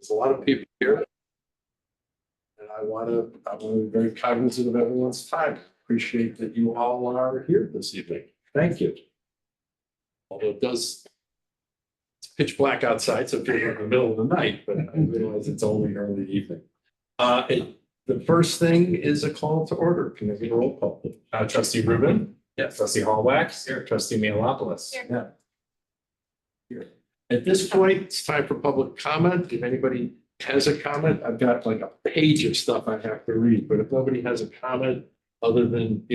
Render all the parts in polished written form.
There's a lot of people here. And I'm be very cognizant of everyone's time. Appreciate that you all are here this evening. Thank you. Although it's pitch black outside, so people are in the middle of the night, but I realize it's only early evening. The first thing is a call to order. Can I get a roll call? Trustee Rubin? Yes. Trustee Hallwax? Here. Trustee Mealopoulos? Here. Yeah. Here. At this point, it's time for public comment. If anybody has a comment, I've got like a page of stuff I have to read, but if nobody has a comment other than,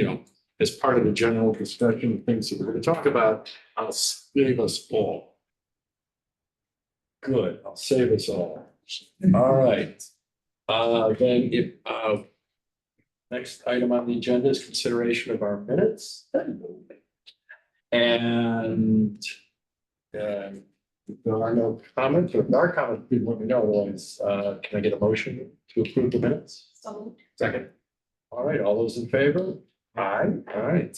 as part of the general discussion of things that we're going to talk about, I'll save us all. Good, I'll save us all. All right. Then next item on the agenda is consideration of our minutes. And if there are no comments, or if there are comments, please let me know. Otherwise, can I get a motion to approve the minutes? So Second. All right, all those in favor? Aye. All right.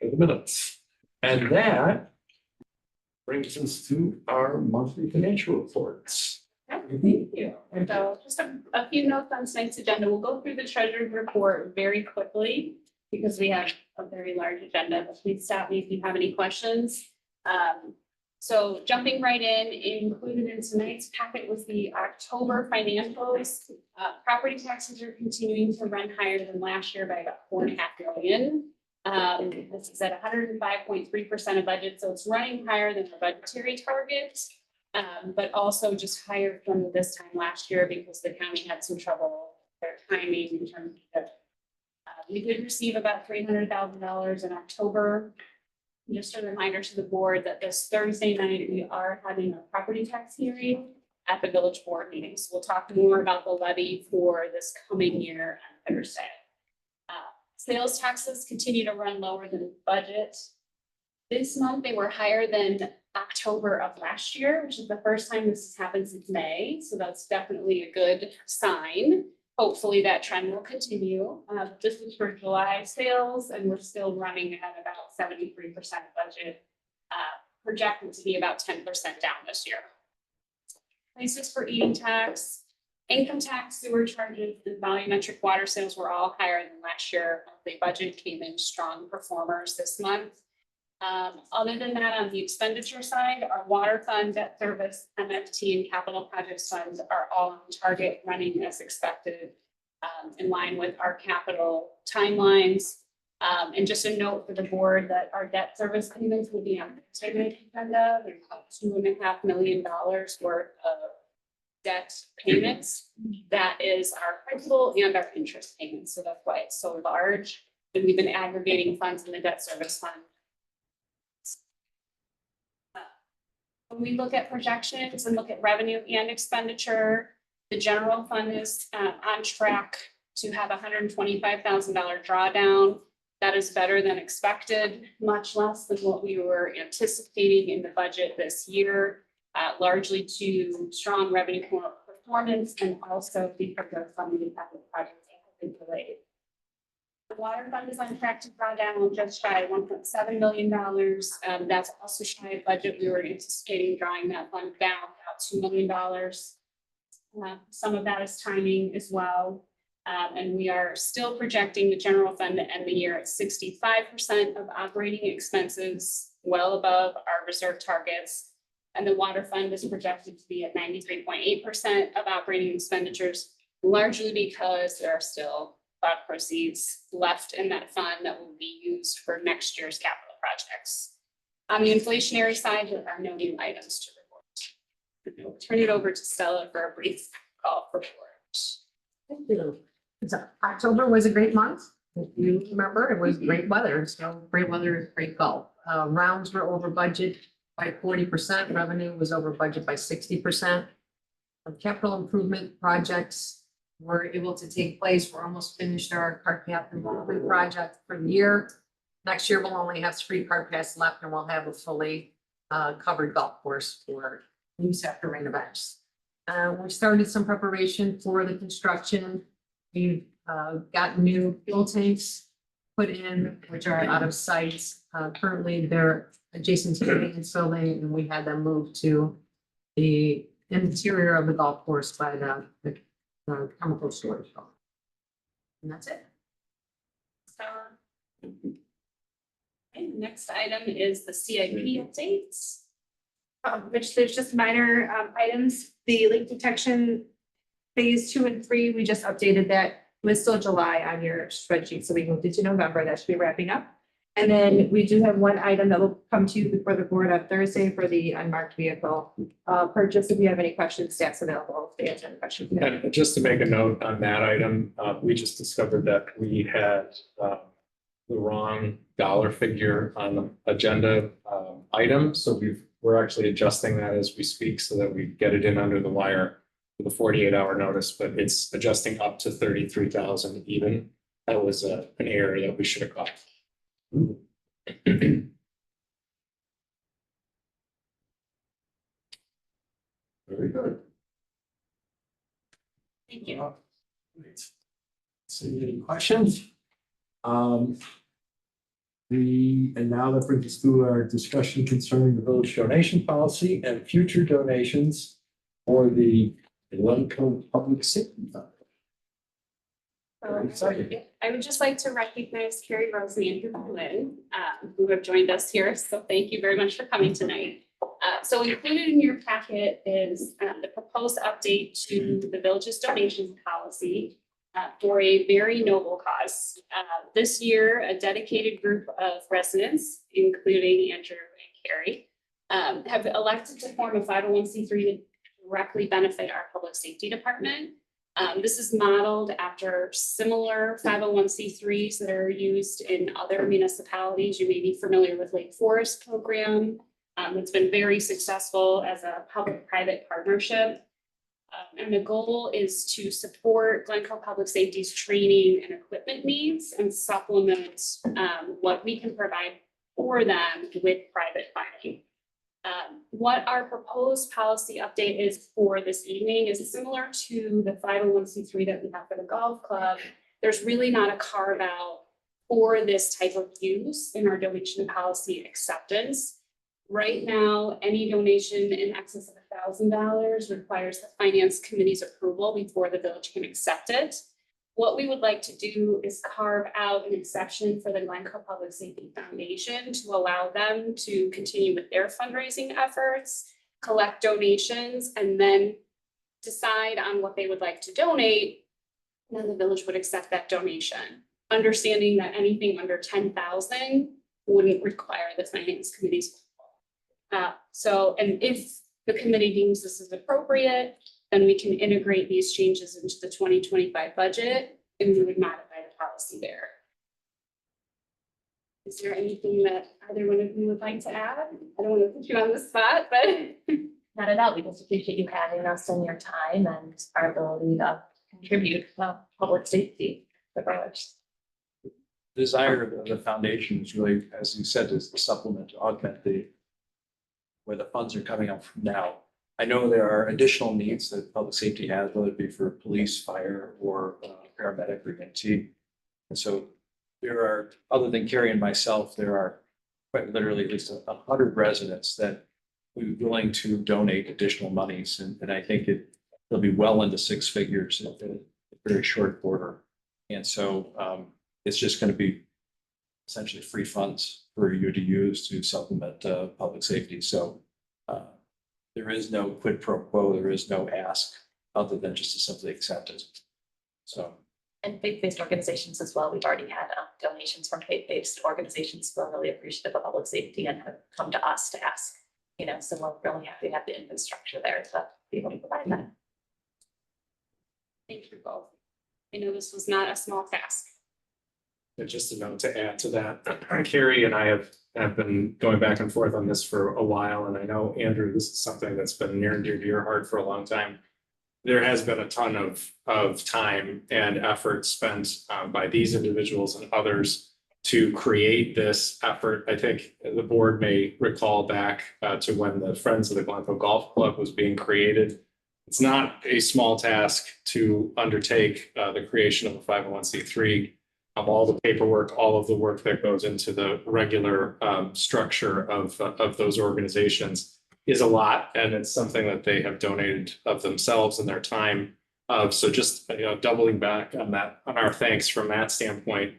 Okay, the minutes. And that brings us to our monthly financial reports. thank you. So just a few notes on tonight's agenda. We'll go through the treasurer's report very quickly because we have a very large agenda, but please stop me if you have any questions. So jumping right in, included in tonight's packet was the October financials. Property taxes are continuing to run higher than last year by about $4.5 million. This is at 105.3% of budget, so it's running higher than the budgetary target, but also just higher from this time last year because the county had some trouble with their timing in terms of. We did receive about $300,000 in October. Just a reminder to the board that this Thursday night, we are having a property tax hearing at the village board meeting. So we'll talk more about the levy for this coming year on Thursday. Sales taxes continue to run lower than budget. This month, they were higher than October of last year, which is the first time this has happened since May. So that's definitely a good sign. Hopefully that trend will continue. This is for July sales, and we're still running at about 73% budget, projected to be about 10% down this year. Places for eating tax, income tax, sewer charges, and volumetric water sales were all higher than last year. The budget came in strong performers this month. Other than that, on the expenditure side, our water fund, debt service, MFT, and capital projects funds are all on target, running as expected, in line with our capital timelines. And just a note for the board that our debt service payments will be on the tonight's agenda. There's about $2.5 million worth of debt payments. That is our principal and our interest payments. So that's why it's so large. And we've been aggregating funds in the debt service fund. When we look at projections and look at revenue and expenditure, the general fund is on track to have a $125,000 drawdown. That is better than expected, much less than what we were anticipating in the budget this year, largely to strong revenue performance and also because of some of the capital projects that have been delayed. The water fund is on track to draw down just shy of $1.7 million. That's also shy of budget. We were anticipating drawing that fund down about $2 million. Some of that is timing as well. And we are still projecting the general fund to end the year at 65% of operating expenses, well above our reserve targets. And the water fund is projected to be at 93.8% of operating expenditures, largely because there are still proceeds left in that fund that will be used for next year's capital projects. On the inflationary side, there are no new items to report. I'll turn it over to Stella for a brief call report. Thank you. October was a great month. If you remember, it was great weather. So great weather is great golf. Rounds were over budget by 40%. Revenue was over budget by 60%. Capital improvement projects were able to take place. We're almost finished our cart path improvement project for the year. Next year, we'll only have 3 cart paths left and we'll have a fully covered golf course for use after rain events. We started some preparation for the construction. We've got new fuel tanks put in, which are out of sight. Currently, they're adjacent to the maintenance building, and we had them moved to the interior of the golf course by the chemical storage. And that's it. So. Okay, the next item is the CIP updates. Which there's just minor items, the leak detection phase 2 and 3, we just updated that. It was still July on your spreadsheet, so we moved it to November. That should be wrapping up. And then we do have one item that will come to you before the board on Thursday for the unmarked vehicle purchase. If you have any questions, staff's available to answer any questions. And just to make a note on that item, we just discovered that we had the wrong dollar figure on the agenda item. So we're actually adjusting that as we speak so that we get it in under the wire with a 48-hour notice, but it's adjusting up to 33,000 even. That was an error that we should have caught. Very good. Thank you. Great. See any questions? And now that brings us to our discussion concerning the village donation policy and future donations for the Glencoe Public Safety Fund. Very exciting. I would just like to recognize Carrie Rose and Andrew Flynn, who have joined us here. So thank you very much for coming tonight. So included in your packet is the proposed update to the village's donations policy for a very noble cause. This year, a dedicated group of residents, including Andrew and Carrie, have elected to form a 501c3 to directly benefit our public safety department. This is modeled after similar 501c3s that are used in other municipalities. You may be familiar with Lake Forest program. It's been very successful as a public-private partnership. And the goal is to support Glencoe Public Safety's training and equipment needs and supplement what we can provide for them with private funding. What our proposed policy update is for this evening is similar to the 501c3 that we have for the golf club. There's really not a carve out for this type of use in our donation policy acceptance. Right now, any donation in excess of $1,000 requires the finance committee's approval before the village can accept it. What we would like to do is carve out an exception for the Glencoe Public Safety Foundation to allow them to continue with their fundraising efforts, collect donations, and then decide on what they would like to donate. And then the village would accept that donation, understanding that anything under 10,000 wouldn't require the finance committee's. And if the committee deems this is appropriate, then we can integrate these changes into the 2025 budget and we would modify the policy there. Is there anything that either one of you would like to add? I don't want to put you on the spot, but. Not at all. We just appreciate you having us and your time and our ability to contribute to public safety. The village. Desire of the foundation is really, as you said, is the supplement to augment where the funds are coming up from now. I know there are additional needs that public safety has, whether it be for police, fire, or paramedic or EMT. And so there are, other than Carrie and myself, there are quite literally at least 100 residents that would be willing to donate additional monies. And I think it'll be well into six figures in a very short order. And so it's just going to be essentially free funds for you to use to supplement public safety. So there is no quid pro quo, there is no ask other than just to simply accept it. So. And faith-based organizations as well. We've already had donations from faith-based organizations who are really appreciative of public safety and have come to us to ask, so we're really happy to have the infrastructure there to be able to provide that. Thank you both. I know this was not a small task. And just a note to add to that, Carrie and I have been going back and forth on this for a while, and I know, Andrew, this is something that's been near and dear to your heart for a long time. There has been a ton of time and effort spent by these individuals and others to create this effort. I think the board may recall back to when the Friends of the Glencoe Golf Club was being created. It's not a small task to undertake the creation of a 501c3. All the paperwork, all of the work that goes into the regular structure of those organizations. is a lot, and it's something that they have donated of themselves and their time. So just, doubling back on that, on our thanks from that standpoint.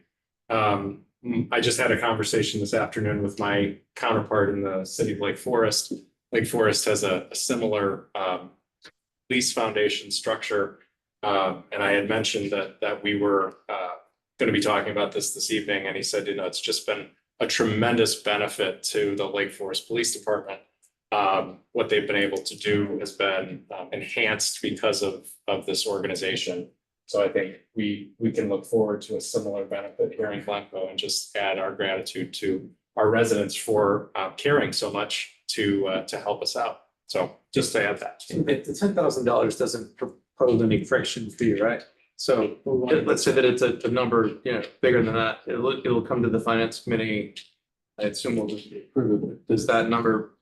I just had a conversation this afternoon with my counterpart in the city of Lake Forest. Lake Forest has a similar lease foundation structure. And I had mentioned that we were going to be talking about this evening, and he said, it's just been a tremendous benefit to the Lake Forest Police Department. What they've been able to do has been enhanced because of this organization. So I think we can look forward to a similar benefit here in Glencoe, and just add our gratitude to our residents for caring so much to help us out. So just to add that. The $10,000 doesn't propose any friction fee, right? So let's say that it's a number, bigger than that. It'll come to the finance committee. I assume we'll just approve it. Does that number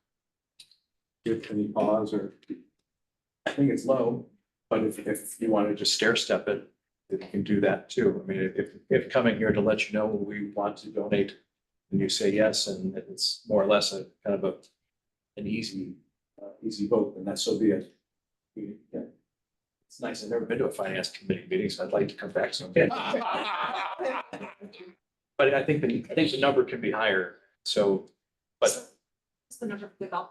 give any pause, or? I think it's low, but if you want to just stair step it, you can do that too. I mean, if coming here to let you know we want to donate and you say yes, and it's more or less a kind of an easy vote, then that's so be it. Yeah. It's nice. I've never been to a finance committee meeting, so I'd like to come back someday. But I think the number can be higher. So, but What's the number for the golf?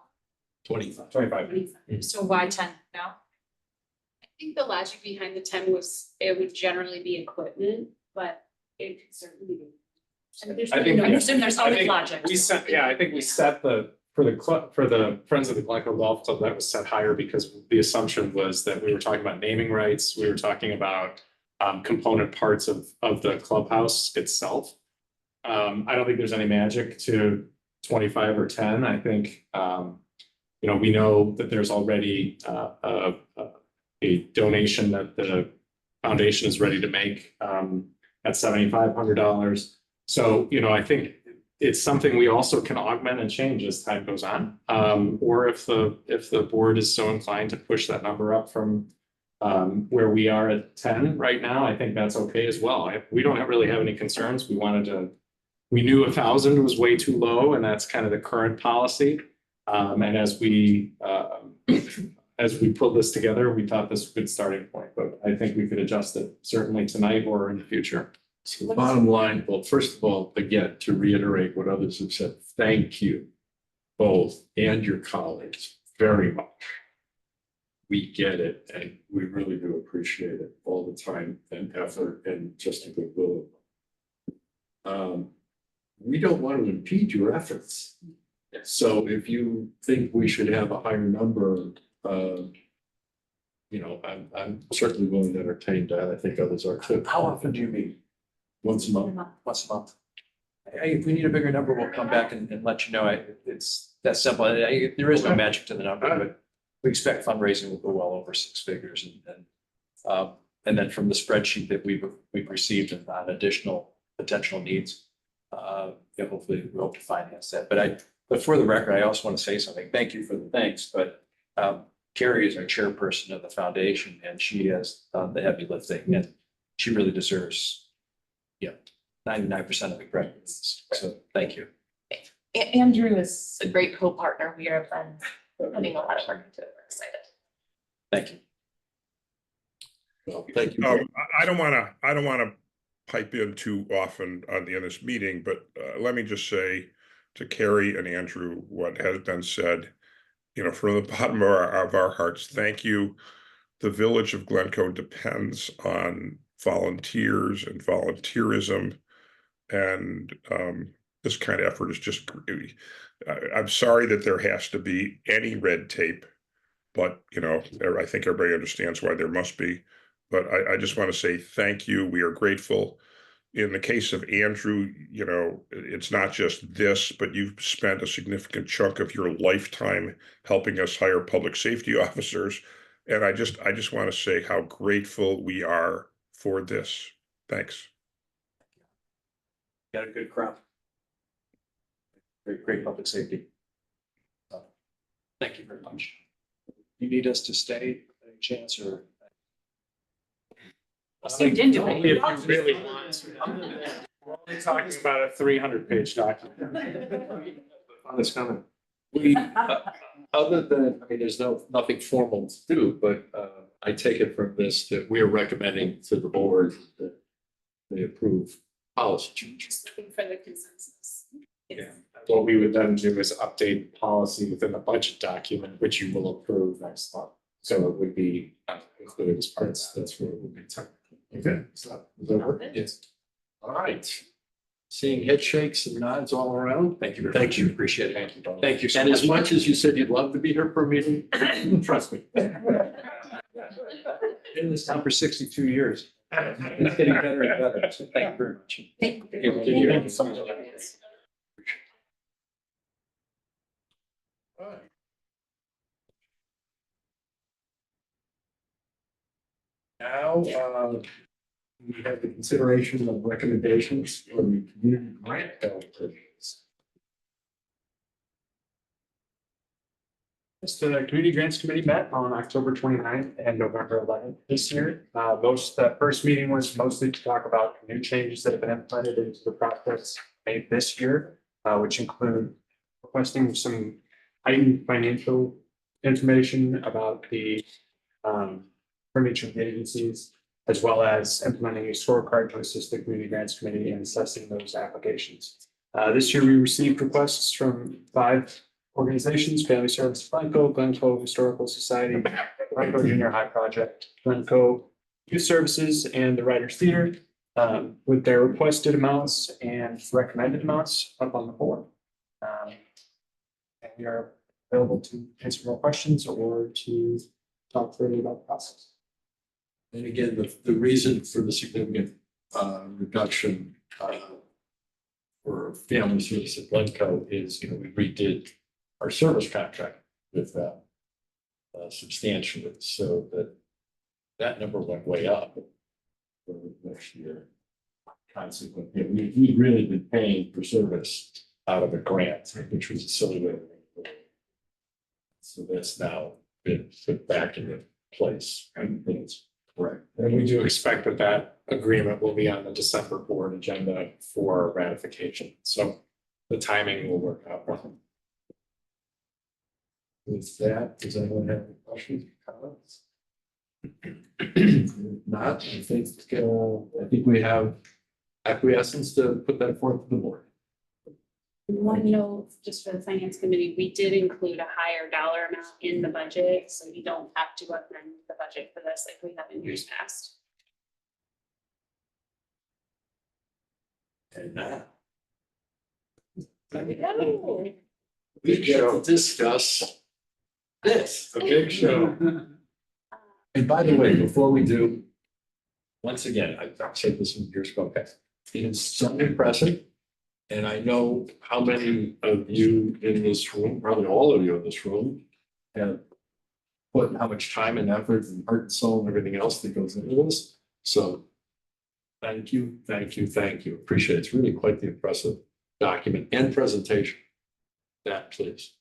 25. 25. So why 10 now? I think the logic behind the 10 was it would generally be equipment, but it could certainly be. And there's I really think- no- I assume there's I always think logic. We set, I think we set for the club, for the Friends of the Glencoe Golf Club, that was set higher because the assumption was that we were talking about naming rights. We were talking about component parts of the clubhouse itself. I don't think there's any magic to 25 or 10. I think, we know that there's already a donation that the foundation is ready to make at $7,500. So, I think it's something we also can augment and change as time goes on. Or if the board is so inclined to push that number up from where we are at 10 right now, I think that's okay as well. We don't really have any concerns. We knew 1,000 was way too low, and that's kind of the current policy. And as we pulled this together, we thought this was a good starting point, but I think we could adjust it certainly tonight or in the future. So the bottom line, well, first of all, again, to reiterate what others have said, thank you both and your colleagues very much. We get it, and we really do appreciate it all the time and effort and just a goodwill. We don't want to impede your efforts. So if you think we should have a higher number, I'm certainly willing to entertain that. I think others are too. how often do you meet? Once a month. Once a month. If we need a bigger number, we'll come back and let you know. It's that simple. There is no magic to the number, but we expect fundraising will go well over 6 figures, and then from the spreadsheet that we've received on additional potential needs, hopefully we hope to finance that. But for the record, I also want to say something. Thank you for the thanks, but Carrie is our chairperson of the foundation, and she has done the heavy lifting, and she really deserves 99% of the credit. So thank you. Andrew is a great co-partner. We have been putting a lot of work into it. We're excited. Thank you. Well, thank you. I don't wanna pipe in too often on the end of this meeting, but let me just say to Carrie and Andrew, what has been said, from the bottom of our hearts, thank you. The village of Glencoe depends on volunteers and volunteerism, and this kind of effort is just, I'm sorry that there has to be any red tape, but I think everybody understands why there must be. But I just want to say thank you. We are grateful. In the case of Andrew, it's not just this, but you've spent a significant chunk of your lifetime helping us hire public safety officers. And I just want to say how grateful we are for this. Thanks. Got a good crop. Great public safety. Thank you very much. You need us to stay, any chance, or? Seemed into If you it. really want to. We're only talking about a 300-page document. Fun is coming. We, other than, I mean, there's nothing formal to do, but I take it from this that we are recommending to the board that they approve policy changes. Just looking for the consensus. Yeah, what we would then do is update policy within the budget document, which you will approve next month. So it would be included as part of that. That's where it would be technical. Okay, so does that work? Yes. All right. Seeing head shakes and nods all around. Thank you. Thank you, appreciate it. Thank you. And as much as you said you'd love to be here for a meeting, trust me. Been in this town for 62 years. It's getting better and better, so thank you very much. Thank you. Thank you. Thank you so much. Now, we have the consideration of recommendations for the community grant allocations. Yes, the Community Grants Committee met on October 29th and November 11th this year. That first meeting was mostly to talk about new changes that have been implemented into the process made this year, which include requesting some heightened financial information about the from each of the agencies, as well as implementing a scorecard to assist the Community Grants Committee in assessing those applications. This year, we received requests from 5 organizations: Family Service Glencoe Historical Society, Glencoe Junior High Project, Glencoe Youth Services, and the Writers Theater, with their requested amounts and recommended amounts up on the board. And we are available to answer more questions or to talk further about the process. And again, the reason for the significant reduction for family service at Glencoe is, we redid our service contract with them substantially, so that number went way up for next year. Consequently, we've really been paying for service out of a grant, which was a silly way to make it. So that's now been put back into place. I think it's correct. And we do expect that agreement will be on the December board agenda for ratification. So the timing will work out well. With that, does anyone have any questions, comments? If not, I think we have acquiescence to put that forth to the board. One note, just for the finance committee, we did include a higher dollar amount in the budget, so you don't have to amend the budget for this like we have in years past. And now Oh. we get to discuss this. A big show. And by the way, before we do, once again, I've said this in years ago, okay, it is so impressive. And I know how many of you in this room, probably all of you in this room, have put how much time and effort and heart and soul and everything else that goes into this. So thank you, thank you, thank you. Appreciate it. It's really quite the impressive document and presentation. That, please.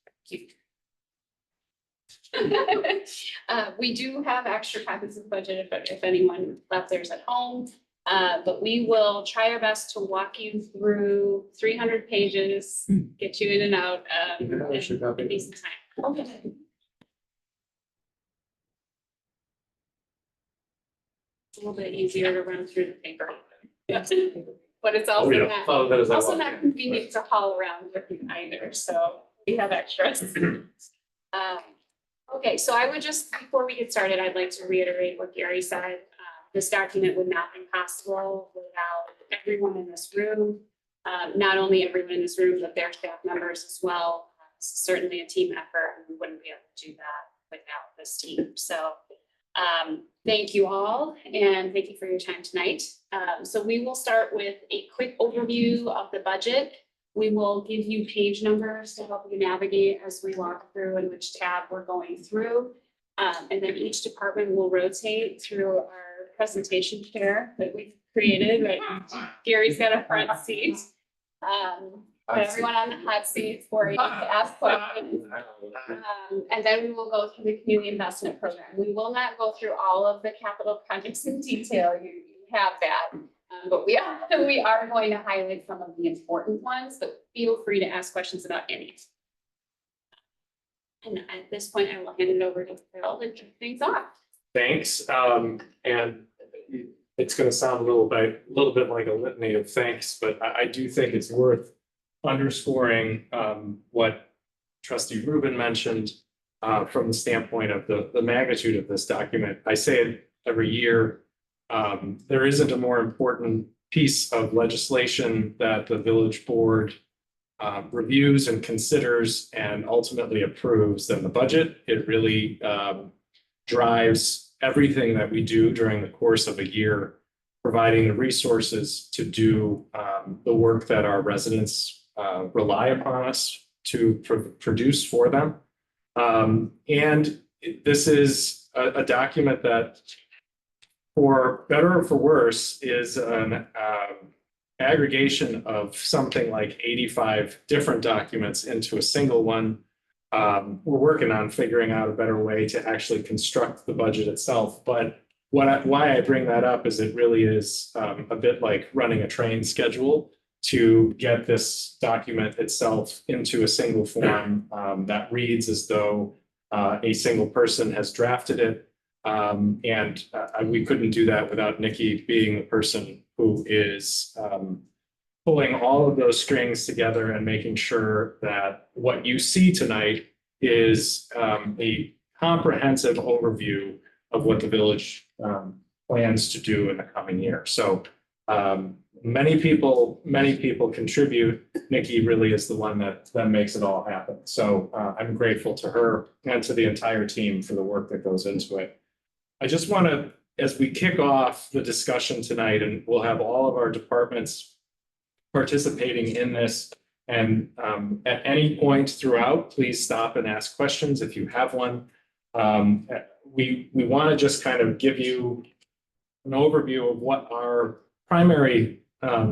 We do have extra copies of the budget if anyone left theirs at home. But we will try our best to walk you through 300 pages, get you in and out in a decent time. Okay. It's a little bit easier to run through the paper. But it's also not convenient to haul around with you either, so we have extras. Okay, so I would just, before we get started, I'd like to reiterate what Gary said. This document would not be possible without everyone in this room. Not only everyone in this room, but their staff members as well. It's certainly a team effort, and we wouldn't be able to do that without this team. So thank you all, and thank you for your time tonight. So we will start with a quick overview of the budget. We will give you page numbers to help you navigate as we walk through and which tab we're going through. And then each department will rotate through our presentation chair that we've created. Right? Gary's got a front seat. Put everyone on the hot seat for you to ask questions. And then we will go through the community investment program. We will not go through all of the capital projects in detail. You have that. But we are going to highlight some of the important ones, but feel free to ask questions about any. And at this point, I will hand it over to Phil to kick things off. Thanks, and it's gonna sound a little bit like a litany of thanks, but I do think it's worth underscoring, what trustee Rubin mentioned, from the standpoint of the magnitude of this document. I say it every year. There isn't a more important piece of legislation that the village board reviews and considers and ultimately approves than the budget. It really drives everything that we do during the course of a year, providing the resources to do the work that our residents rely upon us to produce for them. And this is a document that, for better or for worse, is an aggregation of something like 85 different documents into a single one. We're working on figuring out a better way to actually construct the budget itself. But why I bring that up is it really is a bit like running a train schedule to get this document itself into a single form that reads as though a single person has drafted it. And we couldn't do that without Nikki being the person who is pulling all of those strings together and making sure that what you see tonight is a comprehensive overview of what the village plans to do in the coming year. So many people contribute. Nikki really is the one that makes it all happen. So I'm grateful to her and to the entire team for the work that goes into it. I just want to, as we kick off the discussion tonight, and we'll have all of our departments participating in this, and at any point throughout, please stop and ask questions if you have one. We want to just kind of give you an overview of what our primary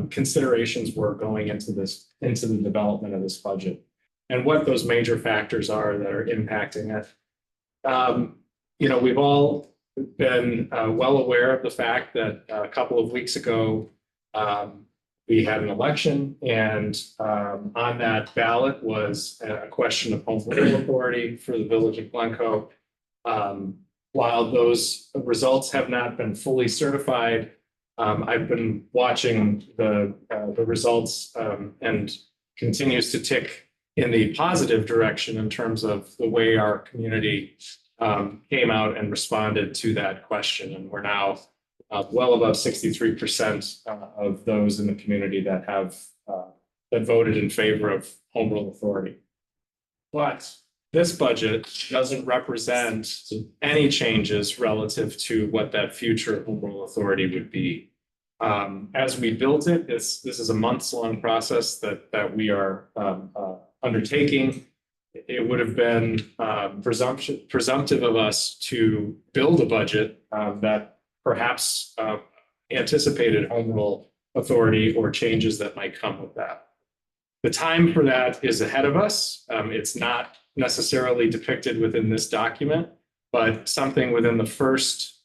considerations were going into the development of this budget, and what those major factors are that are impacting it. We've all been well aware of the fact that a couple of weeks ago, we had an election, and on that ballot was a question of home rule authority for the village of Glencoe. While those results have not been fully certified, I've been watching the results and continues to tick in the positive direction in terms of the way our community came out and responded to that question. And we're now well above 63% of those in the community that have that voted in favor of home rule authority. But this budget doesn't represent any changes relative to what that future home rule authority would be. As we built it, this is a months-long process that we are undertaking. It would have been presumptive of us to build a budget that perhaps anticipated home rule authority or changes that might come with that. The time for that is ahead of us. It's not necessarily depicted within this document, but something within the first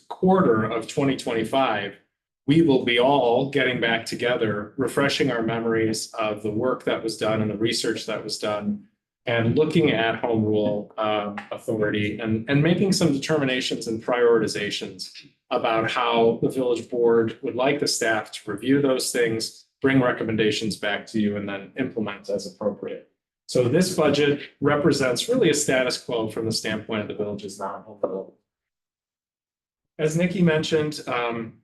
quarter of 2025, we will be all getting back together, refreshing our memories of the work that was done and the research that was done, and looking at home rule authority and making some determinations and prioritizations about how the village board would like the staff to review those things, bring recommendations back to you, and then implement as appropriate. So this budget represents really a status quo from the standpoint of the village's non-home rule. As Nikki mentioned,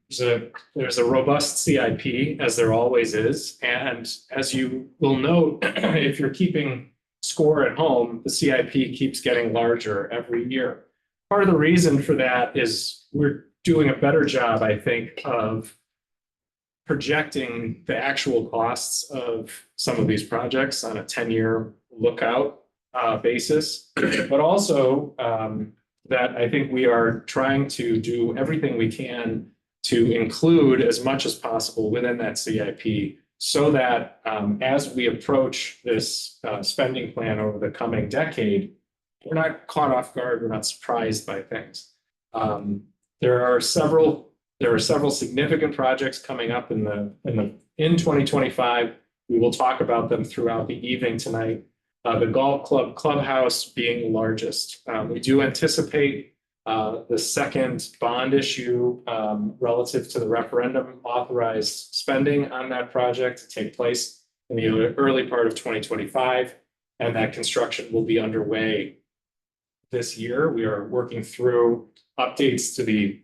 there's a robust CIP, as there always is. And as you will note, if you're keeping score at home, the CIP keeps getting larger every year. Part of the reason for that is we're doing a better job, I think, of projecting the actual costs of some of these projects on a 10-year lookout basis, but also that I think we are trying to do everything we can to include as much as possible within that CIP, so that as we approach this spending plan over the coming decade, we're not caught off guard, we're not surprised by things. There are several significant projects coming up in 2025. We will talk about them throughout the evening tonight. The golf club clubhouse being the largest. We do anticipate the second bond issue relative to the referendum authorized spending on that project to take place in the early part of 2025, and that construction will be underway this year. We are working through updates to the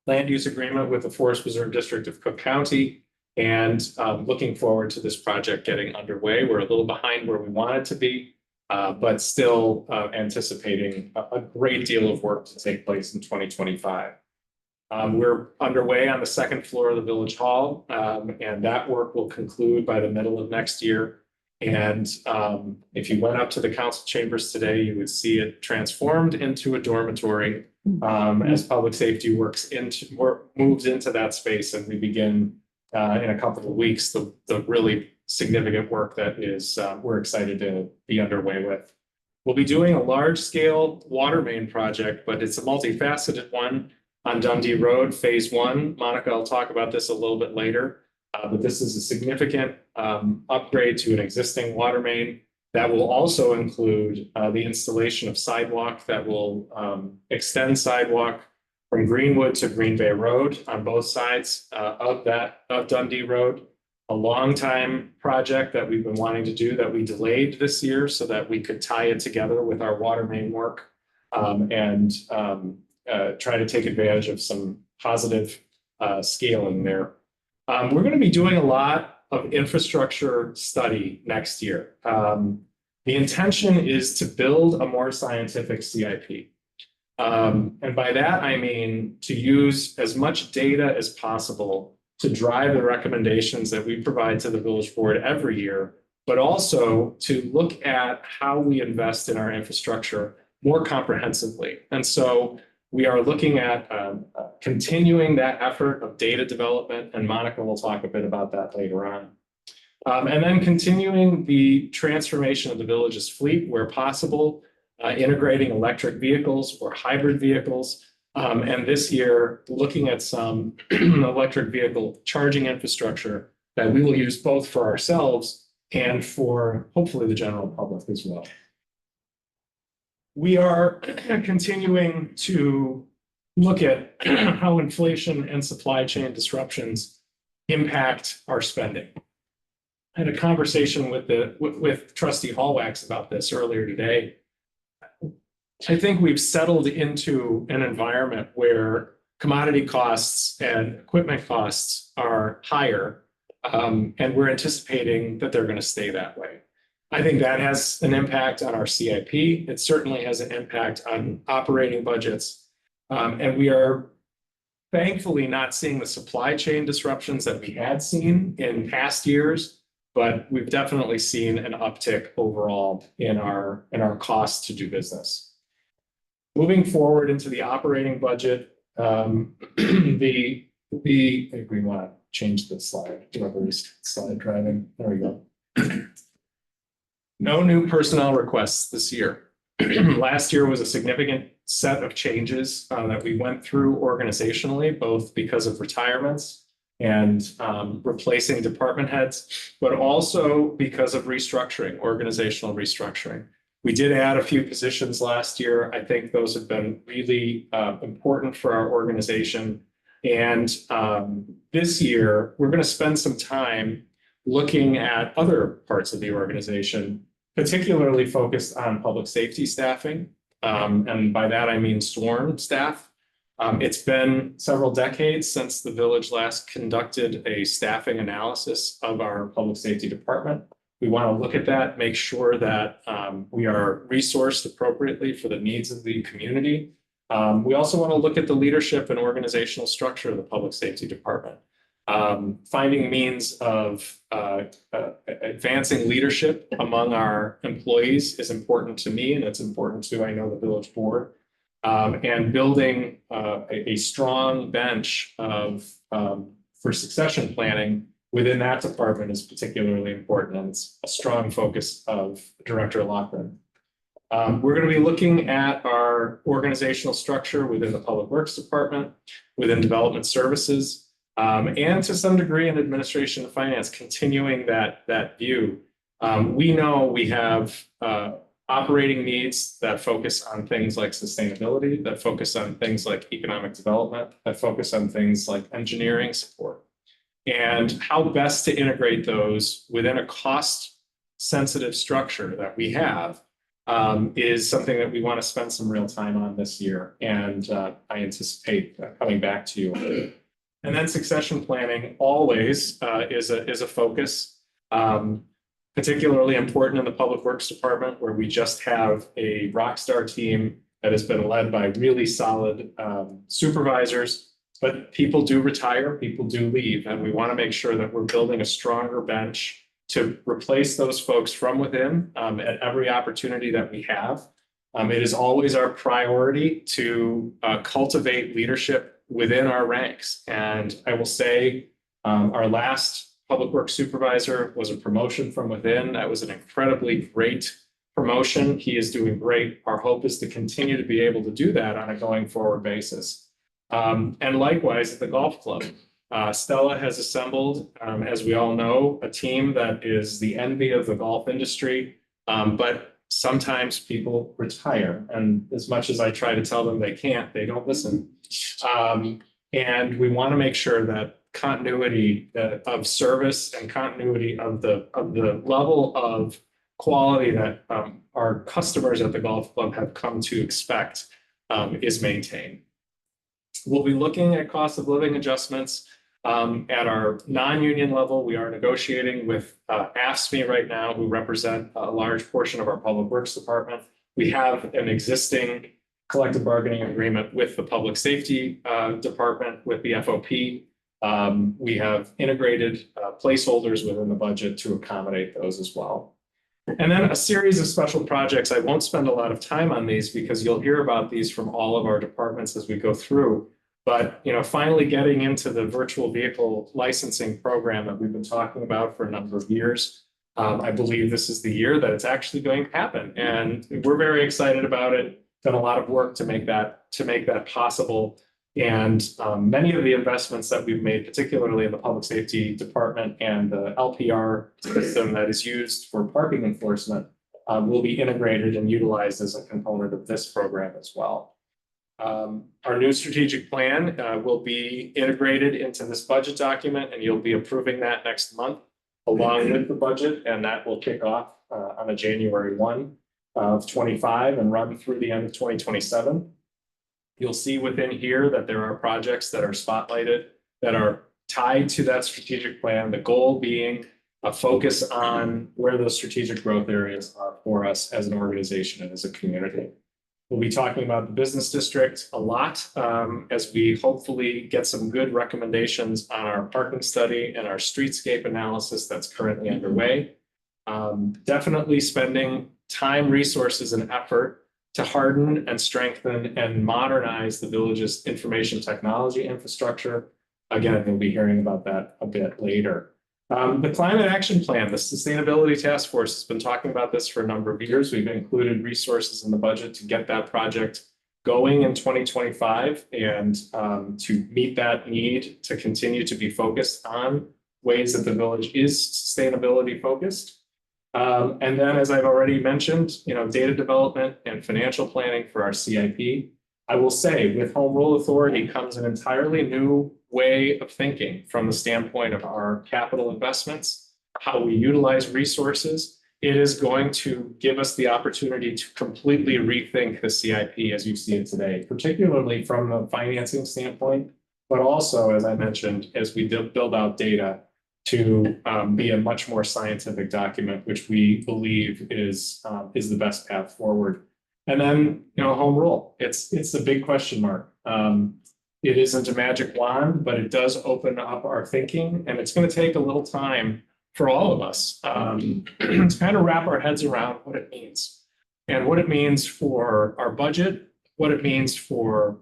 land use agreement with the Forest Preserve District of Cook County, and looking forward to this project getting underway. We're a little behind where we wanted to be, but still anticipating a great deal of work to take place in 2025. We're underway on the second floor of the Village Hall, and that work will conclude by the middle of next year. And if you went up to the council chambers today, you would see it transformed into a dormitory as public safety moves into that space, and we begin in a couple of weeks the really significant work that is we're excited to be underway with. We'll be doing a large-scale water main project, but it's a multifaceted one on Dundee Road, Phase 1. Monica will talk about this a little bit later, but this is a significant upgrade to an existing water main that will also include the installation of sidewalk that will extend sidewalk from Greenwood to Green Bay Road on both sides of Dundee Road. A long time project that we've been wanting to do that we delayed this year so that we could tie it together with our water main work and try to take advantage of some positive scaling there. We're going to be doing a lot of infrastructure study next year. The intention is to build a more scientific CIP. And by that, I mean to use as much data as possible to drive the recommendations that we provide to the village board every year, but also to look at how we invest in our infrastructure more comprehensively. And so we are looking at continuing that effort of data development, and Monica will talk a bit about that later on. And then continuing the transformation of the village's fleet where possible, integrating electric vehicles or hybrid vehicles. And this year, looking at some electric vehicle charging infrastructure that we will use both for ourselves and for hopefully the general public as well. We are continuing to look at how inflation and supply chain disruptions impact our spending. I had a conversation with Trustee Hallwax about this earlier today. I think we've settled into an environment where commodity costs and equipment costs are higher, and we're anticipating that they're going to stay that way. I think that has an impact on our CIP. It certainly has an impact on operating budgets. And we are thankfully not seeing the supply chain disruptions that we had seen in past years, but we've definitely seen an uptick overall in our costs to do business. Moving forward into the operating budget, we want to change the slide, whoever's slide driving. There we go. No new personnel requests this year. Last year was a significant set of changes that we went through organizationally, both because of retirements and replacing department heads, but also because of restructuring, organizational restructuring. We did add a few positions last year. I think those have been really important for our organization. And this year, we're going to spend some time looking at other parts of the organization, particularly focused on public safety staffing. And by that, I mean sworn staff. It's been several decades since the village last conducted a staffing analysis of our public safety department. We want to look at that, make sure that we are resourced appropriately for the needs of the community. We also want to look at the leadership and organizational structure of the public safety department. Finding means of advancing leadership among our employees is important to me, and it's important to, I know, the village board. And building a strong bench for succession planning within that department is particularly important, and it's a strong focus of Director Loughran. We're going to be looking at our organizational structure within the Public Works Department, within Development Services, and to some degree in Administration and Finance, continuing that view We know we have operating needs that focus on things like sustainability, that focus on things like economic development, that focus on things like engineering support. And how best to integrate those within a cost-sensitive structure that we have is something that we want to spend some real time on this year. And I anticipate coming back to you. And then succession planning always is a focus. Particularly important in the Public Works Department, where we just have a rock star team that has been led by really solid supervisors. But people do retire, people do leave, and we want to make sure that we're building a stronger bench to replace those folks from within at every opportunity that we have. It is always our priority to cultivate leadership within our ranks. And I will say our last Public Works Supervisor was a promotion from within. That was an incredibly great promotion. He is doing great. Our hope is to continue to be able to do that on a going forward basis. And likewise at the golf club, Stella has assembled, as we all know, a team that is the envy of the golf industry. But sometimes people retire. And as much as I try to tell them they can't, they don't listen. And we want to make sure that continuity of service and continuity of the level of quality that our customers at the golf club have come to expect is maintained. We'll be looking at cost of living adjustments at our non-union level. We are negotiating with AFSCME right now, who represent a large portion of our Public Works Department. We have an existing collective bargaining agreement with the Public Safety Department, with the FOP. We have integrated placeholders within the budget to accommodate those as well. And then a series of special projects. I won't spend a lot of time on these because you'll hear about these from all of our departments as we go through. But finally getting into the virtual vehicle licensing program that we've been talking about for a number of years. I believe this is the year that it's actually going to happen. And we're very excited about it. Done a lot of work to make that possible. And many of the investments that we've made, particularly in the Public Safety Department and the LPR system that is used for parking enforcement, will be integrated and utilized as a component of this program as well. Our new strategic plan will be integrated into this budget document, and you'll be approving that next month along with the budget, and that will kick off on a January 1 of 25 and run through the end of 2027. You'll see within here that there are projects that are spotlighted that are tied to that strategic plan, the goal being a focus on where those strategic growth areas are for us as an organization and as a community. We'll be talking about the business district a lot as we hopefully get some good recommendations on our parking study and our streetscape analysis that's currently underway. Definitely spending time, resources, and effort to harden and strengthen and modernize the village's information technology infrastructure. Again, we'll be hearing about that a bit later. The Climate Action Plan, the Sustainability Task Force has been talking about this for a number of years. We've included resources in the budget to get that project going in 2025 and to meet that need to continue to be focused on ways that the village is sustainability focused. And then, as I've already mentioned, data development and financial planning for our CIP. I will say, with Home Rule Authority comes an entirely new way of thinking from the standpoint of our capital investments, how we utilize resources. It is going to give us the opportunity to completely rethink the CIP as you see it today, particularly from the financing standpoint, but also, as I mentioned, as we build out data to be a much more scientific document, which we believe is the best path forward. And then, home rule. It's a big question mark. It isn't a magic wand, but it does open up our thinking, and it's going to take a little time for all of us to kind of wrap our heads around what it means, and what it means for our budget, what it means for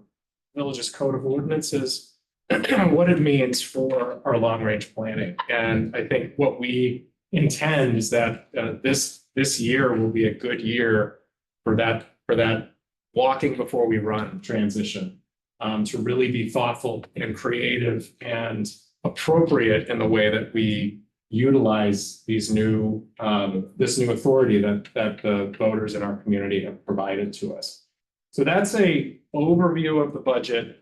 village's code of ordinances, what it means for our long-range planning. And I think what we intend is that this year will be a good year for that walking before we run transition, to really be thoughtful and creative and appropriate in the way that we utilize these new, this new authority that the voters in our community have provided to us. So that's a overview of the budget.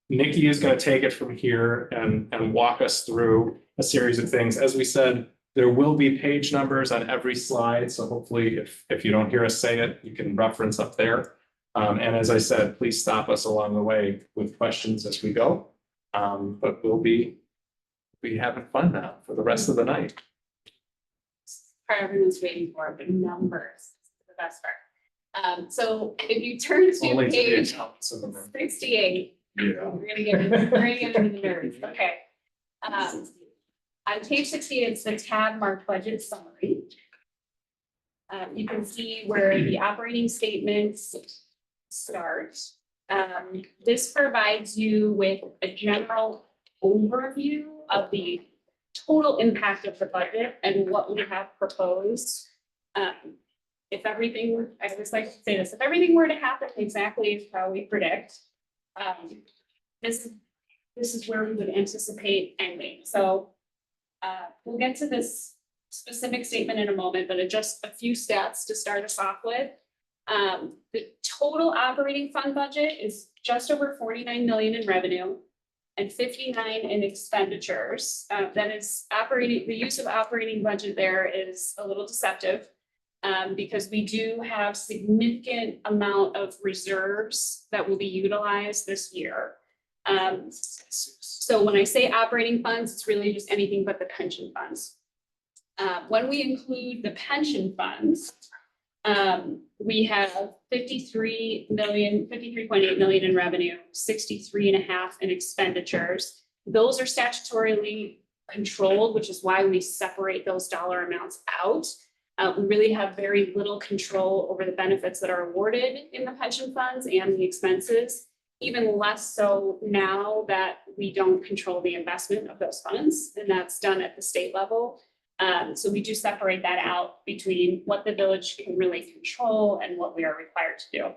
Nikki is going to take it from here and walk us through a series of things. As we said, there will be page numbers on every slide. So hopefully if you don't hear us say it, you can reference up there. And as I said, please stop us along the way with questions as we go. But we'll be having fun now for the rest of the night. Part everyone's waiting for, but numbers is the best part. So if you turn to Only to the page accountants in the room. 68, Yeah. we're gonna get into the nerds, okay. On page 68, it's the tab marked budget summary. You can see where the operating statements start. This provides you with a general overview of the total impact of the budget and what we have proposed. If everything, I always like to say this, if everything were to happen exactly as how we predict, this is where we would anticipate ending. So we'll get to this specific statement in a moment, but just a few stats to start us off with. The total operating fund budget is just over 49 million in revenue and 59 in expenditures. That is the use of operating budget there is a little deceptive because we do have significant amount of reserves that will be utilized this year. So when I say operating funds, it's really just anything but the pension funds. When we include the pension funds, we have 53.8 million in revenue, 63.5 in expenditures. Those are statutorily controlled, which is why we separate those dollar amounts out. We really have very little control over the benefits that are awarded in the pension funds and the expenses, even less so now that we don't control the investment of those funds, and that's done at the state level. So we do separate that out between what the village can really control and what we are required to do.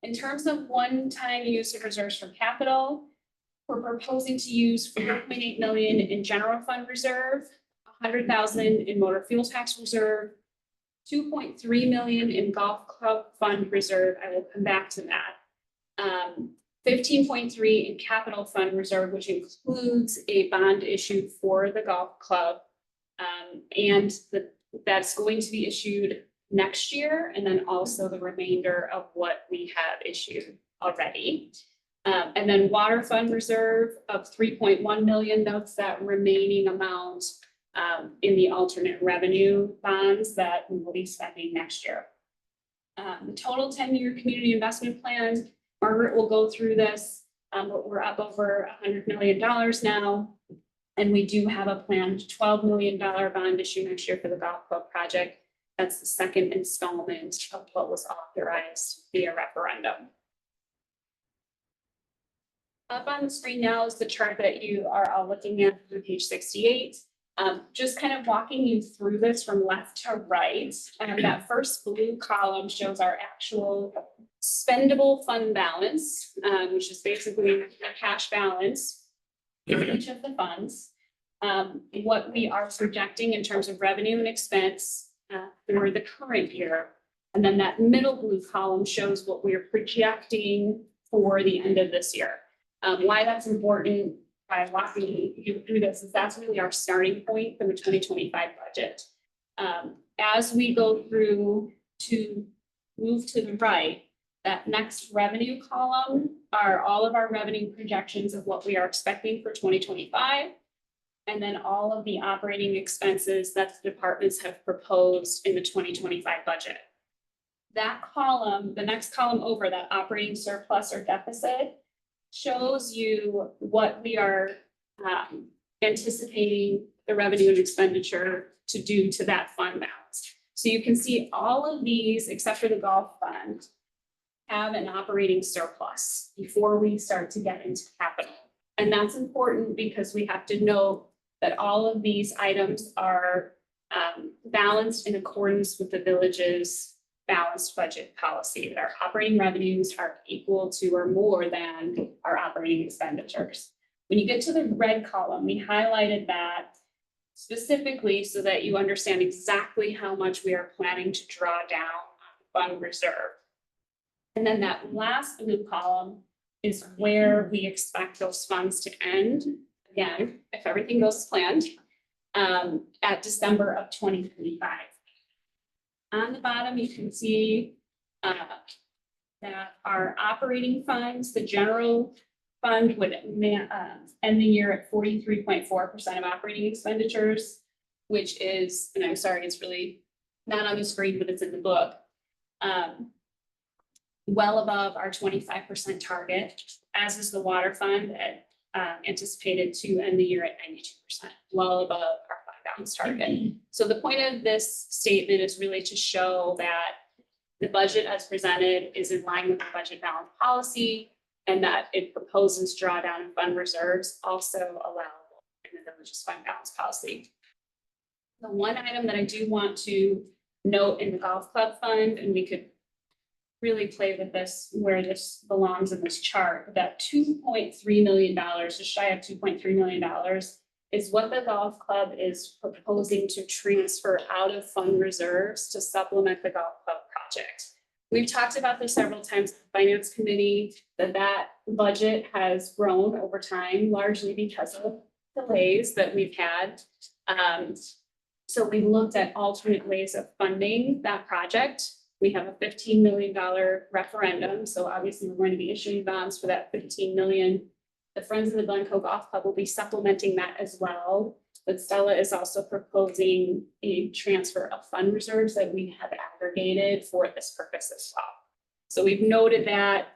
In terms of one-time use of reserves from capital, we're proposing to use 4.8 million in general fund reserve, 100,000 in motor fuel tax reserve, 2.3 million in golf club fund reserve. I will come back to that. 15.3 in capital fund reserve, which includes a bond issued for the golf club. And that's going to be issued next year, and then also the remainder of what we have issued already. And then water fund reserve of 3.1 million, that's that remaining amount in the alternate revenue bonds that we will be spending next year. The total 10-year community investment plan, Margaret will go through this, but we're up over $100 million now. And we do have a planned $12 million bond issue next year for the golf club project. That's the second installment of what was authorized via referendum. Up on the screen now is the chart that you are all looking at on page 68. Just kind of walking you through this from left to right. That first blue column shows our actual spendable fund balance, which is basically the cash balance in each of the funds, what we are projecting in terms of revenue and expense for the current year. And then that middle blue column shows what we're projecting for the end of this year. Why that's important by walking you through this is that's really our starting point for the 2025 budget. As we go through to move to the right, that next revenue column are all of our revenue projections of what we are expecting for 2025. And then all of the operating expenses that the departments have proposed in the 2025 budget. That column, the next column over, that operating surplus or deficit, shows you what we are anticipating the revenue and expenditure to do to that fund balance. So you can see all of these, except for the golf fund, have an operating surplus before we start to get into capital. And that's important because we have to know that all of these items are balanced in accordance with the village's balanced budget policy, that our operating revenues are equal to or more than our operating expenditures. When you get to the red column, we highlighted that specifically so that you understand exactly how much we are planning to draw down on fund reserve. And then that last blue column is where we expect those funds to end, again, if everything goes as planned, at December of 2025. On the bottom, you can see that our operating funds, the general fund would end the year at 43.4% of operating expenditures, which is, and I'm sorry, it's really not on the screen, but it's in the book. Well above our 25% target, as is the water fund at anticipated to end the year at 92%, well above our fund balance target. So the point of this statement is really to show that the budget as presented is in line with the budget balance policy, and that it proposes drawdown of fund reserves also allowable in the village's fund balance policy. The one item that I do want to note in the golf club fund, and we could really play with this where this belongs in this chart, that $2.3 million, just shy of $2.3 million, is what the golf club is proposing to transfer out of fund reserves to supplement the golf club project. We've talked about this several times in the finance committee, that budget has grown over time, largely because of delays that we've had. So we looked at alternate ways of funding that project. We have a $15 million referendum, so obviously we're going to be issuing bonds for that $15 million. The Friends of the Glencoe Golf Club will be supplementing that as well. But Stella is also proposing a transfer of fund reserves that we have aggregated for this purpose as well. So we've noted that.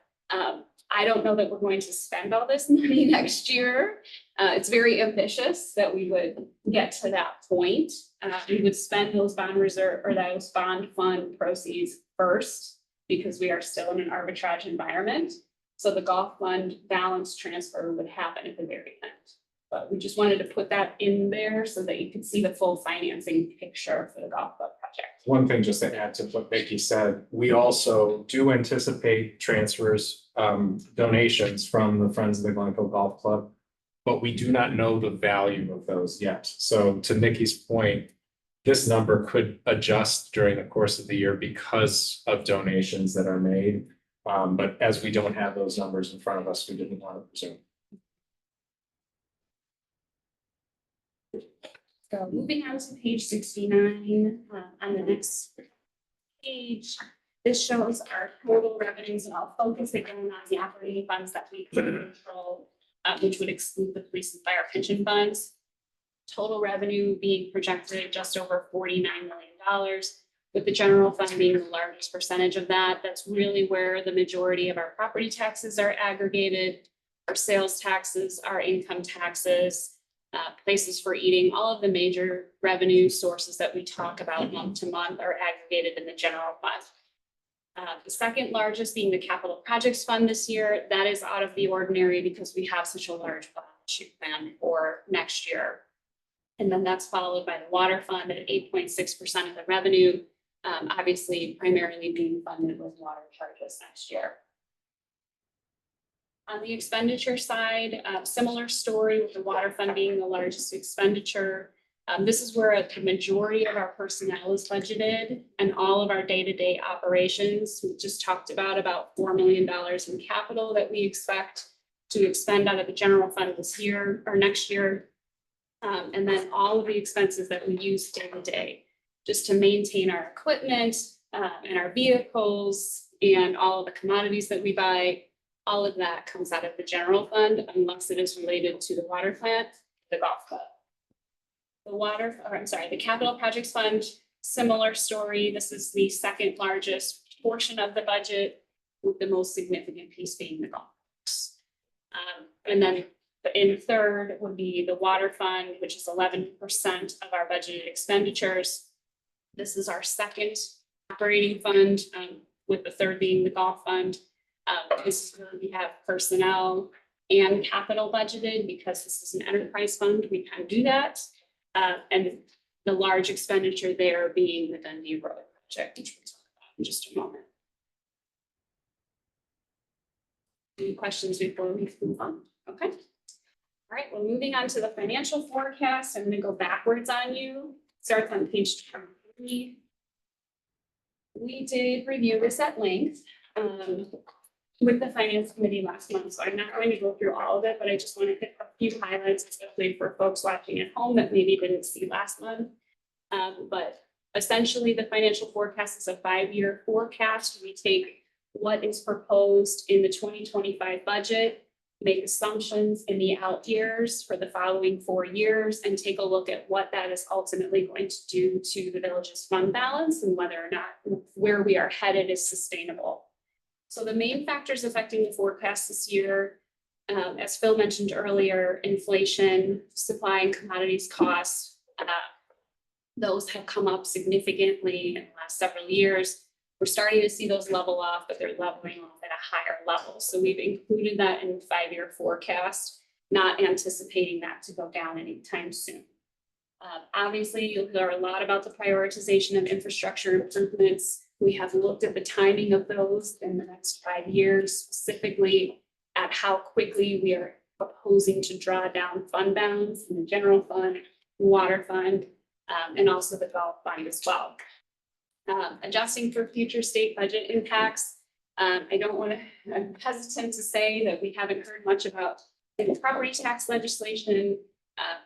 I don't know that we're going to spend all this money next year. It's very ambitious that we would get to that point. We would spend those bond reserve or those bond fund proceeds first because we are still in an arbitrage environment. So the golf fund balance transfer would happen at the very end. But we just wanted to put that in there so that you could see the full financing picture for the golf club project. One thing just to add to what Vicki said, we also do anticipate transfers, donations from the Friends of the Glencoe Golf Club, but we do not know the value of those yet. So to Nikki's point, this number could adjust during the course of the year because of donations that are made. But as we don't have those numbers in front of us, we didn't want to presume. So moving on to page 69, on the next page, this shows our total revenues, and I'll focus again on the operating funds that we control, which would exclude the police and fire pension funds. Total revenue being projected just over $49 million, with the general fund being the largest percentage of that. That's really where the majority of our property taxes are aggregated, our sales taxes, our income taxes, places for eating, all of the major revenue sources that we talk about month to month are aggregated in the general fund. The second largest being the capital projects fund this year. That is out of the ordinary because we have such a large budget plan for next year. And then that's followed by the water fund at 8.6% of the revenue, obviously primarily being funded with water charges next year. On the expenditure side, similar story with the water fund being the largest expenditure. This is where the majority of our personnel is budgeted and all of our day-to-day operations. We just talked about $4 million in capital that we expect to expend out of the general fund this year or next year. And then all of the expenses that we use day to day, just to maintain our equipment and our vehicles and all of the commodities that we buy. All of that comes out of the general fund unless it is related to the water plant, the golf club. The capital projects fund, similar story. This is the second largest portion of the budget, with the most significant piece being the golf course. And then in third would be the water fund, which is 11% of our budgeted expenditures. This is our second operating fund, with the third being the golf fund. This is where we have personnel and capital budgeted because this is an enterprise fund. We can do that. And the large expenditure there being the Dundee Road project, which we'll talk about in just a moment. Any questions before we move on? Okay. All right, well, moving on to the financial forecast, I'm gonna go backwards on you, starts on page 23. We did review this at length, with the finance committee last month, so I'm not going to go through all of it, but I just want to hit a few highlights, especially for folks watching at home that maybe didn't see last month. But essentially, the financial forecast is a 5-year forecast. We take what is proposed in the 2025 budget, make assumptions in the out years for the following 4 years, and take a look at what that is ultimately going to do to the village's fund balance and whether or not where we are headed is sustainable. So the main factors affecting the forecast this year, as Phil mentioned earlier, inflation, supply and commodities costs, those have come up significantly in the last several years. We're starting to see those level off, but they're leveling off at a higher level. So we've included that in the 5-year forecast, not anticipating that to go down anytime soon. Obviously, you'll hear a lot about the prioritization of infrastructure improvements. We have looked at the timing of those in the next 5 years, specifically at how quickly we are proposing to draw down fund balance in the general fund, water fund, and also the golf fund as well. Adjusting for future state budget impacts. I'm hesitant to say that we haven't heard much about the property tax legislation.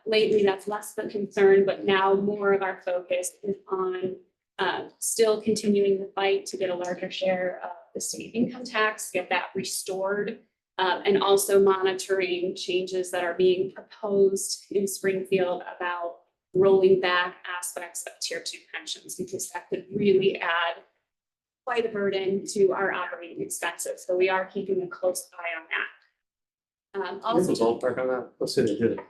Lately, that's less of a concern, but now more of our focus is on still continuing the fight to get a larger share of the state income tax, get that restored, and also monitoring changes that are being proposed in Springfield about rolling back aspects of tier 2 pensions, because that could really add quite a burden to our operating expenses. So we are keeping a close eye on that. Also, ballpark on that, let's say they did it.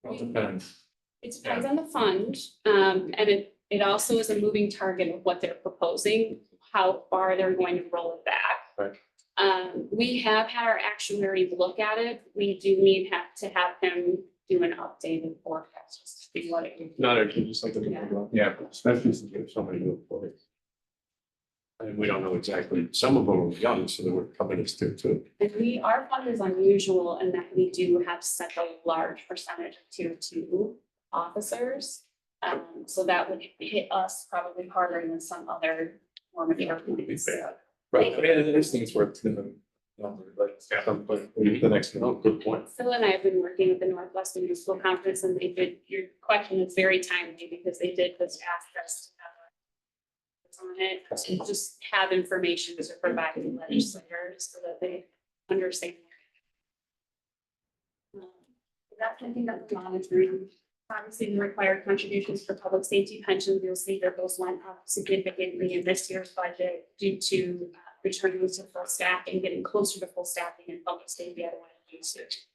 Well, depends. It depends on the fund, and it also is a moving target of what they're proposing, how far they're going to roll it back. Right. We have had our actuary look at it. We do need to have him do an updated forecast just to see what it is. Not actually, just like the. Yeah. Especially since there's so many new employees. And we don't know exactly, some of them are young, so they were coming as tier 2. And our fund is unusual in that we do have such a large percentage of tier 2 officers. So that would hit us probably harder than some other more mature Would be communities. bad. Right, I mean, there's things worth the number, like, the next, good point. Phil and I have been working with the Northwest Municipal Conference, and they did, your question is very timely because they did just ask us to have on it, and just have information to provide to legislators so that they understand. That's something that we're monitoring. Obviously, the required contributions for public safety pensions, you'll see that those went up significantly in this year's budget due to returning to full staffing, getting closer to full staffing in public safety.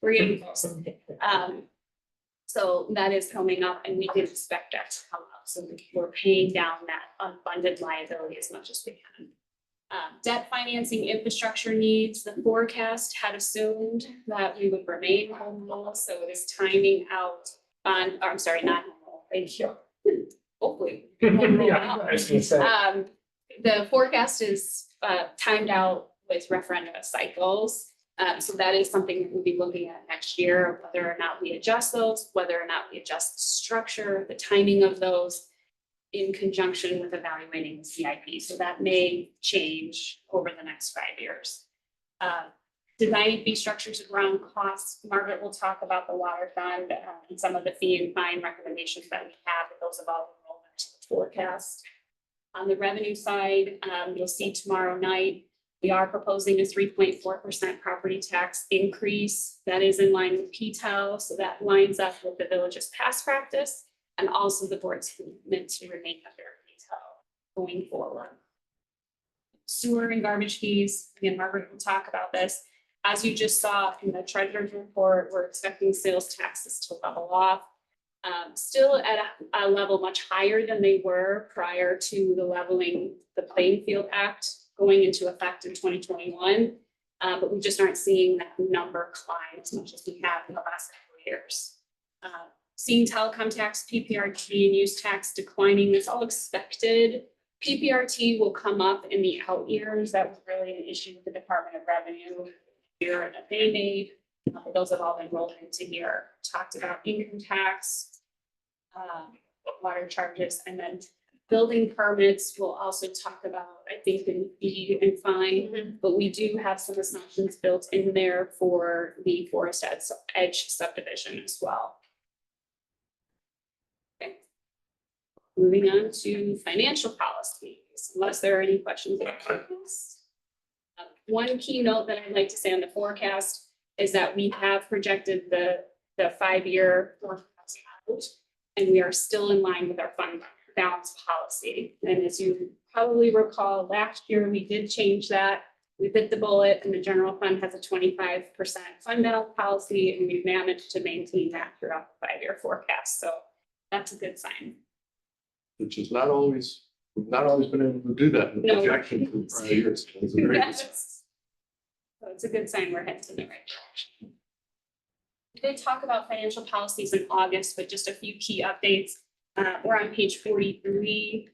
We're getting close. So that is coming up, and we did expect that to come up. So we're paying down that unfunded liability as much as we can. Debt financing infrastructure needs, the forecast had assumed that we would remain home rule, so it is timing out on, I'm sorry, not home rule, thank you. Hopefully. The forecast is timed out with referendum cycles. So that is something that we'll be looking at next year, whether or not we adjust those, whether or not we adjust the structure, the timing of those in conjunction with evaluating the CIP. So that may change over the next 5 years. Designing fee structures around costs. Margaret will talk about the water fund and some of the fee and fine recommendations that we have, but those have all been rolled into the forecast. On the revenue side, you'll see tomorrow night, we are proposing a 3.4% property tax increase. That is in line with PTEL, so that lines up with the village's past practice and also the board's commitment to remain under PTEL going forward. Sewer and garbage fees, again, Margaret will talk about this. As you just saw in the treasurer's report, we're expecting sales taxes to level off. Still at a level much higher than they were prior to the Leveling the Playing Field Act going into effect in 2021. But we just aren't seeing that number climb as much as we have in the last couple of years. Seeing telecom tax, PPRT and use tax declining, that's all expected. PPRT will come up in the out years. That was really an issue with the Department of Revenue here, that they made Those have all been rolled into here, talked about income tax, water charges, and then building permits we'll also talk about, I think, in fee and fine. But we do have some assumptions built in there for the Forest Edge subdivision as well. Okay. Moving on to financial policies, unless there are any questions about this. One key note that I'd like to say on the forecast is that we have projected the 5-year forecast out, and we are still in line with our fund balance policy. And as you probably recall, last year we did change that. We bit the bullet, and the general fund has a 25% fund balance policy, and we've managed to maintain that throughout the 5-year forecast. So that's a good sign. Which is not always, we've not always been able to do that in the No. projection for prior years. It's a very good sign. Yes. So it's a good sign we're headed in the right direction. We did talk about financial policies in August, but just a few key updates. We're on page 43.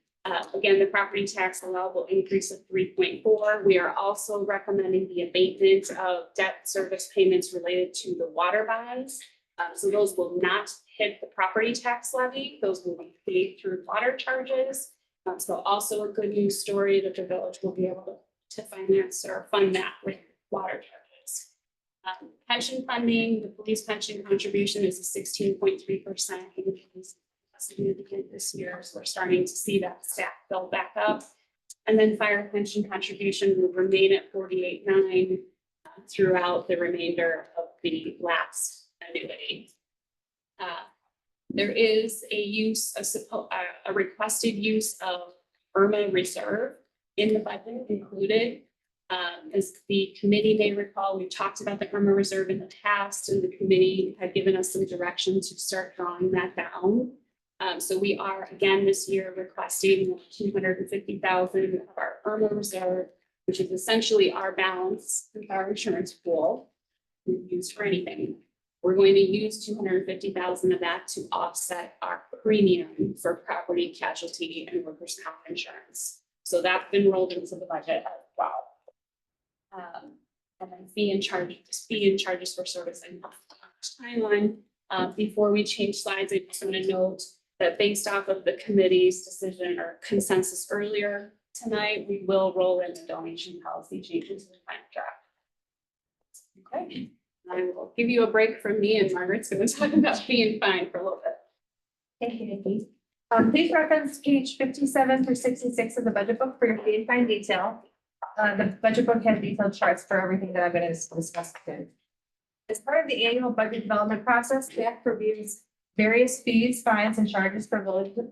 Again, the property tax allowable increase of 3.4. We are also recommending the abatement of debt service payments related to the water bonds. So those will not hit the property tax levy. Those will be paid through water charges. So also a good news story that the village will be able to finance or fund that with water charges. Pension funding, the police pension contribution is a 16.3% increase. Significant this year, so we're starting to see that staff build back up. And then fire pension contribution will remain at 48.9 throughout the remainder of the last annuity. There is a requested use of IRMA reserve in the budget included. As the committee may recall, we talked about the IRMA reserve in the past, and the committee had given us some direction to start drawing that down. So we are again this year requesting 250,000 of our IRMA reserve, which is essentially our balance with our insurance pool used for anything. We're going to use 250,000 of that to offset our premium for property casualty and workers' comp insurance. So that's been rolled into the budget as well. And then fee and charges for service and timeline. Before we change slides, I just want to note that based off of the committee's decision or consensus earlier tonight, we will roll in the donation policy changes in the final draft. Okay, I will give you a break from me, and Margaret's going to talk about fee and fine for a little bit. Thank you, Nikki. Please reference page 57 through 66 of the budget book for your fee and fine detail. The budget book has detailed charts for everything that I'm going to discuss today. As part of the annual budget development process, staff reviews various fees, fines, and charges for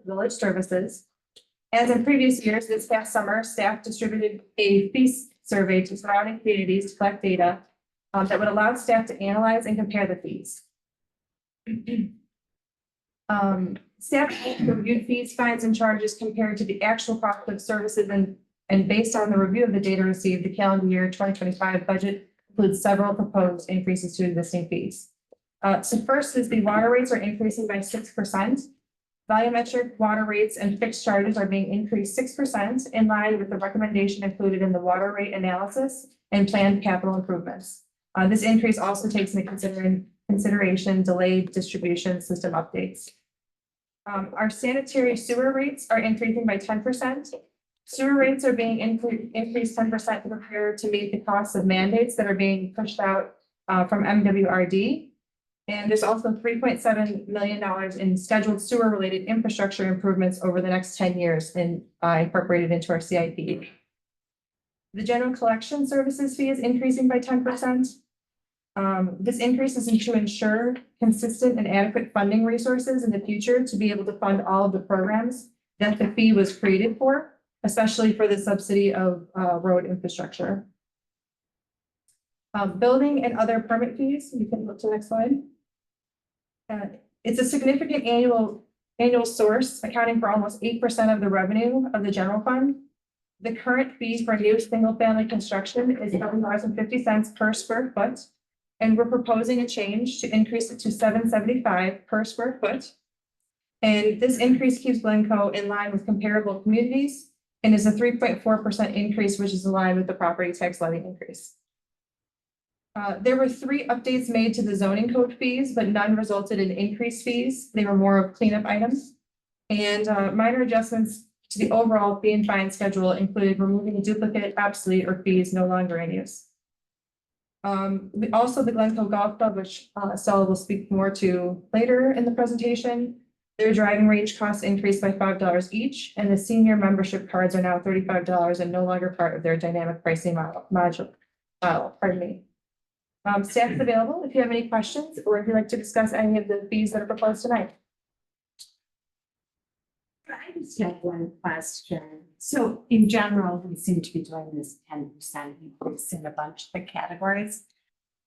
village services. As in previous years, this past summer, staff distributed a fee survey to surrounding communities to collect data that would allow staff to analyze and compare the fees. Staff reviewed fees, fines, and charges compared to the actual cost of services, and based on the review of the data received, the calendar year 2025 budget includes several proposed increases to existing fees. So first is the water rates are increasing by 6%. Volumetric water rates and fixed charges are being increased 6% in line with the recommendation included in the water rate analysis and planned capital improvements. This increase also takes into consideration delayed distribution system updates. Our sanitary sewer rates are increasing by 10%. Sewer rates are being increased 10% to prepare to meet the costs of mandates that are being pushed out from MWRD. And there's also $3.7 million in scheduled sewer related infrastructure improvements over the next 10 years and incorporated into our CIP. The general collection services fee is increasing by 10%. This increase is to ensure consistent and adequate funding resources in the future to be able to fund all of the programs that the fee was created for, especially for the subsidy of road infrastructure. Building and other permit fees, you can look to the next slide. It's a significant annual source, accounting for almost 8% of the revenue of the general fund. The current fee for new single-family construction is $7.50 per square foot, and we're proposing a change to increase it to $7.75 per square foot. And this increase keeps Glencoe in line with comparable communities and is a 3.4% increase, which is in line with the property tax levy increase. There were 3 updates made to the zoning code fees, but none resulted in increased fees. They were more of cleanup items. And minor adjustments to the overall fee and fine schedule included removing a duplicate, obsolete, or fees no longer in use. Also the Glencoe Golf Club, which Stella will speak more to later in the presentation. Their driving range costs increased by $5 each, and the senior membership cards are now $35 and no longer part of their dynamic pricing module. Pardon me. Staff is available if you have any questions or if you'd like to discuss any of the fees that are proposed tonight. I just have one question. So in general, we seem to be doing this 10% increase in a bunch of the categories.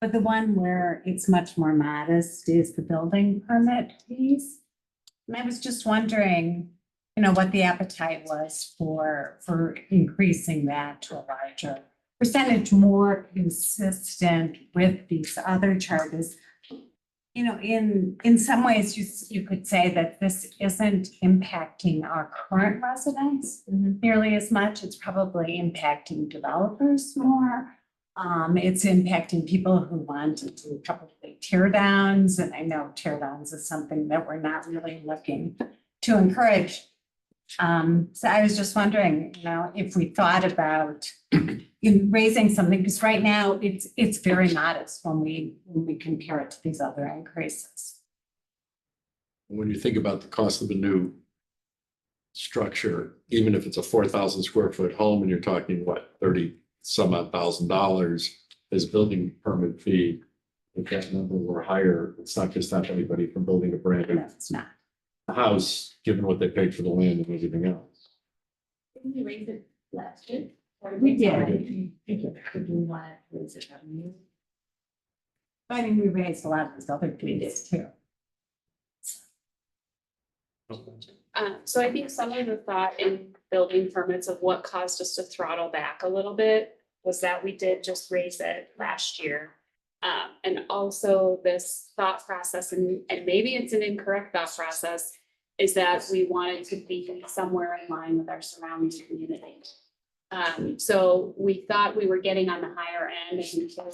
But the one where it's much more modest is the building permit fees. And I was just wondering, what the appetite was for increasing that to a larger percentage, more consistent with these other charges. In some ways, you could say that this isn't impacting our current residents nearly as much. It's probably impacting developers more. It's impacting people who want to do probably tear downs. And I know tear downs is something that we're not really looking to encourage. So I was just wondering, if we thought about in raising something, because right now it's very modest when we compare it to these other increases. When you think about the cost of a new structure, even if it's a 4,000 square foot home and you're talking, what, 30 some odd $1,000 as building permit fee, if that number were higher, it's not just stop anybody from building a brand new No, it's not. house, given what they paid for the land and everything else. Didn't we raise it last year? We did. Could we want to raise it revenue? I mean, we raised a lot of these other fees too. So I think some of the thought in building permits of what caused us to throttle back a little bit was that we did just raise it last year. And also this thought process, and maybe it's an incorrect thought process, is that we wanted to be somewhere in line with our surrounding community. So we thought we were getting on the higher end, and to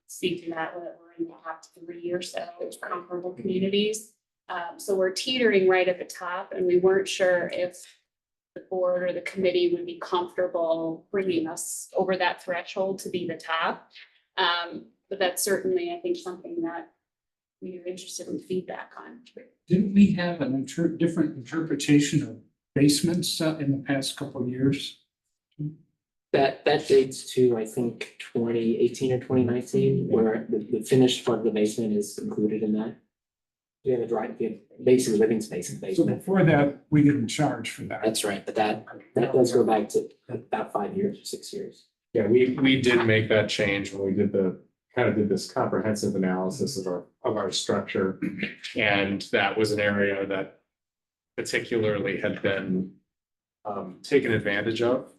speak to that, we're in the top 3 or so comparable communities. So we're teetering right at the top, and we weren't sure if the board or the committee would be comfortable bringing us over that threshold to be the top. But that's certainly, I think, something that we are interested in feedback on. Didn't we have an different interpretation of basements in the past couple of years? That dates to, I think, 2018 or 2019, where the finished part of the basement is included in that. We have basically living space in the So basement. before that, we didn't charge for that. That's right, but that does go back to about 5 years or 6 years. Yeah, we did make that change when we did this comprehensive analysis of our structure. And that was an area that particularly had been taken advantage of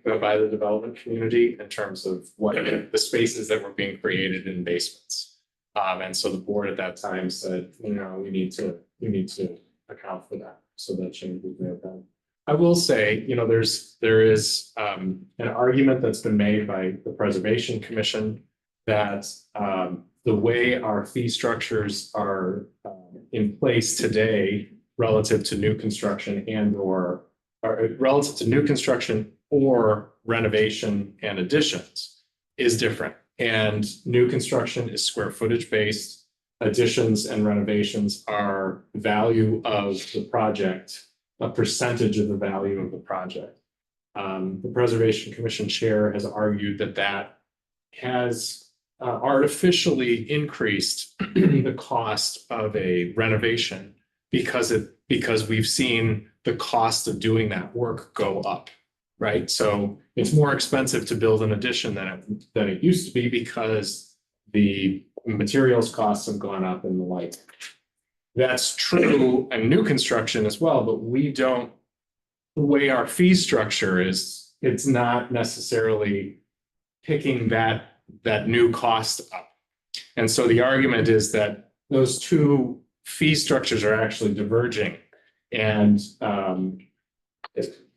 by the development community in terms of what the spaces that were being created in basements. And so the board at that time said, we need to account for that. So that change was made then. I will say, there is an argument that's been made by the Preservation Commission that the way our fee structures are in place today relative to new construction or relative to new construction or renovation and additions is different. And new construction is square footage based. Additions and renovations are value of the project, a percentage of the value of the project. The Preservation Commission chair has argued that has artificially increased the cost of a renovation because we've seen the cost of doing that work go up, right? So it's more expensive to build an addition than it used to be because the materials costs have gone up and the like. That's true in new construction as well, but the way our fee structure is, it's not necessarily picking that new cost up. And so the argument is that those two fee structures are actually diverging. And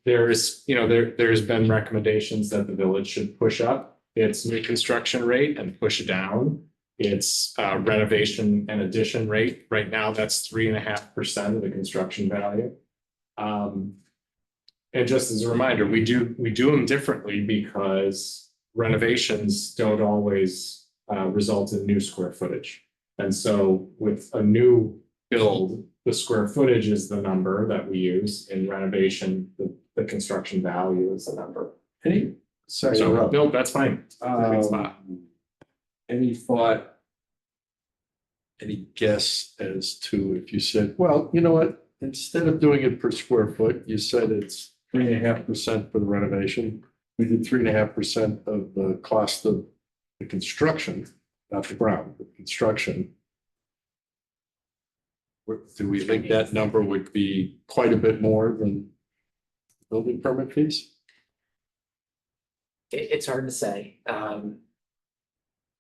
there's been recommendations that the village should push up its new construction rate and push down its renovation and addition rate. Right now, that's 3.5% of the construction value. And just as a reminder, we do them differently because renovations don't always result in new square footage. And so with a new build, the square footage is the number that we use. In renovation, the construction value is the number. Any, sorry, So, Rob. no, that's fine. Any thought? Any guess as to if you said, well, you know what, instead of doing it per square foot, you said it's 3.5% for the renovation. We did 3.5% of the cost of the construction, not the ground, the construction. Do we think that number would be quite a bit more than building permit fees? It's hard to say.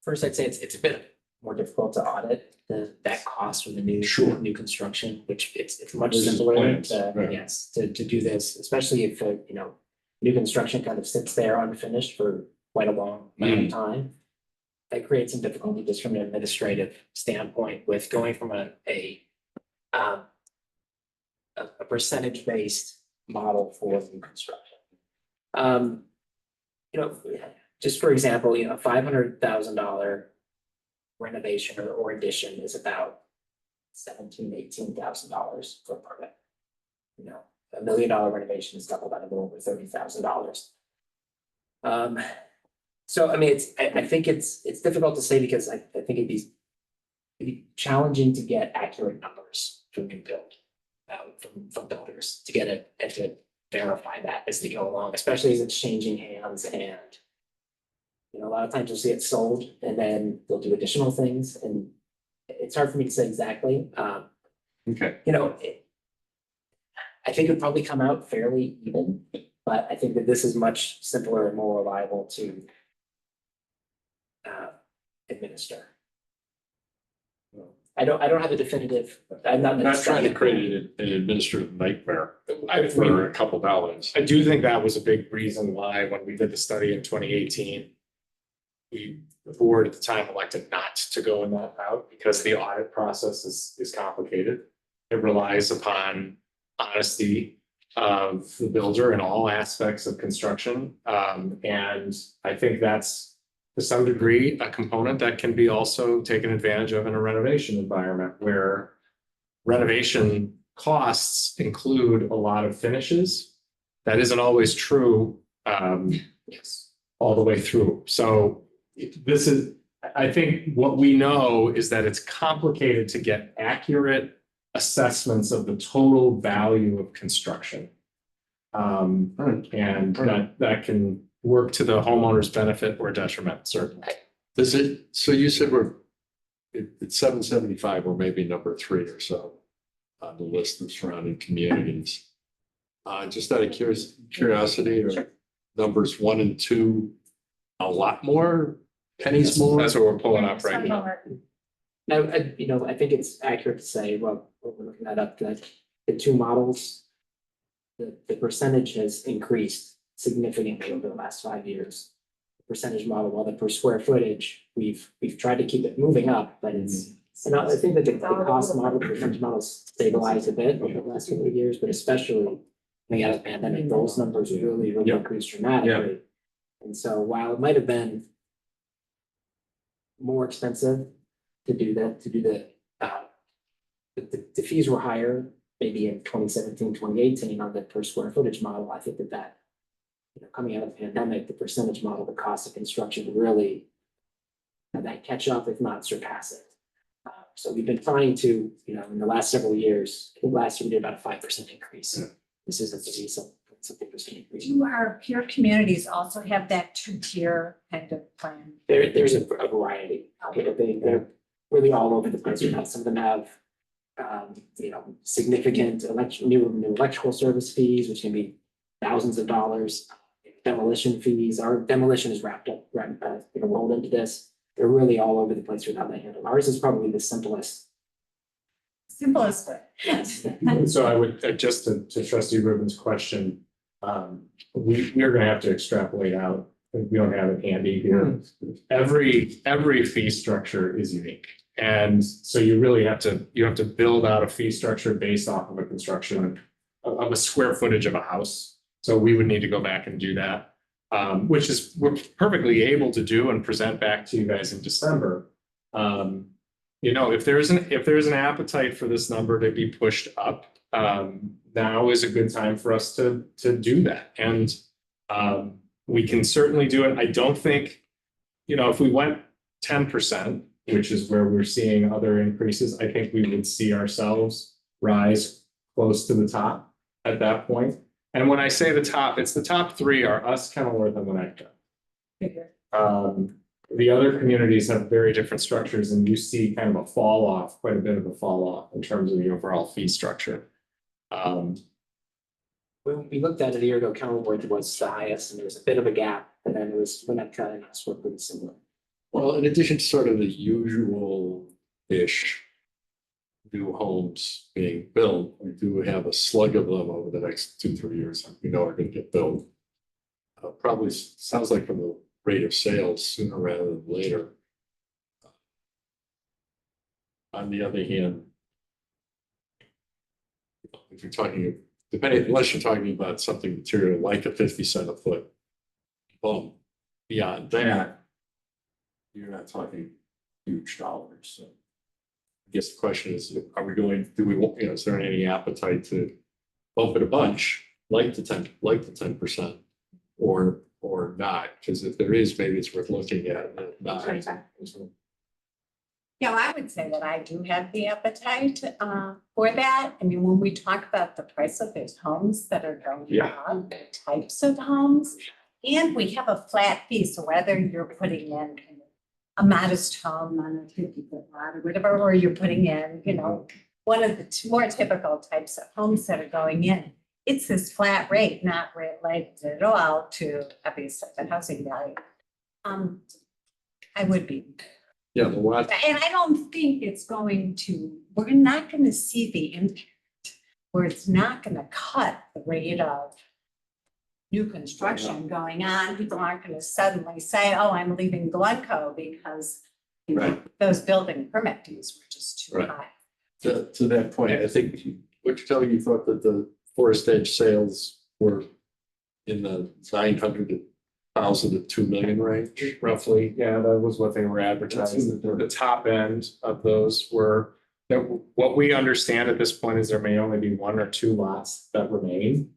First, I'd say it's a bit more difficult to audit that cost with the new Sure. new construction, which it's much Versus simpler plans, to, right. yes, to do this, especially if new construction kind of sits there unfinished for quite a long amount of time. That creates some difficulty just from an administrative standpoint with going from a percentage-based model for new construction. Just for example, $500,000 renovation or addition is about $18,000 for a permit. $1 million renovation is double that, a little over $30,000. So I mean, I think it's difficult to say because I think it'd be challenging to get accurate numbers from new build, from builders to get it and to verify that as they go along, especially as it's changing hands. And a lot of times you'll see it sold and then they'll do additional things, and it's hard for me to say exactly. Okay. I think it would probably come out fairly even, but I think that this is much simpler and more reliable to administer. I don't have a definitive. I'm Not trying to create an administrative nightmare for a couple dollars. I do think that was a big reason why when we did the study in 2018, the board at the time elected not to go in that route because the audit process is complicated. It relies upon honesty of the builder in all aspects of construction. And I think that's to some degree a component that can be also taken advantage of in a renovation environment where renovation costs include a lot of finishes. That isn't always true all the way through. So this is, I think what we know is that it's complicated to get accurate assessments of the total value of construction. And that can work to the homeowner's benefit or detriment, certainly. Does it, so you said it's 775 or maybe number 3 or so on the list of surrounding communities. Just out of curiosity, are numbers 1 and 2 a lot more, pennies more? That's what we're pulling up right now. Now, I think it's accurate to say, well, we're looking that up, that the two models, the percentage has increased significantly over the last 5 years. The percentage model, while the per square footage, we've tried to keep it moving up, but it's, I think that the cost model, the percentage model stabilized a bit over the last couple of years, but especially coming out of the pandemic, those numbers really increased dramatically. And so while it might have been more expensive to do that, the fees were higher, maybe in 2017, 2018 on the per square footage model. I think that coming out of the pandemic, the percentage model, the cost of construction really had that catch up, if not surpass it. So we've been trying to, in the last several years, I think last year we did about a 5% increase. This isn't to be something percent increase. Do our peer communities also have that 2-tier kind of plan? There's a variety. They're really all over the place. Some of them have significant new electrical service fees, which can be thousands of dollars. Demolition fees. Our demolition is rolled into this. They're really all over the place with how they handle. Ours is probably the simplest. Simplest. Yes. So I would, just to Trustee Rubin's question, we are going to have to extrapolate out we don't have it handy here. Every fee structure is unique. And so you really have to build out a fee structure based off of a construction of a square footage of a house. So we would need to go back and do that, which is we're perfectly able to do and present back to you guys in December. You know, if there's an appetite for this number to be pushed up, now is a good time for us to do that. And we can certainly do it. I don't think, you know, if we went 10%, which is where we're seeing other increases, I think we would see ourselves rise close to the top at that point. And when I say the top, it's the top three are us, Kenilworth, and Winnetka. The other communities have very different structures, and you see kind of a fall off, quite a bit of a fall off in terms of the overall fee structure. When we looked at it a year ago, Kenilworth was the highest, and there was a bit of a gap, and then it was Winnetka and us were pretty similar. Well, in addition to sort of the usual-ish new homes being built, we do have a slug of them over the next 2-3 years that we know are going to get built. Probably sounds like from the rate of sales sooner rather than later. On the other hand, if you're talking, unless you're talking about something material like a 50 cent a foot bump, beyond that, you're not talking huge dollars. So I guess the question is, are we going, do we want, you know, is there any appetite to bump it a bunch, like the 10%, or not? Because if there is, maybe it's worth looking at. If not, Yeah, I would say that I do have the appetite for that. I mean, when we talk about the price of those homes that are going Yeah. up, types of homes, and we have a flat fee, so whether you're putting in a modest home on a 50-foot lot or whatever, or you're putting in, you know, one of the more typical types of homes that are going in, it's this flat rate, not related at all to obviously the housing value. I would be. yeah, the what? And I don't think it's going to, we're not going to see the impact where it's not going to cut the rate of new construction going on. People aren't going to suddenly say, oh, I'm leaving Glencoe because you know, Right. those building permit fees were just too Right. high. To that point, I think what you're telling me, you thought that the Forest Edge sales were in the 900,000 to 2 million range. Roughly, yeah, that was what they were advertising. The top end of those were, that what we understand at this point is there may only be 1 or 2 lots that remain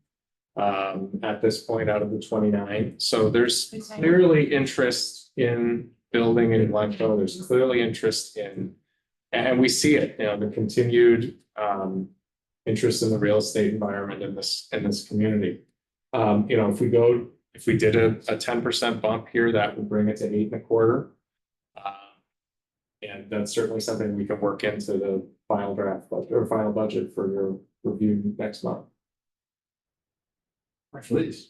at this point out of the 29. So there's clearly interest in building in Glencoe. There's clearly interest in, and we see it, you know, the continued interest in the real estate environment in this community. You know, if we did a 10% bump here, that would bring it to 8.25. And that's certainly something we can work into the final draft budget or final budget for your review next month. Please.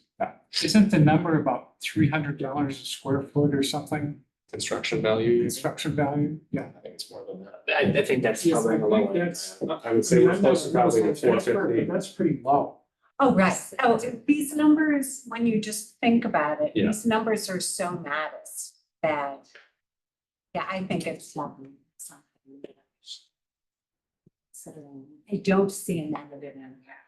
Isn't the number about $300 a square foot or something, Construction value, construction value? Yeah. I think it's more than that. I think that's probably the low end. I would say we're close to probably to That's 450. That's pretty low. Oh, right. Oh, these numbers, when you just think about it, Yeah. these numbers are so modest that, yeah, I think it's something. I don't see a negative impact.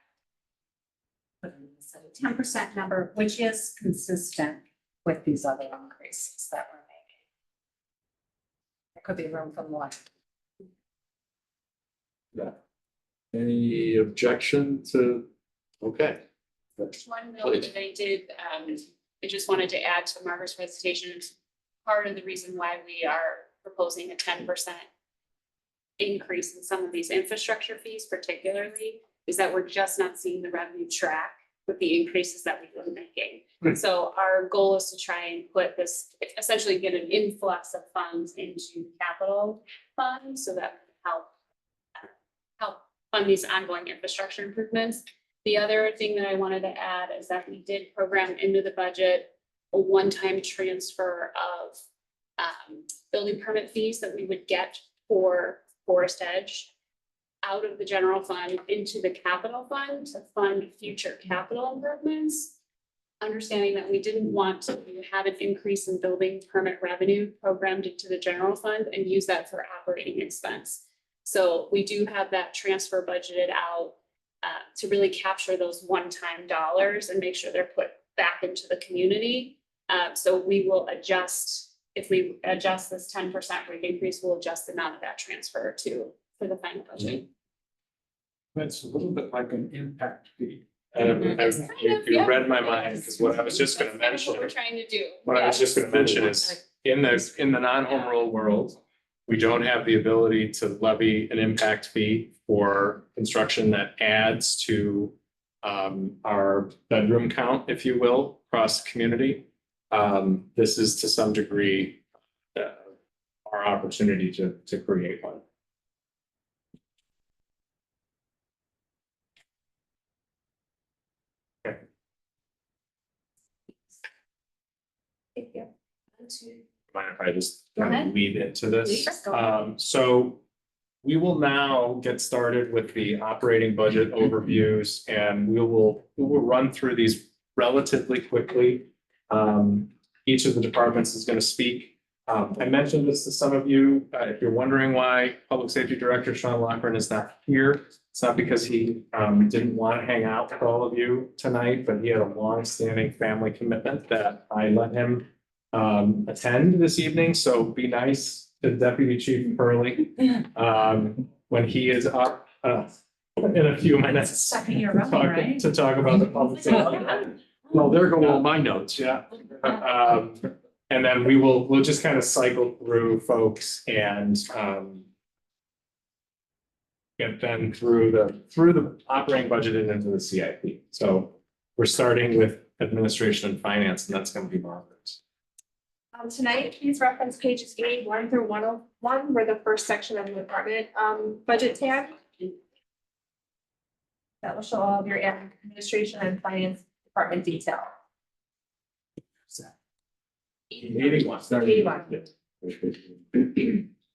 But it's a 10% number, which is consistent with these other increases that we're making. There could be room for more. Yeah. Any objection to, okay. One note that I did, I just wanted to add to Margaret's presentation, it's part of the reason why we are proposing a 10% increase in some of these infrastructure fees particularly, is that we're just not seeing the revenue track with the increases that we've been making. So our goal is to try and put this, essentially get an influx of funds into capital funds so that help fund these ongoing infrastructure improvements. The other thing that I wanted to add is that we did program into the budget a one-time transfer of building permit fees that we would get for Forest Edge out of the general fund into the capital fund to fund future capital improvements. understanding that we didn't want to have an increase in building permit revenue programmed into the general fund and use that for operating expense. So we do have that transfer budgeted out to really capture those one-time dollars and make sure they're put back into the community. So we will adjust, if we adjust this 10% rate increase, we'll adjust the amount of that transfer for the final budget. That's a little bit like an impact fee. You read my mind, because what I was just gonna mention. What we're trying to do. What I was just gonna mention is, in the non-home rule world, we don't have the ability to levy an impact fee for construction that adds to our bedroom count, if you will, across the community. This is to some degree our opportunity to create one. Thank you. Mind if I just Go kind ahead. of lead into this? Please, go ahead. So we will now get started with the operating budget overviews, and we will run through these relatively quickly. Each of the departments is going to speak. I mentioned this to some of you. If you're wondering why Public Safety Director Sean Lochran is not here, it's not because he didn't want to hang out with all of you tonight, but he had a long-standing family commitment that I let him attend this evening. So be nice to Deputy Chief Hurley when he is up in a few minutes Second year running, right? to talk about the public safety. Well, there go all my notes. Yeah. And then we'll just kind of cycle through folks and get them through the operating budget and into the CIP. So we're starting with administration and finance, and that's going to be Margaret. Tonight, please reference pages 81 through 101, where the first section of the department budget tab. That will show all of your administration and finance department detail. 81. 81.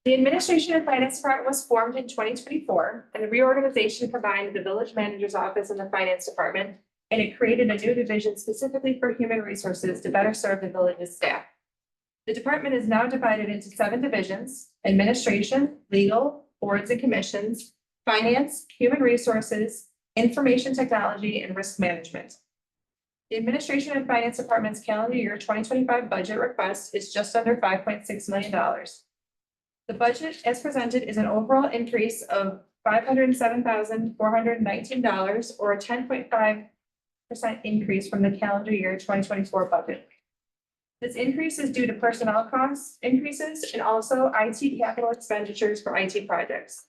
The Administration and Finance Department was formed in 2024, and the reorganization combined the village manager's office and the finance department, and it created a new division specifically for human resources to better serve the village's staff. The department is now divided into 7 divisions: administration, legal, boards and commissions, finance, human resources, information technology, and risk management. The Administration and Finance Department's calendar year 2025 budget request is just under $5.6 million. The budget as presented is an overall increase of $507,419, or a 10.5% increase from the calendar year 2024 budget. This increase is due to personnel costs increases and also IT capital expenditures for IT projects.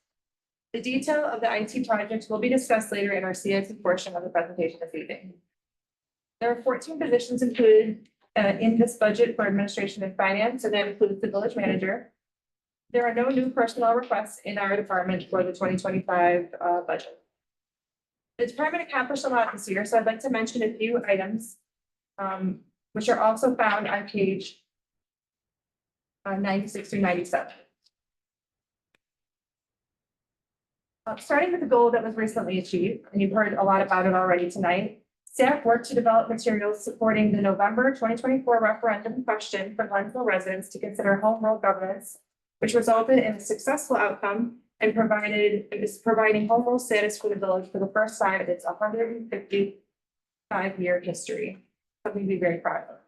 The detail of the IT projects will be discussed later in our CIP portion of the presentation this evening. There are 14 positions included in this budget for administration and finance, and that includes the village manager. There are no new personnel requests in our department for the 2025 budget. The department accomplished a lot this year, so I'd like to mention a few items, which are also found on page 96 through 97. Starting with the goal that was recently achieved, and you've heard a lot about it already tonight. Staff worked to develop materials supporting the November 2024 referendum question for Glencoe residents to consider home rule governance, which resulted in a successful outcome and is providing home rule status for the village for the first time in its 155-year history. Something to be very proud of.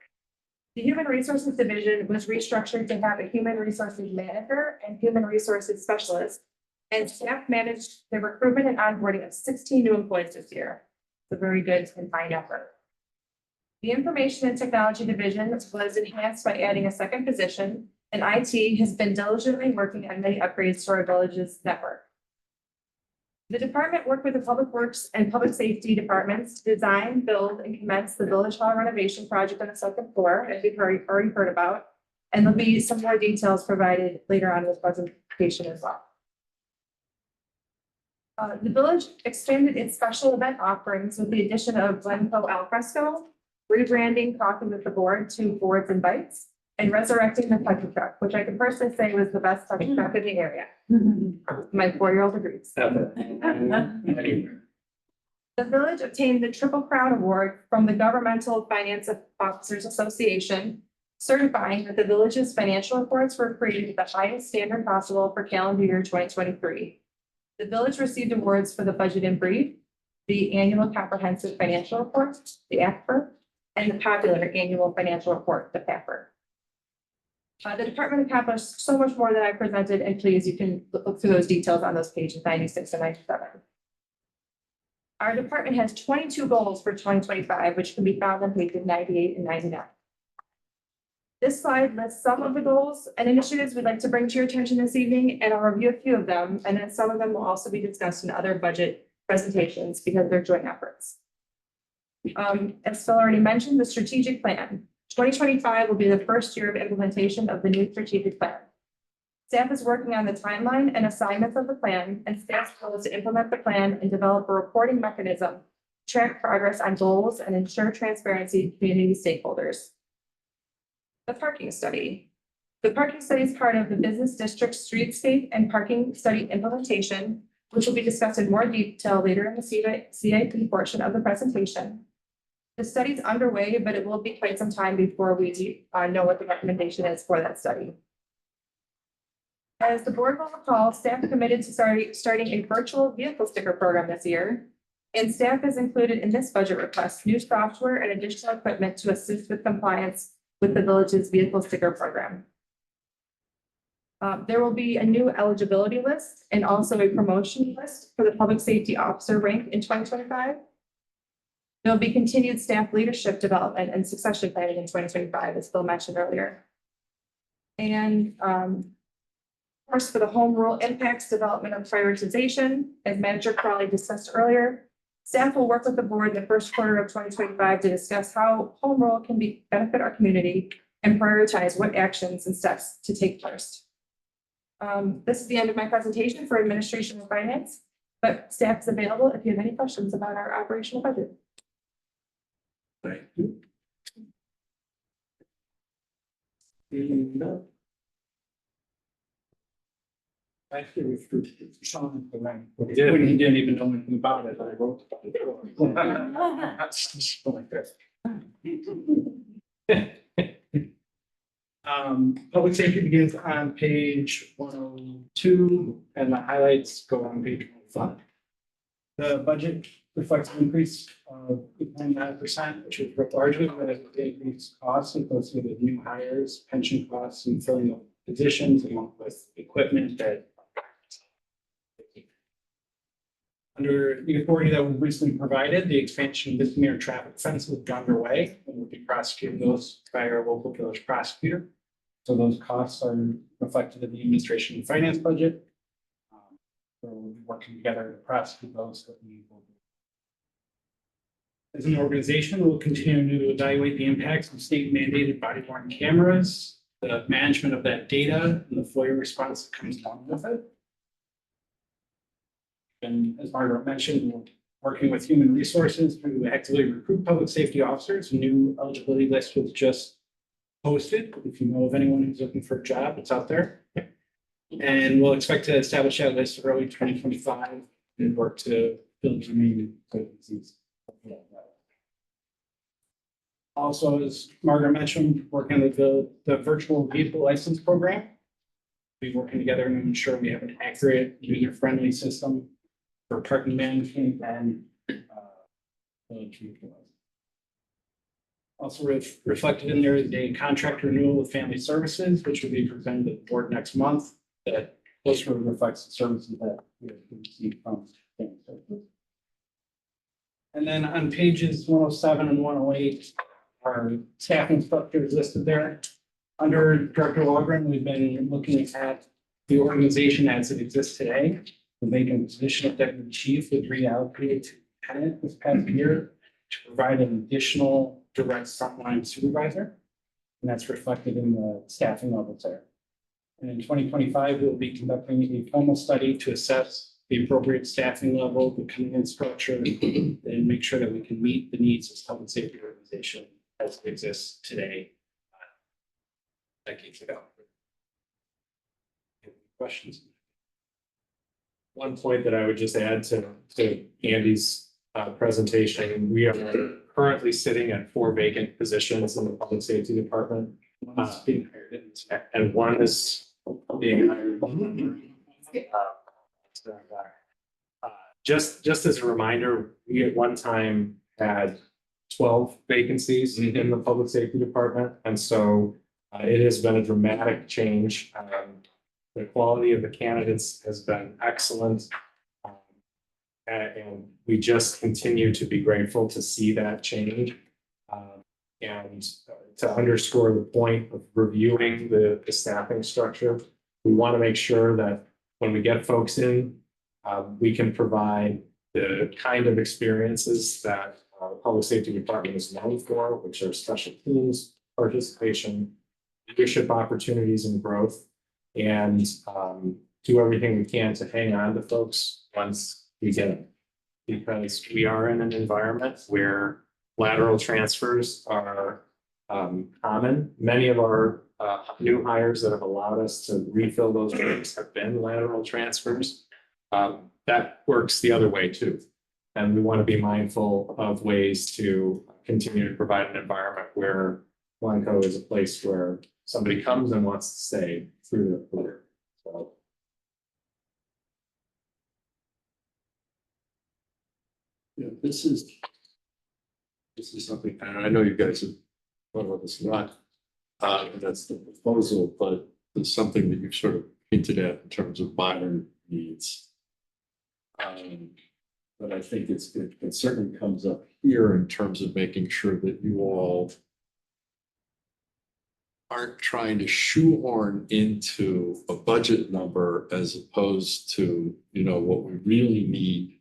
The Human Resources Division was restructured to have a Human Resources Manager and Human Resources Specialist, and staff managed the recruitment and onboarding of 16 new employees this year. It's a very good and fine effort. The Information and Technology Division was enhanced by adding a second position, and IT has been diligently working on many upgrades to our village's network. The department worked with the Public Works and Public Safety departments to design, build, and commence the Village Hall renovation project on the second floor, as we've already heard about. And there'll be some more details provided later on in this presentation as well. The village expanded its special event offerings with the addition of Glencoe al fresco, rebranding Coffee with the Board to Boards and Bites, and resurrecting the Tucky Truck, which I can personally say was the best Tucky Truck in the area. My 4-year-old agrees. Anyway. The village obtained the Triple Crown Award from the Governmental Finance Officers Association, certifying that the village's financial reports were created at the highest standard possible for calendar year 2023. The village received awards for the budget in brief, the annual comprehensive financial report, the ACFR, and the popular annual financial report, the PAPR. The department accomplished so much more than I presented, and please, you can look through those details on those pages 96 and 97. Our department has 22 goals for 2025, which can be found on pages 98 and 99. This slide lists some of the goals and initiatives we'd like to bring to your attention this evening, and I'll review a few of them, and then some of them will also be discussed in other budget presentations because they're joint efforts. As Phil already mentioned, the strategic plan. 2025 will be the first year of implementation of the new strategic plan. Staff is working on the timeline and assignments of the plan, and staff's goal is to implement the plan and develop a reporting mechanism to track progress on goals and ensure transparency to community stakeholders. The parking study. The parking study is part of the business district streetscape and parking study implementation, which will be discussed in more detail later in the CIP portion of the presentation. The study is underway, but it will be quite some time before we know what the recommendation is for that study. As the board will recall, staff committed to starting a virtual vehicle sticker program this year, and staff has included in this budget request new software and additional equipment to assist with compliance with the village's vehicle sticker program. There will be a new eligibility list and also a promotion list for the public safety officer rank in 2025. There'll be continued staff leadership development and succession planning in 2025, as Phil mentioned earlier. And of course, for the home rule impacts development and prioritization, as Manager Crawley discussed earlier, staff will work with the board in the first quarter of 2025 to discuss how home rule can benefit our community and prioritize what actions and steps to take first. This is the end of my presentation for administration and finance, but staff is available if you have any questions about our operational budget. Thank you. Actually, with Sean, when did. he didn't even know anything about it, I wrote about it. Public safety begins on page 102, and the highlights go on page 105. The budget reflects an increase of 8.9%, which is largely related to increased costs associated with new hires, pension costs, and filling of positions, along with equipment that under the authority that was recently provided, the expansion of misdemeanor traffic offenses will be underway and will be prosecuting those by our local village prosecutor. So those costs are reflected in the administration and finance budget. So we'll be working together to prosecute those that we will do. As an organization, we'll continue to evaluate the impacts of state mandated body worn cameras, the management of that data, and the FOIA response that comes along with it. And as Margaret mentioned, we're working with human resources to actively recruit public safety officers. A new eligibility list was just posted. If you know of anyone who's looking for a job, it's out there. And we'll expect to establish that list early 2025 and work to build remaining vacancies. Also, as Margaret mentioned, working on the virtual vehicle license program. We're working together to ensure we have an accurate, user-friendly system for parking management and village vehicle license. Also reflected in there is a contract renewal with family services, which will be presented to the board next month. That closely reflects the services that we have received from family services. And then on pages 107 and 108, our staffing structure is listed there. Under Director Walgren, we've been looking at the organization as it exists today. The vacant position of deputy chief was reallocated to lieutenant this past year to provide an additional direct frontline supervisor. And that's reflected in the staffing levels there. And in 2025, we'll be conducting a formal study to assess the appropriate staffing level, the command structure, and make sure that we can meet the needs of public safety organization as it exists today, decades ago. Any questions? One point that I would just add to Andy's presentation. We are currently sitting at 4 vacant positions in the public safety department. One's being hired. And one is being hired. Just as a reminder, we at one time had 12 vacancies in the public safety department. And so it has been a dramatic change. The quality of the candidates has been excellent. And we just continue to be grateful to see that change. And to underscore the point of reviewing the staffing structure, we want to make sure that when we get folks in, we can provide the kind of experiences that the public safety department is known for, which are special teams, participation, leadership opportunities and growth, and do everything we can to hang on to folks once we get them. Because we are in an environment where lateral transfers are common. Many of our new hires that have allowed us to refill those ranks have been lateral transfers. That works the other way too. And we want to be mindful of ways to continue to provide an environment where Glencoe is a place where somebody comes and wants to stay through their career. So. Yeah, this is something, and I know you guys have thought about this a lot. And that's the proposal, but it's something that you've sort of hinted at in terms of modern needs. But I think it certainly comes up here in terms of making sure that you all aren't trying to shoehorn into a budget number as opposed to, what we really need.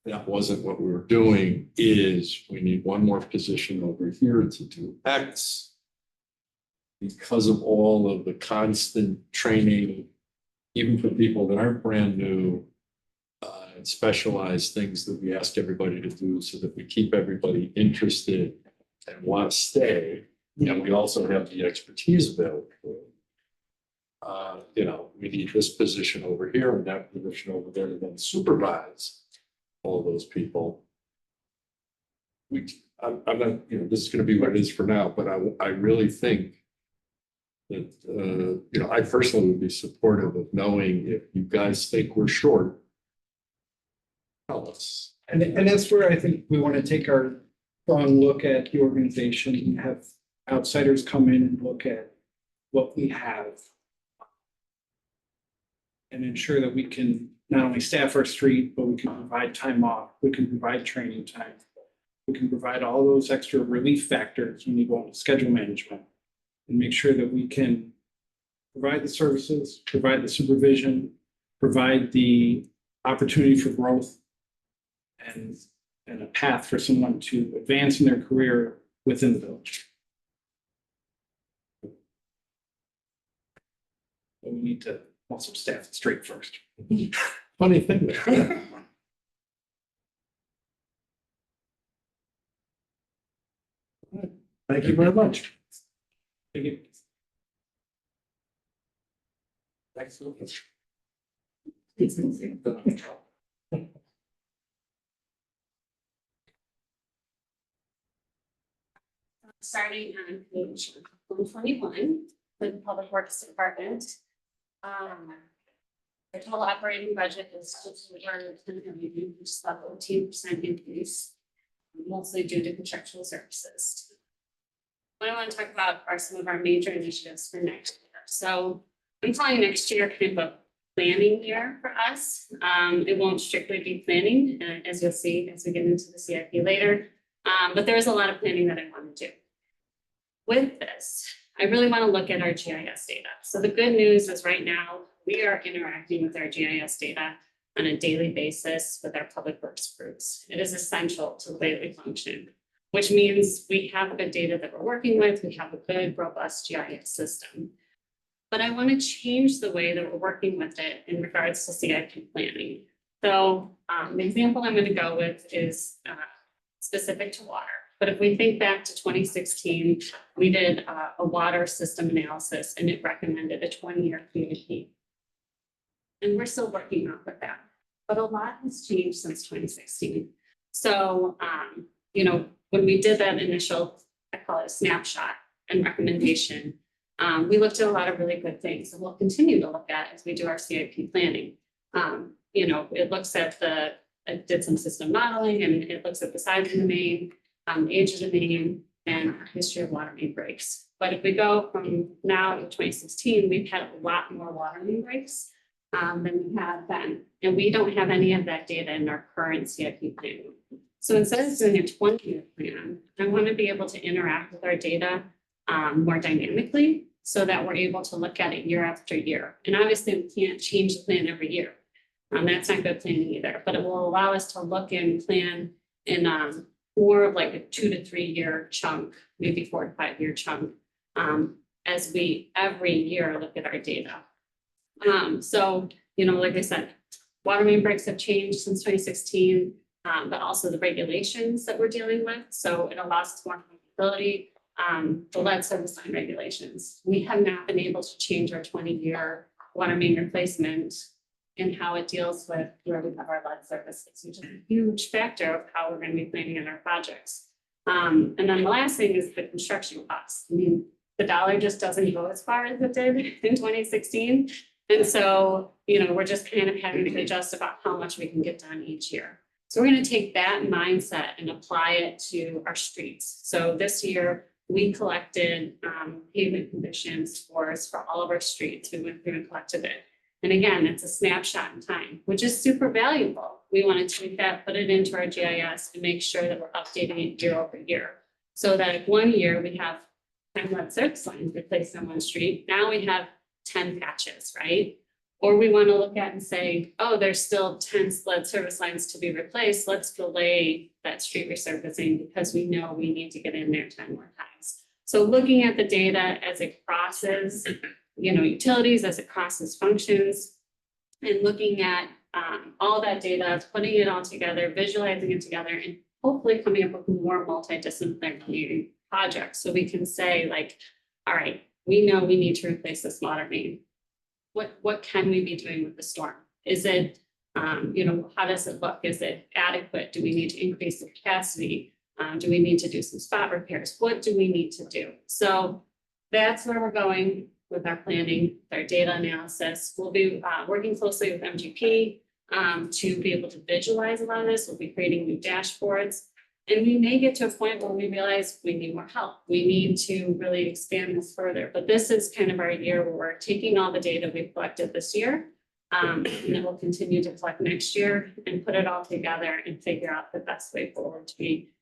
That wasn't what we were doing, is we need one more position over here to do X. Because of all of the constant training, even for people that aren't brand new, and specialized things that we ask everybody to do so that we keep everybody interested and want to stay. And we also have the expertise available. We need this position over here and that position over there to then supervise all those people. I'm not, this is going to be what it is for now, but I really think that, I personally would be supportive of knowing if you guys think we're short, tell us. And that's where I think we want to take our strong look at the organization and have outsiders come in and look at what we have. And ensure that we can not only staff our street, but we can provide time off, we can provide training time. We can provide all those extra relief factors when you go into schedule management. And make sure that we can provide the services, provide the supervision, provide the opportunity for growth and a path for someone to advance in their career within the village. But we need to also staff the street first. Funny thing there. Thank you very much. Thank you. Excellent. Starting on page 121 for the Public Works Department. The total operating budget is just over 10 million, which is about 14% increase, mostly due to contractual services. What I want to talk about are some of our major initiatives for next year. So I'm calling next year kind of a planning year for us. It won't strictly be planning, as you'll see as we get into the CIP later. But there is a lot of planning that I want to do. With this, I really want to look at our GIS data. So the good news is right now we are interacting with our GIS data on a daily basis with our public works groups. It is essential to the way we function, which means we have good data that we're working with. We have a good, robust GIS system. But I want to change the way that we're working with it in regards to CIP planning. So the example I'm going to go with is specific to water. But if we think back to 2016, we did a water system analysis and it recommended a 20-year PDP. And we're still working on with that. but a lot has changed since 2016. So, when we did that initial, I call it a snapshot and recommendation, we looked at a lot of really good things and we'll continue to look at as we do our CIP planning. It looks at it did some system modeling and it looks at the size of the main, age of the main, and history of water main breaks. But if we go from now to 2016, we've had a lot more water main breaks than we have then. And we don't have any of that data in our current CIP plan. So instead of doing a 20-year plan, I want to be able to interact with our data more dynamically so that we're able to look at it year after year. And obviously we can't change the plan every year. That's not good planning either, but it will allow us to look and plan in more of like a 2 to 3 year chunk, maybe 4 to 5 year chunk, as we every year look at our data. So, like I said, water main breaks have changed since 2016, but also the regulations that we're dealing with. So it allows us more flexibility. The lead service line regulations, we have not been able to change our 20-year water main replacement and how it deals with where we have our lead services, which is a huge factor of how we're going to be planning in our projects. And then the last thing is the construction costs. I mean, the dollar just doesn't go as far as it did in 2016. And so, we're just kind of having to adjust about how much we can get done each year. So we're going to take that mindset and apply it to our streets. So this year, we collected pavement condition scores for all of our streets. We went through and collected it. And again, it's a snapshot in time, which is super valuable. We want to take that, put it into our GIS and make sure that we're updating it year over year. So that if 1 year we have 10 lead service lines replaced on one street, now we have 10 patches, right? Or we want to look at and say, oh, there's still 10 lead service lines to be replaced. Let's delay that street resurfacing because we know we need to get in there 10 more times. So looking at the data as it crosses, utilities, as it crosses functions, and looking at all that data, putting it all together, visualizing it together, and hopefully coming up with more multidisciplinary projects. So we can say like, all right, we know we need to replace this water main. What can we be doing with the storm? Is it, how does it look? Is it adequate? Do we need to increase the capacity? Do we need to do some spot repairs? What do we need to do? So that's where we're going with our planning, our data analysis. We'll be working closely with MGP to be able to visualize a lot of this. We'll be creating new dashboards. And we may get to a point where we realize we need more help. We need to really expand this further. But this is kind of our year where we're taking all the data we've collected this year, and then we'll continue to collect next year and put it all together and figure out the best way forward to be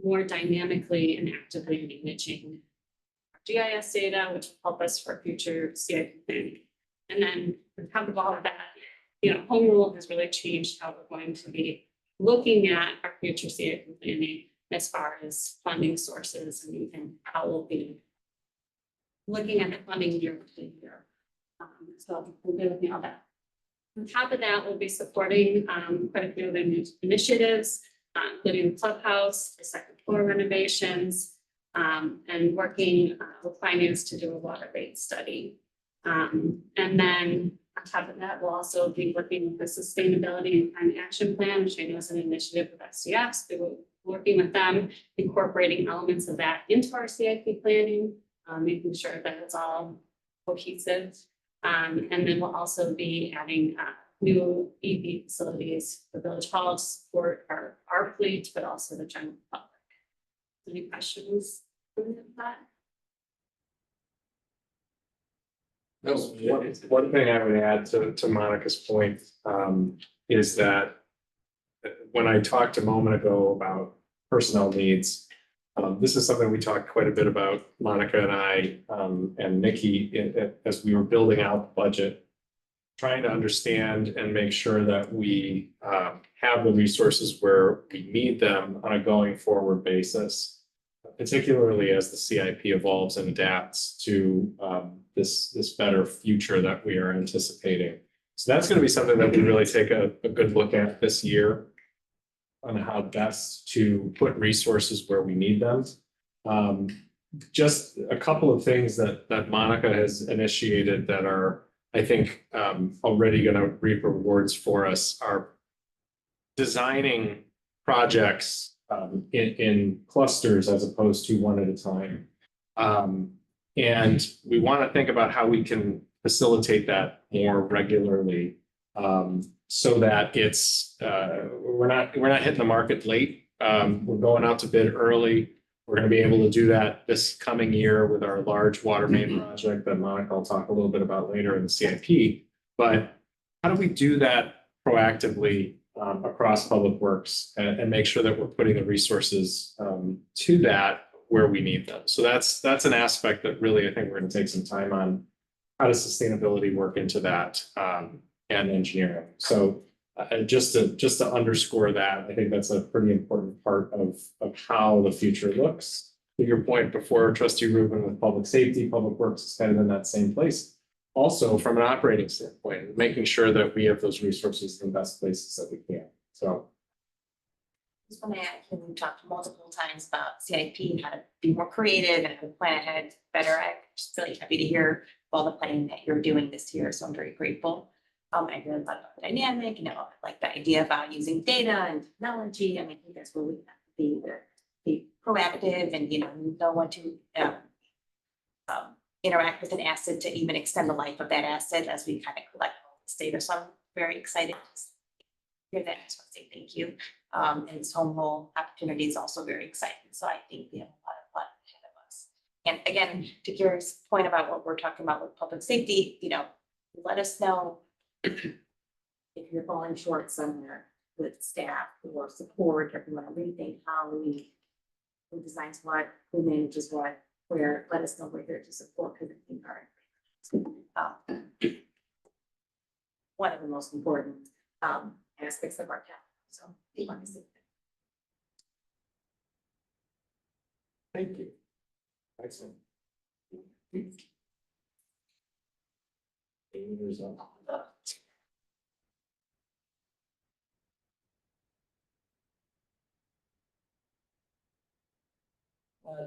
more dynamically and actively managing GIS data, which will help us for future CIP planning. And then on top of all of that, home rule has really changed how we're going to be looking at our future CIP planning as far as funding sources and how we'll be looking at the funding year to year. So we'll be looking at all that. On top of that, we'll be supporting quite a few of the initiatives, including the clubhouse, the second floor renovations, and working with finance to do a water rate study. And then on top of that, we'll also be working with the sustainability and climate action plan, which I know is an initiative with SDFs. We will be working with them, incorporating elements of that into our CIP planning, making sure that it's all cohesive. And then we'll also be adding new EV facilities for Village Hall to support our fleet, but also the general public. Any questions from that? No, One thing I would add to Monica's point is that when I talked a moment ago about personnel needs, this is something we talked quite a bit about, Monica and I and Nikki, as we were building out the budget, trying to understand and make sure that we have the resources where we need them on a going forward basis, particularly as the CIP evolves and adapts to this better future that we are anticipating. So that's going to be something that we really take a good look at this year on how best to put resources where we need them. Just a couple of things that Monica has initiated that are, I think, already going to reap rewards for us are designing projects in clusters as opposed to one at a time. And we want to think about how we can facilitate that more regularly, so that it's we're not hitting the market late. We're going out to bid early. We're going to be able to do that this coming year with our large water main project that Monica will talk a little bit about later in the CIP. But how do we do that proactively across public works and make sure that we're putting the resources to that where we need them? So that's an aspect that really I think we're going to take some time on. How does sustainability work into that and engineering? So just to underscore that, I think that's a pretty important part of how the future looks. To your point before, Trustee Rubin, with public safety, public works is kind of in that same place. Also, from an operating standpoint, making sure that we have those resources in the best places that we can. So. Just want to add, we talked multiple times about CIP, how to be more creative and how to plan ahead better. I'm just really happy to hear all the planning that you're doing this year, so I'm very grateful. I really thought about the dynamic, like the idea about using data and technology. I mean, I think that's where we have to be proactive and, know when to interact with an asset to even extend the life of that asset as we kind of collect all this data. So I'm very excited to hear that. I just want to say thank you. And this home rule opportunity is also very exciting. So I think we have a lot of fun ahead of us. And again, to Gary's point about what we're talking about with public safety, let us know if you're falling short somewhere with staff or support, if you want to rethink how who designs what, who manages what, where, let us know we're here to support, because I think our one of the most important aspects of our town. So we want to see that. Thank you. Excellent.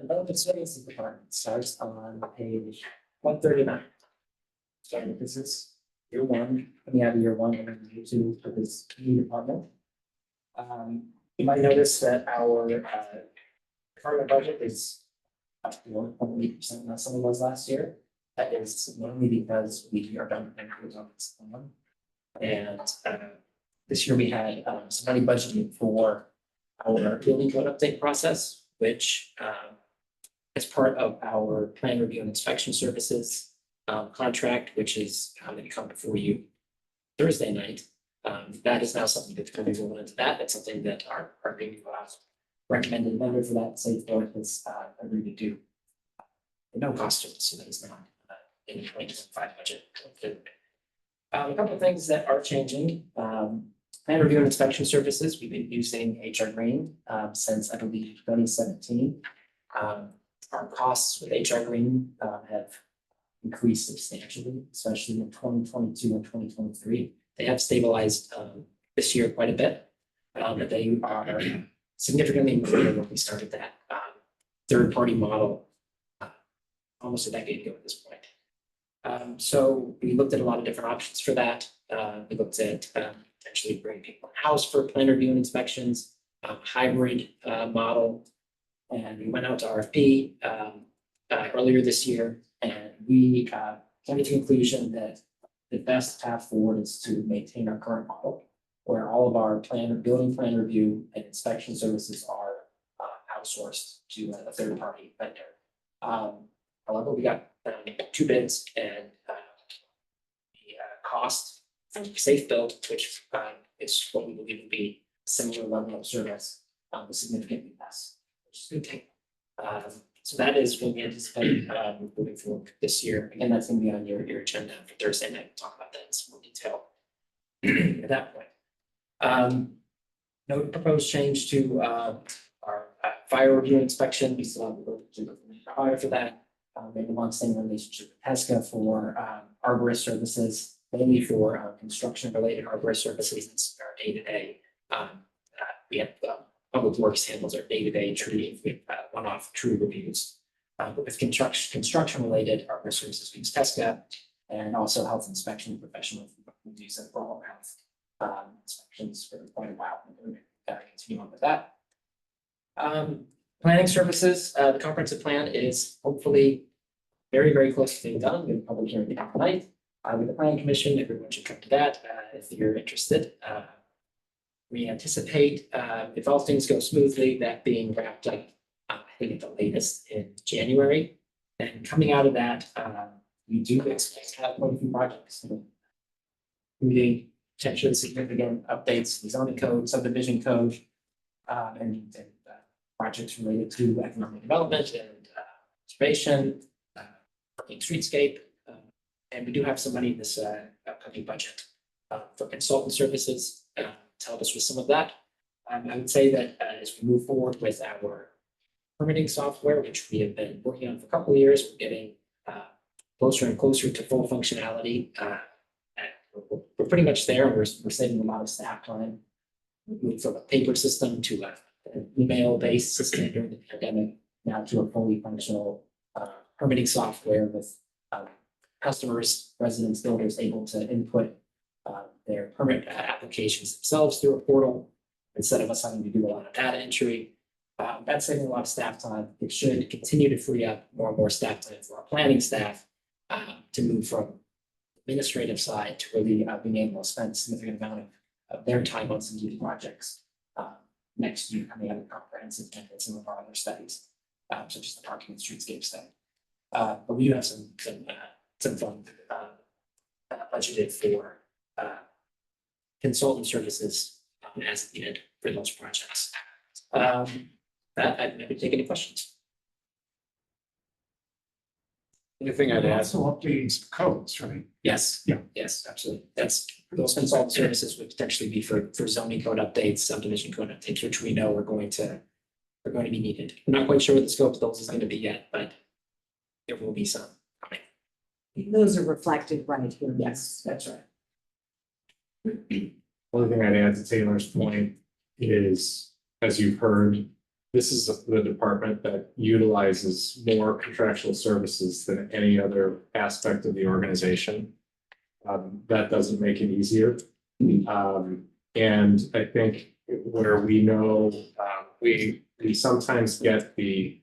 Development services department starts on page 139. Starting this is year one, coming out of year one, and then year two for this new department. You might notice that our department budget is up 1.8% less than it was last year. That is mainly because we are done with on this one. And this year we had some money budgeted for our building code update process, which as part of our plan review and inspection services contract, which is going to come before you Thursday night. That is now something that's going to go into that. That's something that our new recommended vendor for that safe board has agreed to do. No cost to us, so that is not in the 2025 budget. A couple of things that are changing. Plan review and inspection services, we've been using HR Green since I believe 2017. Our costs with HR Green have increased substantially, especially in 2022 and 2023. They have stabilized this year quite a bit, but they are significantly improved when we started that third-party model almost a decade ago at this point. So we looked at a lot of different options for that. We looked at potentially bringing people in-house for plan review and inspections, hybrid model. And we went out to RFP earlier this year, and we came to the conclusion that the best path forward is to maintain our current model, where all of our building plan review and inspection services are outsourced to a third-party vendor. However, we got 2 bids, and the cost safe build, which is what we believe would be a similar level of service, was significantly less, which is a good thing. So that is what we anticipate moving forward this year. Again, that's going to be on your agenda for Thursday night. We'll talk about that in some more detail at that point. No proposed change to our fire review inspection. We still have to go to the fire for that. We have a long-standing relationship with PESCA for arborist services, mainly for construction-related arborist services. It's our day-to-day. We have Public Works handles our day-to-day tree, one-off tree reviews. But with construction-related arborist services, we use PESCA, and also health inspection professionals who use it for all health. inspections for quite a while. And we're continue on with that. Planning services, the comprehensive plan is hopefully very, very close to being done. We have a public hearing tonight with the planning commission. Everyone should come to that if you're interested. We anticipate, if all things go smoothly, that being wrapped up, I think at the latest in January. And coming out of that, we do expect to have quite a few projects. Including potentially significant updates to the zoning code, subdivision code, and projects related to economic development and conservation, working streetscape. And we do have some money in this upcoming budget for consultant services to help us with some of that. I would say that as we move forward with our permitting software, which we have been working on for a couple of years, we're getting closer and closer to full functionality. And we're pretty much there. We're saving a lot of staff time. We moved from a paper system to an email-based system during the pandemic, now to a fully functional permitting software with customers, residents, builders able to input their permit applications themselves through a portal instead of us having to do a lot of data entry. That's saving a lot of staff time. It should continue to free up more and more staff time for our planning staff to move from administrative side to really being able to spend a significant amount of their time on some of these projects next year coming out of comprehensive and some of our other studies, such as the parking and streetscape study. But we do have some fund budgeted for consultant services as needed for those projects. That I'd maybe take any questions. Anything I'd add? Also updating codes, right? Yes. Yeah. Yes, absolutely. That's, those consultant services would potentially be for zoning code updates, subdivision code updates, which we know are going to be needed. I'm not quite sure what the scope of those is going to be yet, but there will be some coming. Those are reflected right here. Yes, that's right. One thing I'd add to Taylor's point is, as you've heard, this is the department that utilizes more contractual services than any other aspect of the organization. That doesn't make it easier. And I think where we know, we sometimes get the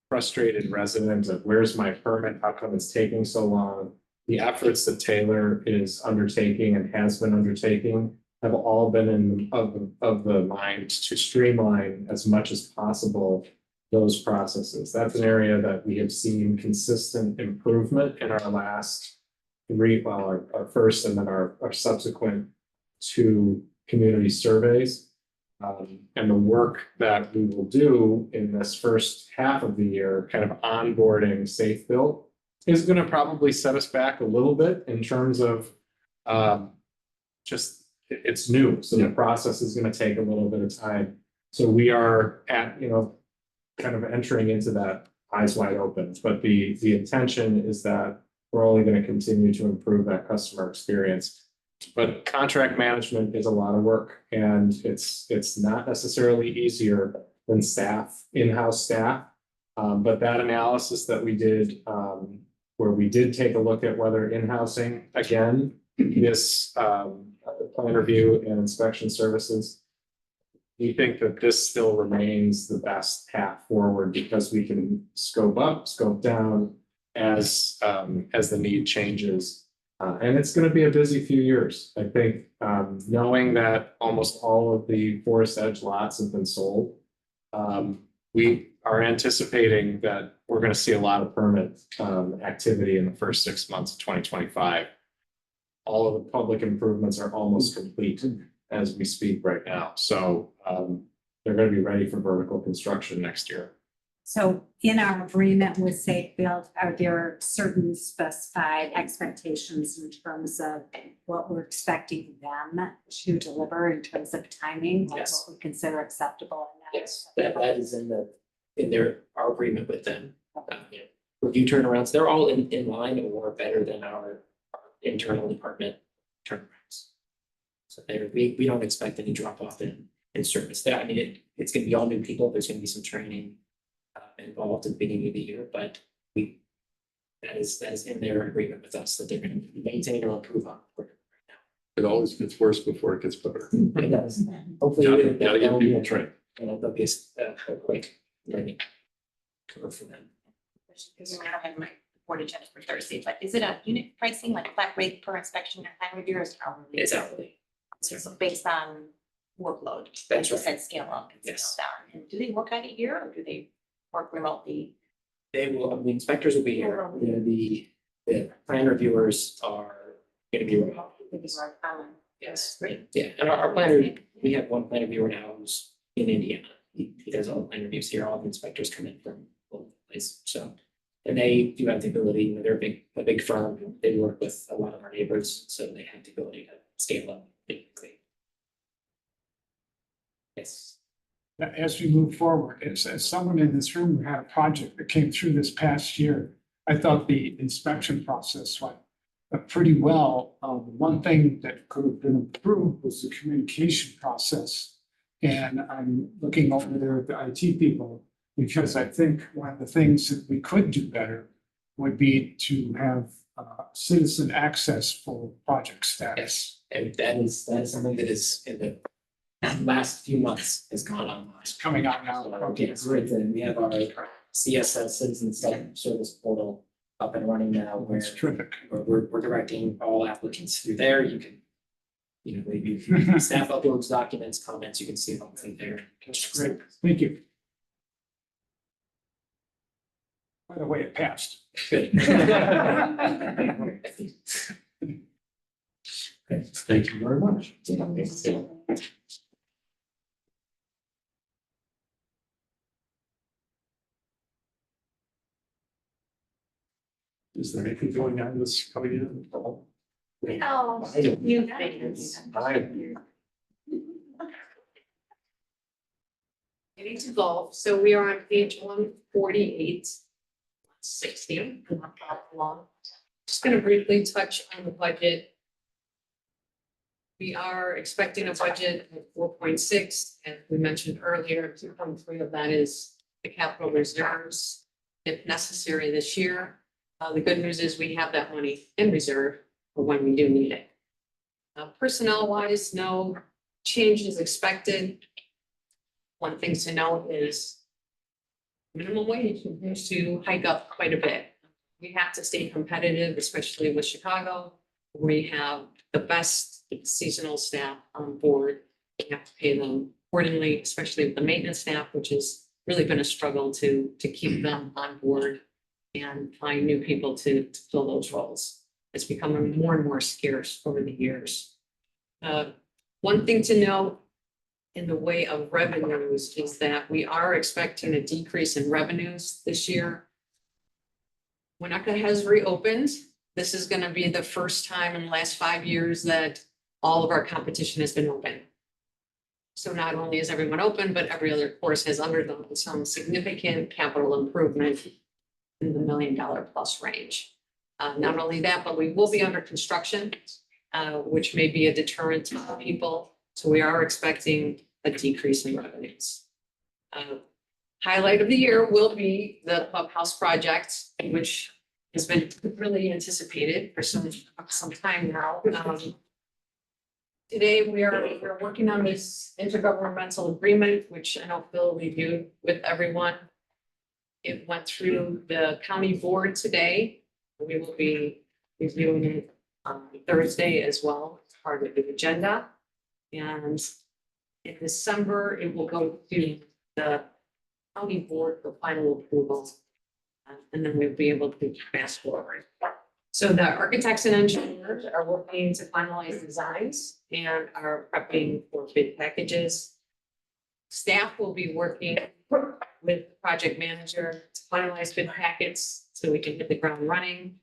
frustrated resident of where's my permit? How come it's taking so long? The efforts that Taylor is undertaking and has been undertaking have all been of the mind to streamline as much as possible those processes. That's an area that we have seen consistent improvement in our last three, well, our first and then our subsequent two community surveys. And the work that we will do in this first half of the year, kind of onboarding Safe Built, is going to probably set us back a little bit in terms of just it's new. So the process is going to take a little bit of time. So we are at, kind of entering into that eyes wide open. But the intention is that we're only going to continue to improve that customer experience. But contract management is a lot of work, and it's not necessarily easier than in-house staff. But that analysis that we did, where we did take a look at whether in-housing, again, this plan review and inspection services, we think that this still remains the best path forward because we can scope up, scope down as the need changes. And it's going to be a busy few years. I think knowing that almost all of the Forest Edge lots have been sold, we are anticipating that we're going to see a lot of permit activity in the first 6 months of 2025. All of the public improvements are almost complete as we speak right now. So they're going to be ready for vertical construction next year. So in our agreement with Safe Build, are there certain specified expectations in terms of what we're expecting them to deliver in terms of timing? Like Yes. what we consider acceptable? And not Yes, that is in our agreement with them. Review turnarounds, they're all in line or better than our internal department turnarounds. So we don't expect any drop off in service there. I mean, it's going to be all new people. There's going to be some training involved at the beginning of the year, but that is in their agreement with us that they're going to maintain or improve on right It always gets worse before it gets better. It does. Hopefully. Gotta get people trained. There'll be a quick learning curve for them. Because I don't have my board agenda for Thursday, but is it a unit pricing, like flat rate per inspection and time review, or is it hourly? It's hourly. So based on workload, like That's you right. said, scale up and scale Yes. down. And do they work out here or do they work remotely? They will, the inspectors will be here, the plan reviewers are gonna be remote. Because we're common. Yes, Great. yeah, and our planner, we have one plan reviewer now who's in Indiana. He does all the plan reviews here, all the inspectors come in from both places, so. And they do have the ability, you know, they're a big firm, they work with a lot of our neighbors, so they have the ability to scale up pretty quickly. Yes. As we move forward, as someone in this room who had a project that came through this past year, I thought the inspection process went pretty well. One thing that could have been improved was the communication process. And I'm looking over there at the IT people, because I think one of the things that we could do better would be to have citizen access for project status. Yes, and that is something that is in the last few months has gone online. It's coming out now. Okay, it's great, and we have our CSS Citizen Service Portal up and running now, where It's terrific. we're directing all applicants through there. You can, you know, maybe if staff uploads documents, comments, you can see it all through there. That's great. Thank you. By the way, it passed. Good. Thank you very much. Is there anything going on this coming in? Oh, you things. Getting to golf, so we are on page 148, 60, long. Just gonna briefly touch on the budget. We are expecting a budget of 4.6, and we mentioned earlier, 2.3 of that is the capital reserves, if necessary this year. The good news is we have that money in reserve for when we do need it. Personnel wise, no changes expected. One thing to note is minimum wage continues to hike up quite a bit. We have to stay competitive, especially with Chicago. We have the best seasonal staff on board. We have to pay them accordingly, especially with the maintenance staff, which has really been a struggle to keep them on board and find new people to fill those roles. It's becoming more and more scarce over the years. One thing to note in the way of revenues is that we are expecting a decrease in revenues this year. Winnetka has reopened. This is gonna be the first time in the last 5 years that all of our competition has been open. So not only is everyone open, but every other course has undergone some significant capital improvement in the $1 million plus range. Not only that, but we will be under construction, which may be a deterrent to people. So we are expecting a decrease in revenues. Highlight of the year will be the clubhouse project, which has been really anticipated for some time now. Today, we're working on this intergovernmental agreement, which I know Phil reviewed with everyone. It went through the county board today. We will be reviewing it on Thursday as well, as part of the agenda. And in December, it will go to the county board for final approval. And then we'll be able to fast forward. So the architects and engineers are working to finalize designs and are prepping for bid packages. Staff will be working with the project manager to finalize bid packets so we can hit the ground running.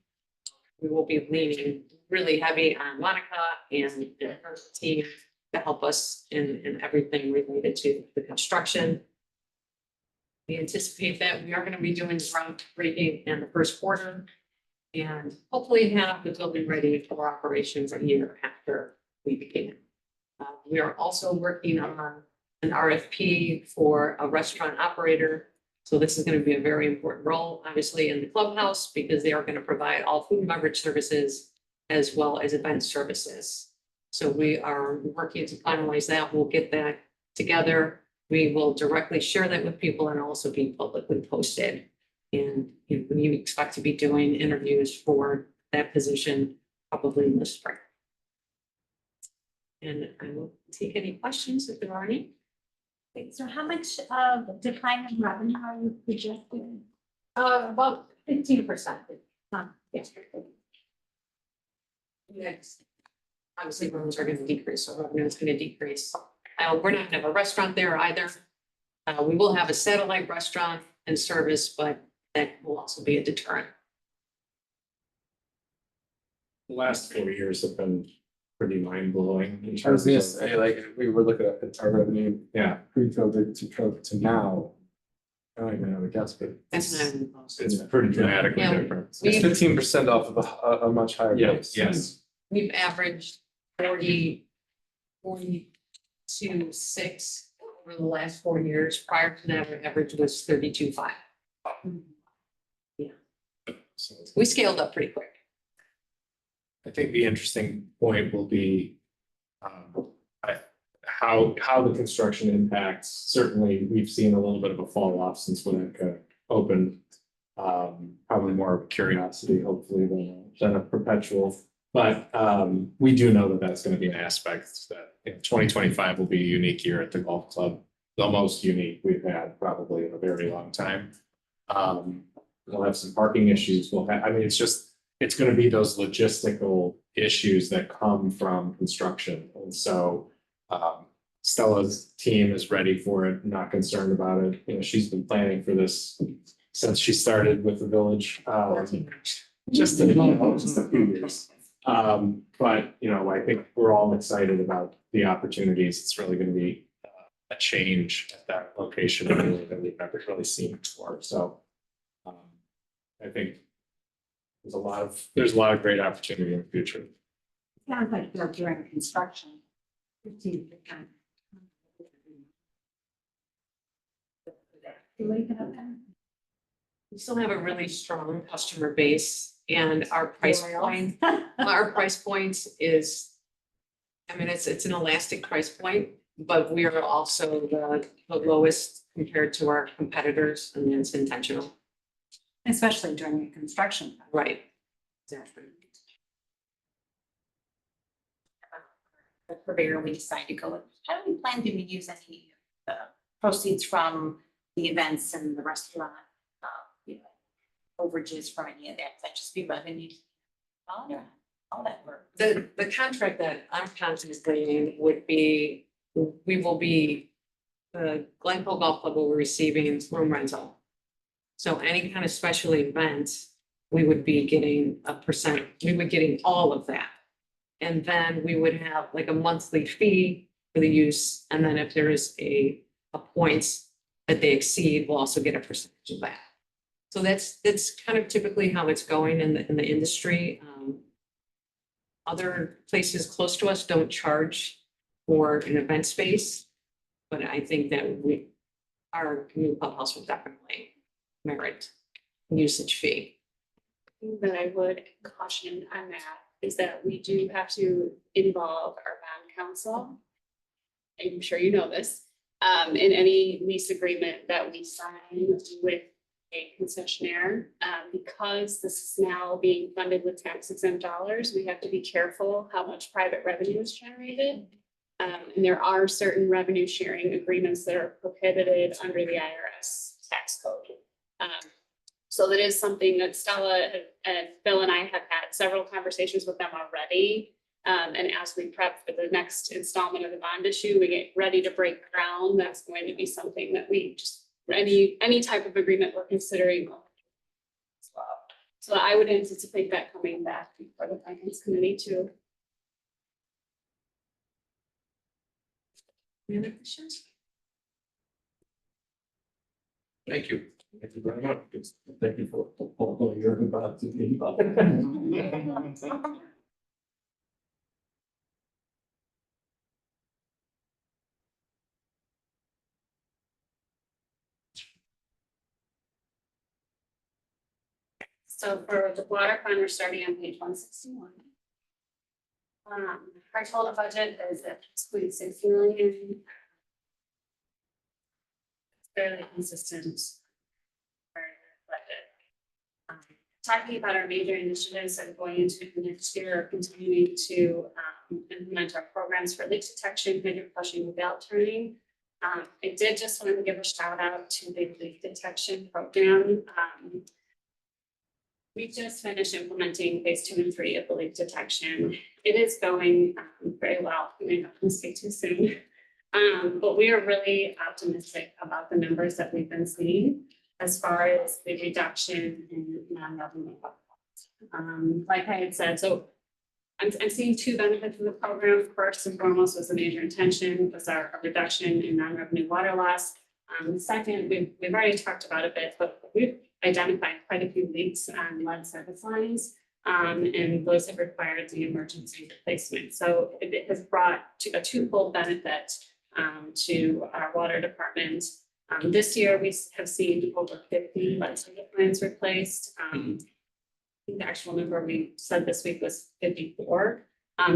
We will be leaning really heavy on Monica and her team to help us in everything related to the construction. We anticipate that we are going to be doing groundbreaking in the first quarter and hopefully have the building ready for operations a year after we begin. We are also working on an RFP for a restaurant operator. So this is going to be a very important role, obviously, in the clubhouse, because they are going to provide all food and beverage services as well as event services. So we are working to finalize that. We'll get that together. We will directly share that with people and also be publicly posted. And we expect to be doing interviews for that position probably in the spring. And I will take any questions if there are any. Wait, so how much of decline in revenue are you projecting? About 15%. Yes. Yes. Obviously, rooms are gonna decrease, so revenue is gonna decrease. We're not gonna have a restaurant there either. We will have a satellite restaurant and service, but that will also be a deterrent. The last 4 years have been pretty mind blowing in I was terms gonna of. say, like, if we were looking at our revenue Yeah, pre-COVID to COVID to now. I don't even have a guess, but That's not even close. it's pretty dramatically Yeah. different. it's 15% off of a much higher base. Yes. We've averaged 42.6 over the last 4 years. Prior to that, our average was 32.5. So it's- We scaled up pretty quick. I think the interesting point will be how the construction impacts. Certainly, we've seen a little bit of a fall off since Glencoe opened. Probably more of a curiosity, hopefully, than a perpetual. But we do know that that's going to be an aspect that 2025 will be a unique year at the golf club, the most unique we've had probably in a very long time. We'll have some parking issues. I mean, it's going to be those logistical issues that come from construction. And so Stella's team is ready for it, not concerned about it. She's been planning for this since she started with the village. Just a few years. But I think we're all excited about the opportunities. It's really going to be a change at that location in a way that we've never really seen before. So I think there's a lot of great opportunity in the future. Sounds like they're during construction. 15%. We still have a really strong customer base and our price point is, I mean, it's an elastic price point, but we are also the lowest compared to our competitors, and it's intentional. Especially during the construction. Right. Exactly. Purveyor we decide to go with. How do we plan to use any proceeds from the events and the restaurant? Overages from any of that, that just be revenue? All that work. The contract that I'm contemplating would be, the Glencoe Golf Club will be receiving room rental. So any kind of special event, we would be getting getting all of that. And then we would have like a monthly fee for the use, and then if there is a points that they exceed, we'll also get a percentage of that. So that's kind of typically how it's going in the industry. Other places close to us don't charge for an event space, but I think that our new clubhouse will definitely merit usage fee. That I would caution on that is that we do have to involve our bond counsel. I'm sure you know this, in any lease agreement that we sign with a concessionaire. Because this is now being funded with tax exempt dollars, we have to be careful how much private revenue is generated. And there are certain revenue sharing agreements that are prohibited under the IRS tax code. So that is something that Stella and Bill and I have had several conversations with them already. And as we prep for the next installment of the bond issue, we get ready to break ground. That's going to be something that we just, any type of agreement we're considering as well. So I would anticipate that coming back before the finance committee too. Any other questions? Thank you. Thank you very much. Thank you for all you're about to be. So for the water fund, we're starting on page 161. Our total budget is at 6.6 million. It's fairly consistent. for the budget. Talking about our major initiatives that are going into next year, continuing to implement our programs for leak detection, hydro flushing, and belt turning. I did just want to give a shout out to the leak detection program. We just finished implementing phase 2 and 3 of the leak detection. It is going very well. I may not speak too soon. But we are really optimistic about the numbers that we've been seeing as far as the reduction in non-revenue. Like I had said, so I'm seeing two benefits of the program. First and foremost was the major intention was our reduction in non-revenue water loss. Second, we've already talked about a bit, but we've identified quite a few leaks on lead service lines. And those have required the emergency replacement. So it has brought a twofold benefit to our water department. This year, we have seen over 50 lead service lines replaced. I think the actual number we said this week was 54.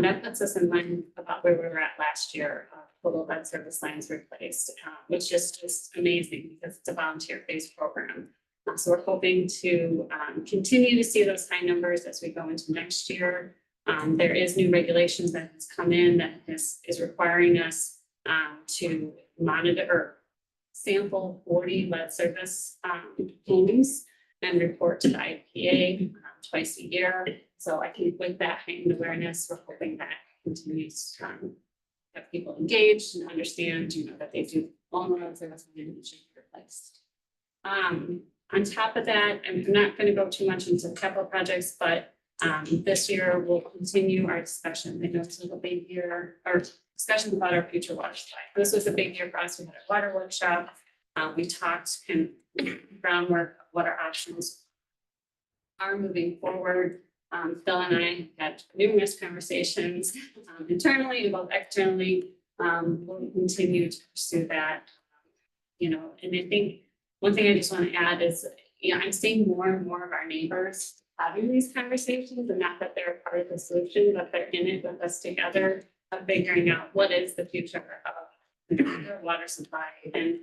That puts us in line about where we were at last year, total lead service lines replaced, which is just amazing because it's a volunteer-based program. So we're hoping to continue to see those high numbers as we go into next year. There is new regulations that has come in that is requiring us to monitor or sample 40 lead service homes and report to the IPA twice a year. So I think with that heightened awareness, we're hoping that continues to have people engaged and understand, that they do own lead service and should be replaced. On top of that, I'm not going to go too much into capital projects, but this year we'll continue our discussion. I know it's a big year, our discussions about our future water supply. This was a big year for us. We had a water workshop. We talked kind of groundwork of what our options are moving forward. Phil and I had numerous conversations internally and both externally. We'll continue to pursue that. And I think one thing I just want to add is, I'm seeing more and more of our neighbors having these conversations, and not that they're part of the solution, but they're in it with us together of figuring out what is the future of the water supply. And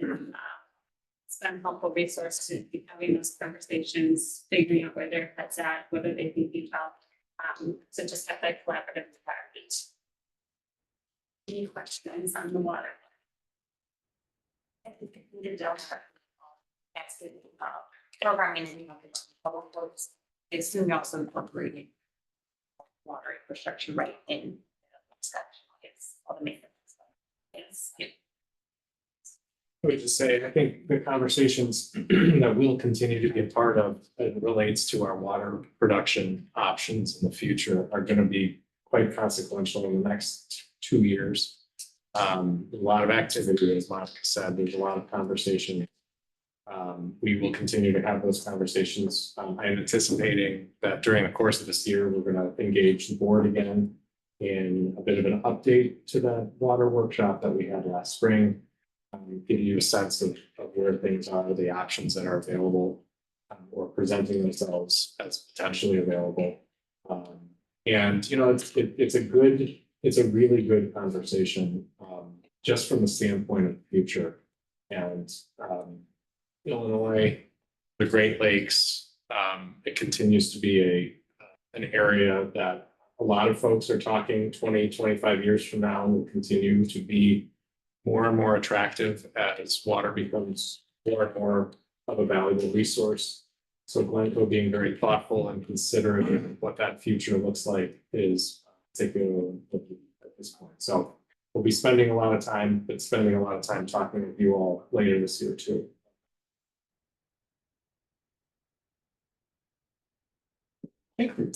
it's been a helpful resource to be having those conversations, figuring out where their head's at, whether they think we help. So just have that collaborative environment. Any questions on the water? I think we did programming and public works. I assume you're also incorporating water infrastructure right in it's all the maintenance. I would just say, I think the conversations that we'll continue to be a part of as it relates to our water production options in the future are going to be quite consequential in the next 2 years. A lot of activity, as Monica said, there's a lot of conversation. We will continue to have those conversations. I am anticipating that during the course of this year, we're going to engage the board again in a bit of an update to the water workshop that we had last spring. Give you a sense of where things are, the options that are available, or presenting themselves as potentially available. And it's a really good conversation, just from the standpoint of the future. And Illinois, the Great Lakes, it continues to be an area that a lot of folks are talking 20, 25 years from now will continue to be more and more attractive as water becomes more and more of a valuable resource. So Glencoe being very thoughtful and considerate of what that future looks like is particularly important at this point. So we'll be spending a lot of time talking with you all later this year too. Thank you.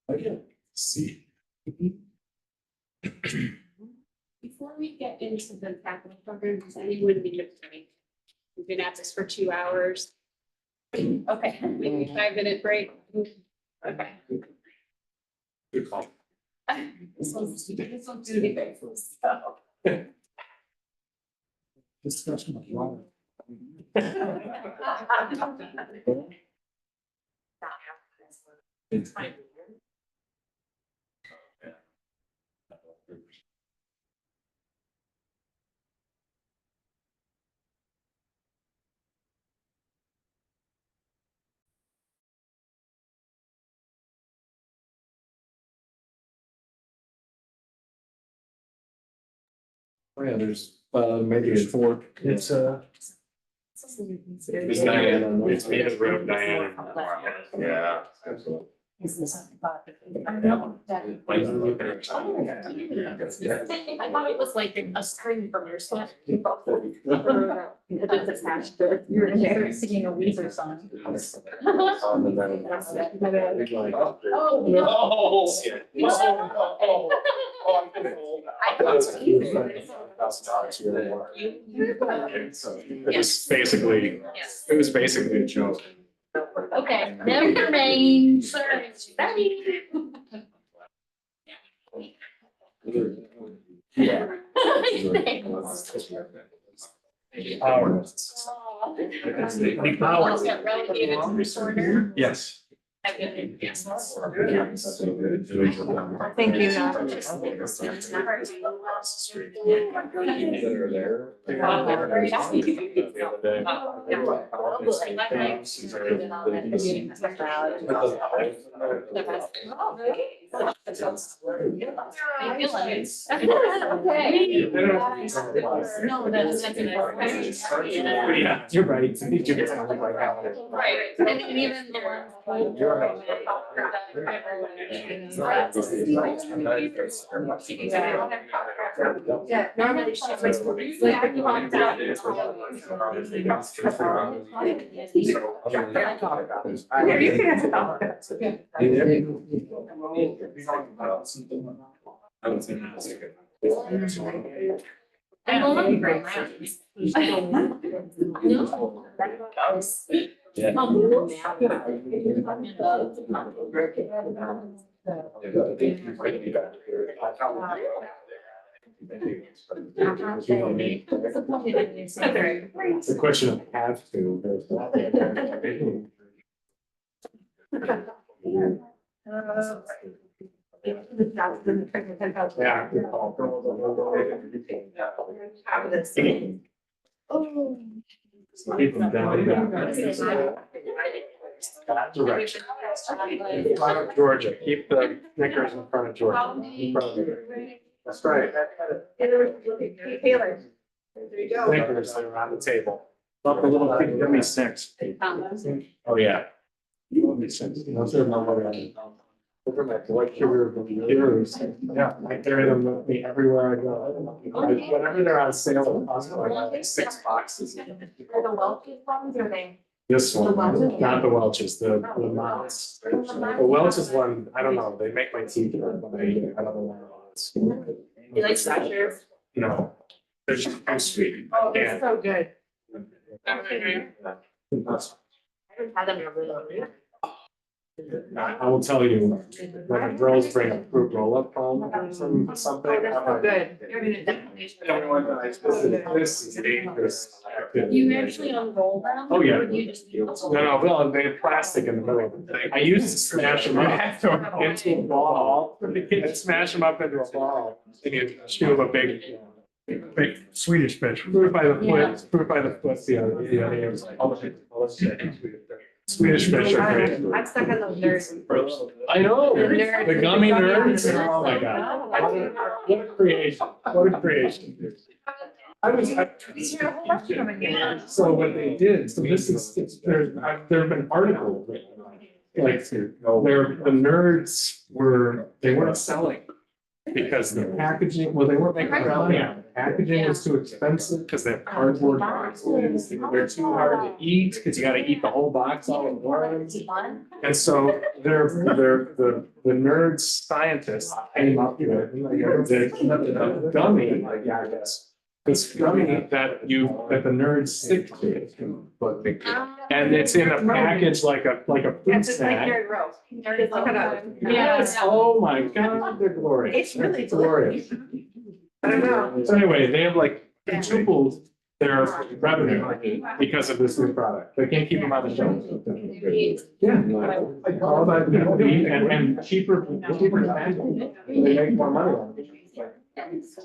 Again, see. Before we get into the capital program, does anyone need a break? We've been at this for 2 hours. Okay, maybe 5-minute break. Okay. Good call. This one's gonna be very full, so. Discussion of water. It's fine. Oh, yeah, there's, maybe a four. It's, It's Diana, it's me that wrote Diana. yeah, absolutely. Is this about? I thought it was like a string from your sweat. You're singing a Weezer song. It's basically, it was basically a joke. Okay, never mind. Sorry. Yeah. Almost got relegated to disorder. Yes. Yes. Thank you. No, that's Yeah, you're right. right. And even the ones. Yeah, normally she's like. Here, you can have it. I would say that's a good. I love them. It's a question of have to. Yeah. Keep them down. Direction. In front of Georgia, keep the knickers in front of Georgia. In front of you. That's right. Taylor. There you go. Knickers that are on the table. Up a little, give me six. Oh, yeah. Give me six. Those are my way. Those are my blood sugar heroes. Yeah, I carry them with me everywhere I go. Whenever they're on sale at Costco, I buy like 6 boxes. Are the Welch's ones or they? This one, not the Welch's, the Mounts. The Welch's one, I don't know, they make my teeth hurt when I eat it. I don't know why. You like Sasha? No, they're just too sweet. Oh, Yeah. they're so good. I haven't had them in a really. I will tell you, when the girls bring a fruit roll-up home from something. Oh, they're I'm so like, good. You're gonna definitely. everyone dies, this is dangerous. You actually unroll them? Oh, yeah. Or you just? No, well, they have plastic in the middle of it. I used to smash them up into a ball, and smash them up into a ball, and you chew a big Swedish fish, fruit by the foot, the other. Swedish fish are great. I'm stuck on those nerds. I know, The nerds. the gummy nerds, oh my God. What a creation, what a creation. I was. These are a whole bunch of them in here. So what they did, so this is, there have been articles written on it. Like, the nerds they weren't selling. Because the packaging, well, they weren't making money on it. Packaging was too expensive because they have cardboard boxes. They're too hard to eat because you gotta eat the whole box all at once. And so the nerd scientists came up with the gummy, I guess. This gummy that the nerds stick to. And it's in a package like a fruit It's just like snack. Gary Rose. Just look it up. Yes, oh my God, they're glorious. It's really glorious. I don't know. So anyway, they have like quadrupled their revenue because of this new product. They can't keep them on the shelf. Yeah. Like all that, and cheaper, they make more money on it. As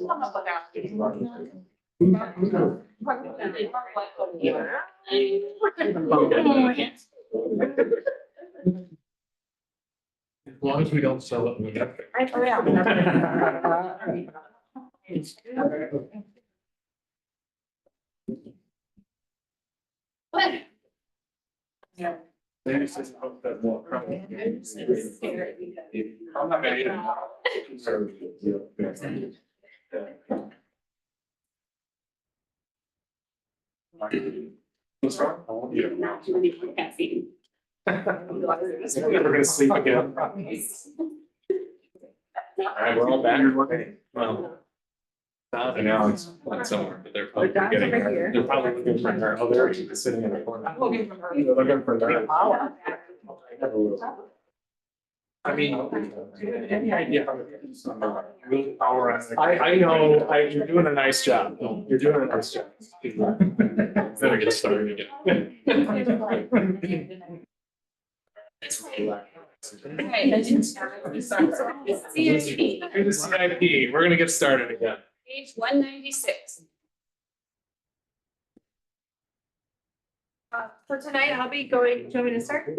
long as we don't sell it in the net. What? Maybe it's just about that more. I'm not gonna eat it. What's wrong? Oh, yeah. Not too many caffeine. We're never gonna sleep again. All right, we're all back. Well. I know it's somewhere, but they're probably getting, they're probably looking for her. Oh, they're actually sitting in the corner. They're looking for her. I mean, any idea how to get this number? Really power on it. I know, you're doing a nice job. You're doing a nice job. Better get started again. Alright, CIP, Do the CIP. We're gonna get started again. page 196. For tonight, I'll be going, do you want me to start?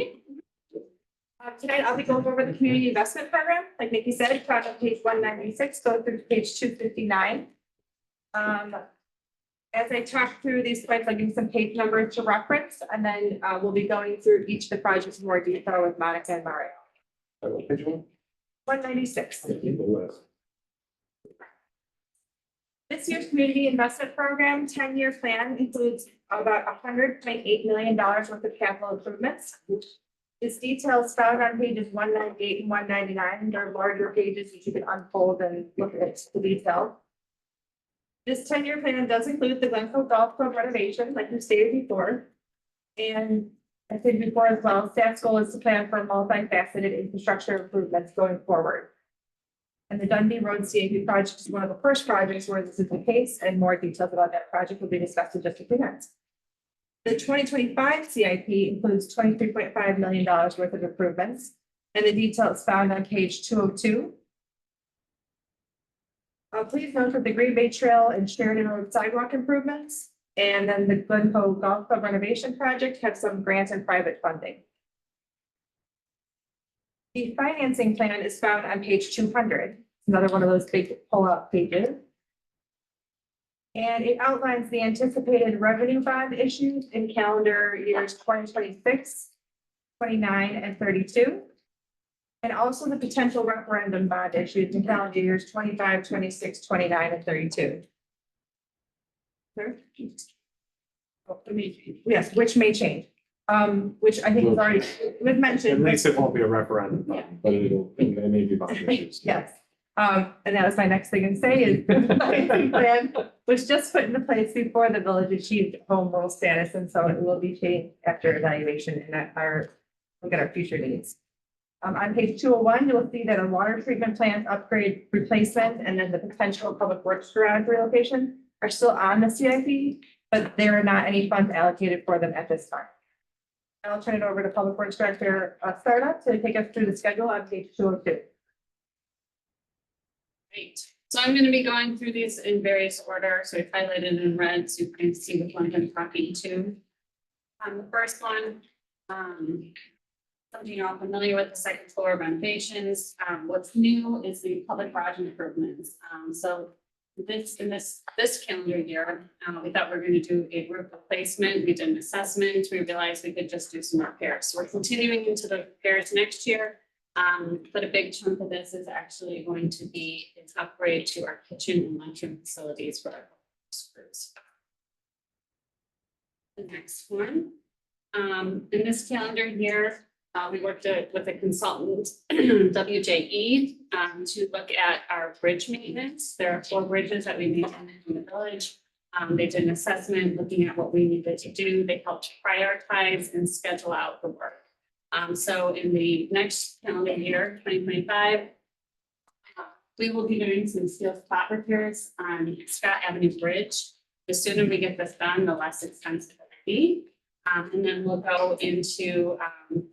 Tonight, I'll be going over the community investment program, like Nikki said, start on page 196, go through to page 259. As I talk through these points, I'll give you some page numbers to reference, and then we'll be going through each of the projects in more detail with Monica and Mario. 196. This year's community investment program 10-year plan includes about $100.8 million worth of capital improvements. This detail is found on pages 198 and 199. They're larger pages that you can unfold and look at the detail. This 10-year plan does include the Glencoe Golf Club renovation, like we stated before. And I said before as well, staff's goal is to plan for multifaceted infrastructure improvements going forward. And the Dundee Road CAP project is one of the first projects where this is the case, and more details about that project will be discussed in just a few minutes. The 2025 CIP includes $23.5 million worth of improvements, and the detail is found on page 202. Please note that the Green Bay Trail and Sheridan Road sidewalk improvements, and then the Glencoe Golf Club renovation project have some grant and private funding. The financing plan is found on page 200, another one of those big pull-out pages. And it outlines the anticipated revenue bond issues in calendar years 2026, 29, and 32. And also the potential referendum bond issues in calendar years 25, 26, 29, and 32. Sure. Yes, which may change, which I think was already, it was At mentioned. least it won't be a referendum, but it may be. Yes, and that was my next thing to say is the financing plan was just put into place before the village achieved home rule status, and so it will be changed after evaluation and at our, look at our future needs. On page 201, you'll see that a water treatment plant upgrade replacement and then the potential public works garage relocation are still on the CIP, but there are not any funds allocated for them at this time. I'll turn it over to Public Works Director Startup to take us through the schedule on page 202. Great. So I'm going to be going through these in various order. So I've highlighted in red so you can see which one I'm talking to. The first one, something you're all familiar with, the second floor renovations. What's new is the public garage improvements. So in this calendar year, we thought we were going to do a roof replacement. We did an assessment. We realized we could just do some repairs. So we're continuing into the repairs next year. But a big chunk of this is actually going to be an upgrade to our kitchen and lunchroom facilities for our crews. The next one, in this calendar year, we worked with a consultant, WJE, to look at our bridge maintenance. There are 4 bridges that we maintain in the village. They did an assessment looking at what we needed to do. They helped prioritize and schedule out the work. So in the next calendar year, 2025, we will be doing some steel spot repairs on Scott Avenue Bridge. The sooner we get this done, the less expensive it will be. And then we'll go into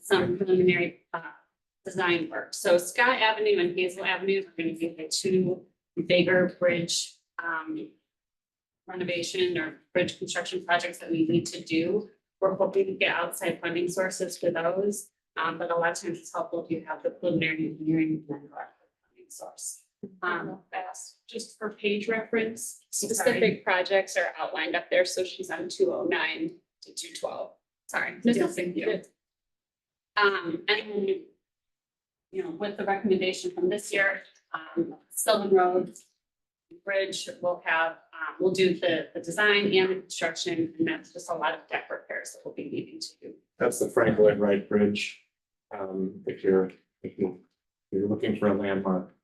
some preliminary design work. So Scott Avenue and Hazel Avenue are going to be the 2 bigger bridge renovation or bridge construction projects that we need to do. We're hoping to get outside funding sources for those. But a lot of times it's helpful if you have the preliminary engineering and then go after the funding source. That's just for page reference, specific projects are outlined up there. So she's on 209 to 212. Sorry. Thank you. And then, you know, with the recommendation from this year, Sylvan Road Bridge will have, we'll do the design and the construction, and that's just a lot of deck repairs that we'll be needing to do. That's the Frank Lloyd Wright Bridge. If you're looking for a landmark.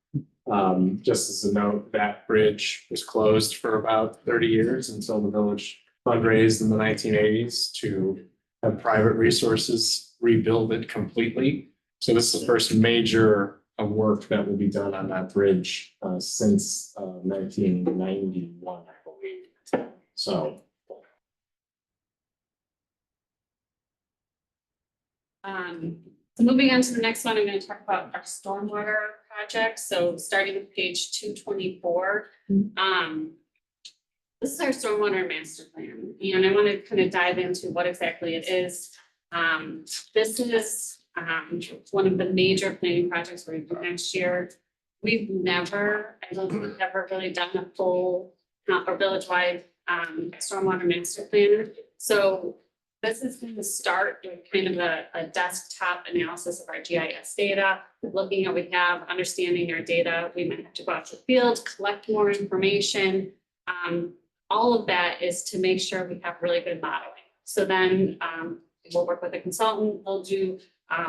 Just as a note, that bridge was closed for about 30 years until the village fundraised in the 1980s to have private resources rebuild it completely. So this is the first major work that will be done on that bridge since 1991, I believe. So. So moving on to the next one, I'm going to talk about our stormwater project. So starting with page 224. This is our stormwater master plan, and I want to kind of dive into what exactly it is. This is one of the major planning projects we're doing next year. We've never, I don't think we've ever really done a full or village-wide stormwater master plan. So this is going to start with kind of a desktop analysis of our GIS data, looking at what we have, understanding our data. We might have to go out to the field, collect more information. All of that is to make sure we have really good modeling. So then we'll work with a consultant. They'll do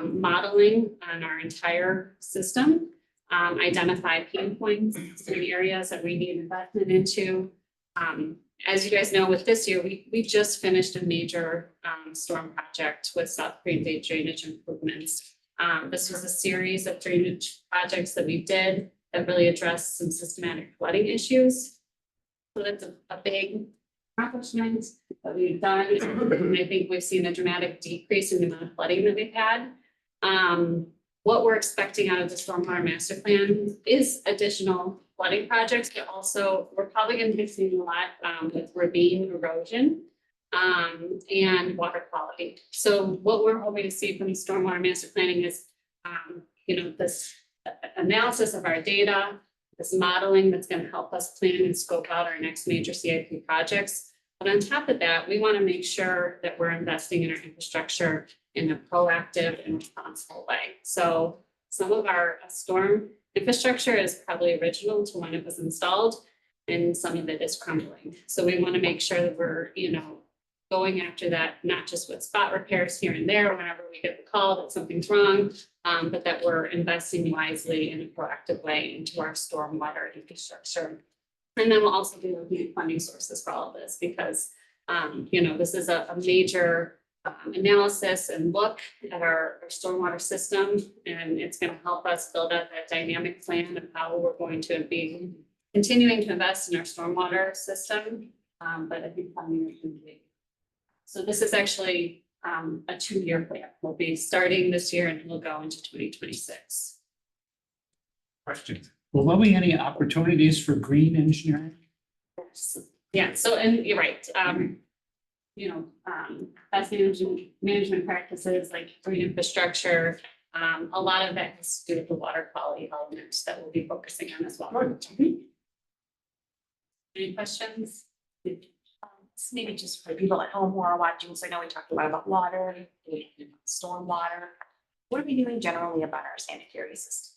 modeling on our entire system, identify pain points and areas that we need investment into. As you guys know, with this year, we just finished a major storm project with South Green Bay drainage improvements. This was a series of drainage projects that we did that really addressed some systematic flooding issues. So that's a big accomplishment that we've done. And I think we've seen a dramatic decrease in the amount of flooding that we've had. What we're expecting out of the stormwater master plan is additional flooding projects, but also we're probably going to be seeing a lot with ravine erosion and water quality. So what we're hoping to see from the stormwater master planning is, you know, this analysis of our data, this modeling that's going to help us plan and scope out our next major CIP projects. But on top of that, we want to make sure that we're investing in our infrastructure in a proactive and responsible way. So some of our storm infrastructure is probably original to when it was installed, and some of it is crumbling. So we want to make sure that we're, you know, going after that, not just with spot repairs here and there whenever we get the call that something's wrong, but that we're investing wisely in a proactive way into our stormwater infrastructure. And then we'll also be looking at funding sources for all of this because, you know, this is a major analysis and look at our stormwater system, and it's going to help us build out that dynamic plan of how we're going to be continuing to invest in our stormwater system. But I think funding is going to be. So this is actually a 2-year plan. We'll be starting this year and we'll go into 2026. Questions? Will there be any opportunities for green engineering? Yeah, so, and you're right. You know, best management practices like green infrastructure. A lot of that has to do with the water quality elements that we'll be focusing on as well. Any questions? Maybe just for people at home who are watching, so I know we talked a lot about water, storm water. What are we doing generally about our sanitary system?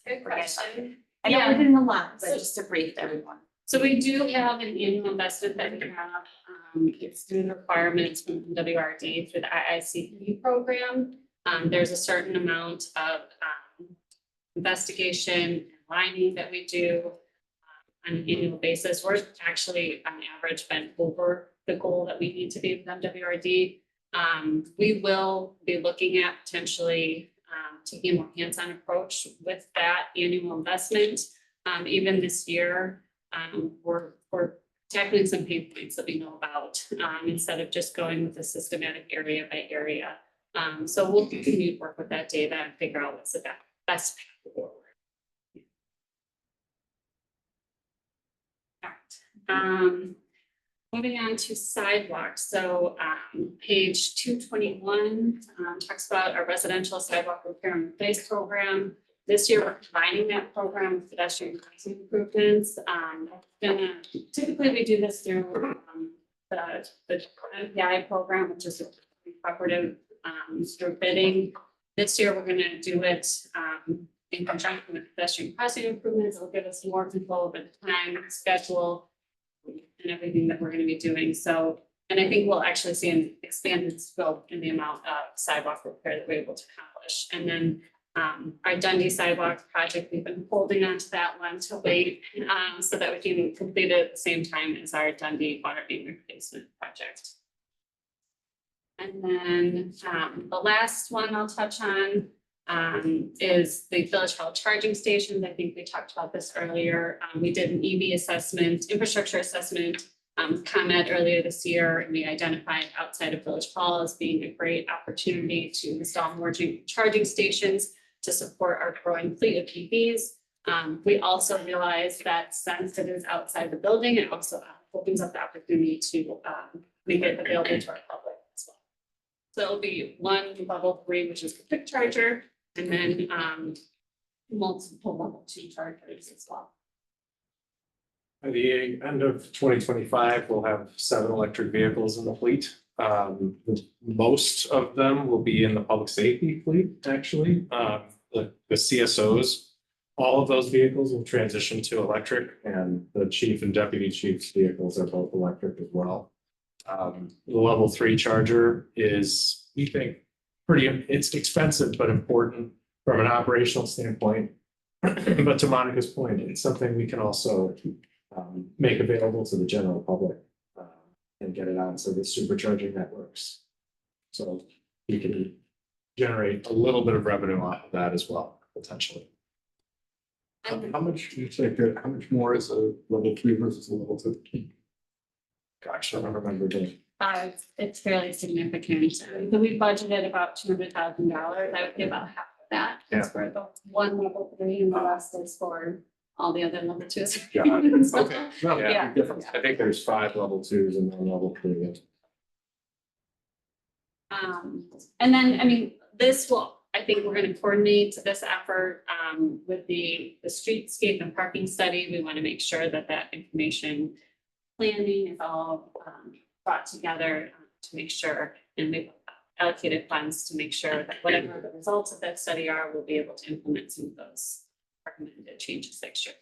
Good question. I know Yeah. we're doing a lot, but So- just to brief everyone. So we do have an annual investment that we have. It's through the requirements from WRD through the IICP program. There's a certain amount of investigation and lining that we do on an annual basis. We're actually on average been over the goal that we need to be with WRD. We will be looking at potentially taking a more hands-on approach with that annual investment. Even this year, we're tackling some pain points that we know about instead of just going with a systematic area by area. So we'll continue to work with that data and figure out what's the best path forward. Moving on to sidewalks, so page 221 talks about our residential sidewalk repair and replace program. This year, we're combining that program with pedestrian crossing improvements. Typically, we do this through the MPI program, which is a cooperative through bidding. This year, we're gonna do it in conjunction with pedestrian crossing improvements. It'll give us more control over the time, schedule, and everything that we're gonna be doing. So, and I think we'll actually see an expanded scope in the amount of sidewalk repair that we're able to accomplish. And then our Dundee sidewalk project, we've been holding on to that one to wait so that we can complete it at the same time as our Dundee water main replacement project. And then the last one I'll touch on is the Village Hall charging stations. I think we talked about this earlier. We did an EV assessment, infrastructure assessment, ComEd earlier this year, and we identified outside of Village Hall as being a great opportunity to install more charging stations to support our growing fleet of EVs. We also realized that since it is outside the building, it also opens up the opportunity to make it available to our public as well. So it'll be one level 3, which is the quick charger, and then multiple level 2 chargers as well. By the end of 2025, we'll have 7 electric vehicles in the fleet. Most of them will be in the public safety fleet, actually. The CSOs, all of those vehicles will transition to electric, and the chief and deputy chief's vehicles are both electric as well. The level 3 charger is, we think, it's expensive but important from an operational standpoint. But to Monica's point, it's something we can also make available to the general public and get it on so the supercharging networks. So you can generate a little bit of revenue off of that as well, potentially. How much, you take it, how much more is a level 3 versus a level 2? Gosh, I don't remember the. It's fairly significant. So we budgeted about $200,000. I would say about half of that is for the one level 3, and the rest is for all the other level 2s. Yeah, okay. No, Yeah. big difference. I think there's 5 level 2s and 1 level 3. And then, I mean, this will, I think we're gonna coordinate this effort with the streetscape and parking study. We want to make sure that that information planning is all brought together to make sure, and we've allocated funds to make sure that whatever the results of that study are, we'll be able to implement some of those recommended changes next year.